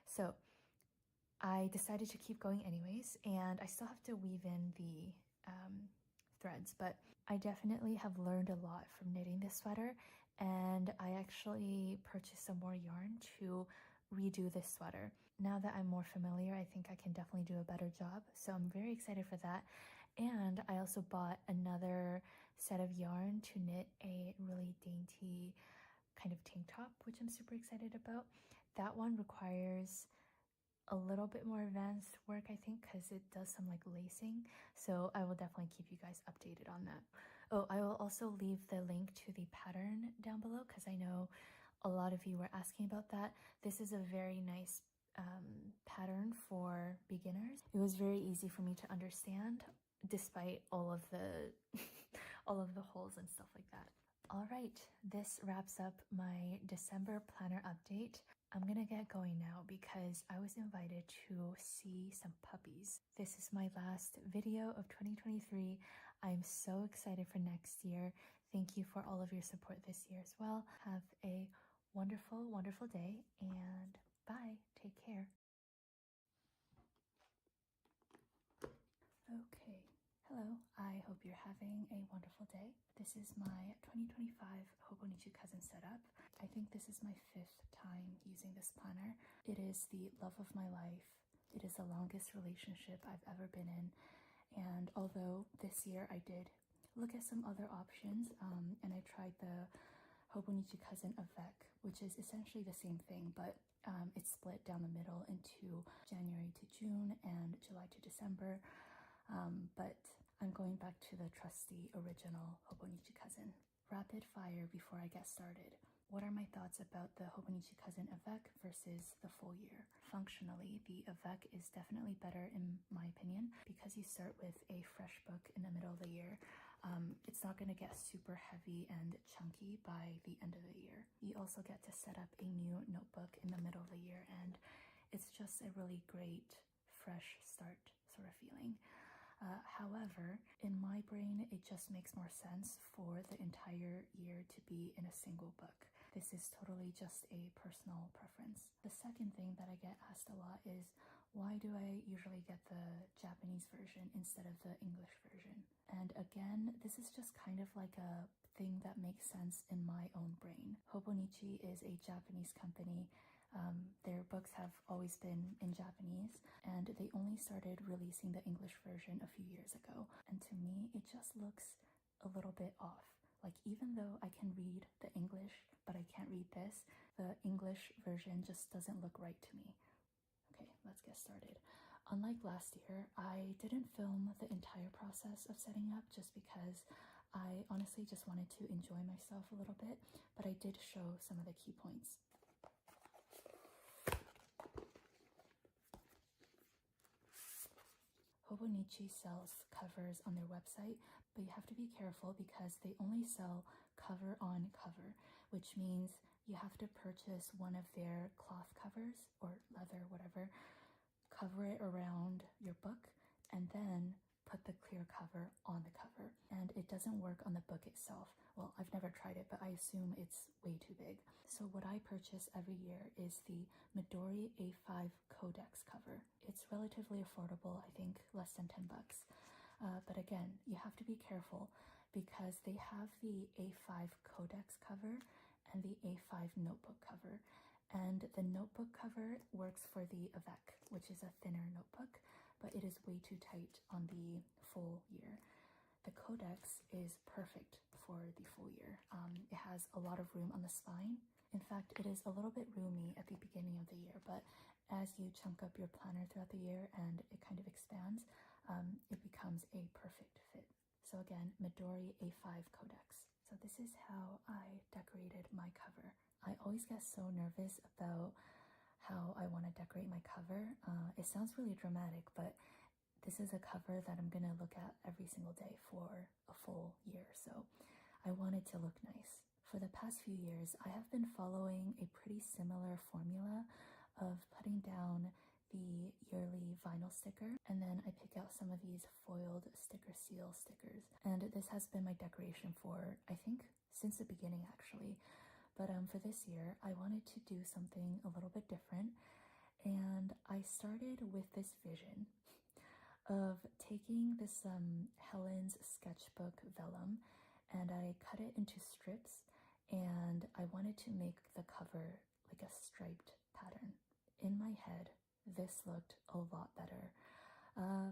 So I decided to keep going anyways, and I still have to weave in the threads, but I definitely have learned a lot from knitting this sweater, and I actually purchased some more yarn to redo this sweater. Now that I'm more familiar, I think I can definitely do a better job, so I'm very excited for that. And I also bought another set of yarn to knit a really dainty kind of tank top, which I'm super excited about. That one requires a little bit more advanced work, I think, because it does some like lacing, so I will definitely keep you guys updated on that. Oh, I will also leave the link to the pattern down below because I know a lot of you were asking about that. This is a very nice pattern for beginners. It was very easy for me to understand despite all of the all of the holes and stuff like that. All right, this wraps up my December planner update. I'm gonna get going now because I was invited to see some puppies. This is my last video of 2023. I'm so excited for next year. Thank you for all of your support this year as well. Have a wonderful, wonderful day, and bye. Take care. Okay. Hello, I hope you're having a wonderful day. This is my 2025 Hobonichi Cousin setup. I think this is my 5th time using this planner. It is the love of my life. It is the longest relationship I've ever been in. And although this year I did look at some other options, and I tried the Hobonichi Cousin avec, which is essentially the same thing, but it's split down the middle into January to June and July to December. But I'm going back to the trusty original Hobonichi Cousin. Rapid fire before I get started. What are my thoughts about the Hobonichi Cousin avec versus the full year? Functionally, the avec is definitely better in my opinion because you start with a fresh book in the middle of the year. It's not going to get super heavy and chunky by the end of the year. You also get to set up a new notebook in the middle of the year, and it's just a really great fresh start sort of feeling. However, in my brain, it just makes more sense for the entire year to be in a single book. This is totally just a personal preference. The second thing that I get asked a lot is, why do I usually get the Japanese version instead of the English version? And again, this is just kind of like a thing that makes sense in my own brain. Hobonichi is a Japanese company. Their books have always been in Japanese, and they only started releasing the English version a few years ago. And to me, it just looks a little bit off. Like, even though I can read the English, but I can't read this, the English version just doesn't look right to me. Okay, let's get started. Unlike last year, I didn't film the entire process of setting up just because I honestly just wanted to enjoy myself a little bit, but I did show some of the key points. Hobonichi sells covers on their website, but you have to be careful because they only sell cover on cover, which means you have to purchase one of their cloth covers or leather, whatever, cover it around your book, and then put the clear cover on the cover. And it doesn't work on the book itself. Well, I've never tried it, but I assume it's way too big. So what I purchase every year is the Midori A5 Codex cover. It's relatively affordable, I think less than 10 bucks. But again, you have to be careful because they have the A5 Codex cover and the A5 notebook cover. And the notebook cover works for the Avec, which is a thinner notebook, but it is way too tight on the full year. The Codex is perfect for the full year. It has a lot of room on the spine. In fact, it is a little bit roomy at the beginning of the year, but as you chunk up your planner throughout the year and it kind of expands, it becomes a perfect fit. So again, Midori A5 Codex. So this is how I decorated my cover. I always get so nervous about how I want to decorate my cover. It sounds really dramatic, but this is a cover that I'm going to look at every single day for a full year, so I want it to look nice. For the past few years, I have been following a pretty similar formula of putting down the yearly vinyl sticker, and then I pick out some of these foiled sticker seal stickers. And this has been my decoration for, I think, since the beginning actually. But for this year, I wanted to do something a little bit different, and I started with this vision of taking this Helen's sketchbook vellum, and I cut it into strips, and I wanted to make the cover like a striped pattern. In my head, this looked a lot better,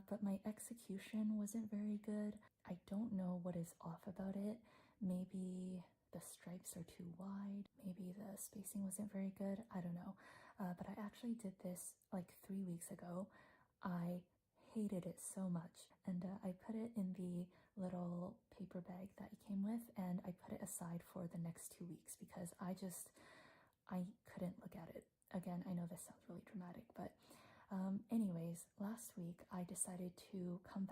but my execution wasn't very good. I don't know what is off about it. Maybe the stripes are too wide, maybe the spacing wasn't very good, I don't know. But I actually did this like 3 weeks ago. I hated it so much, and I put it in the little paper bag that it came with, and I put it aside for the next 2 weeks because I couldn't look at it. Again, I know this sounds really dramatic, but anyways, last week I decided to come back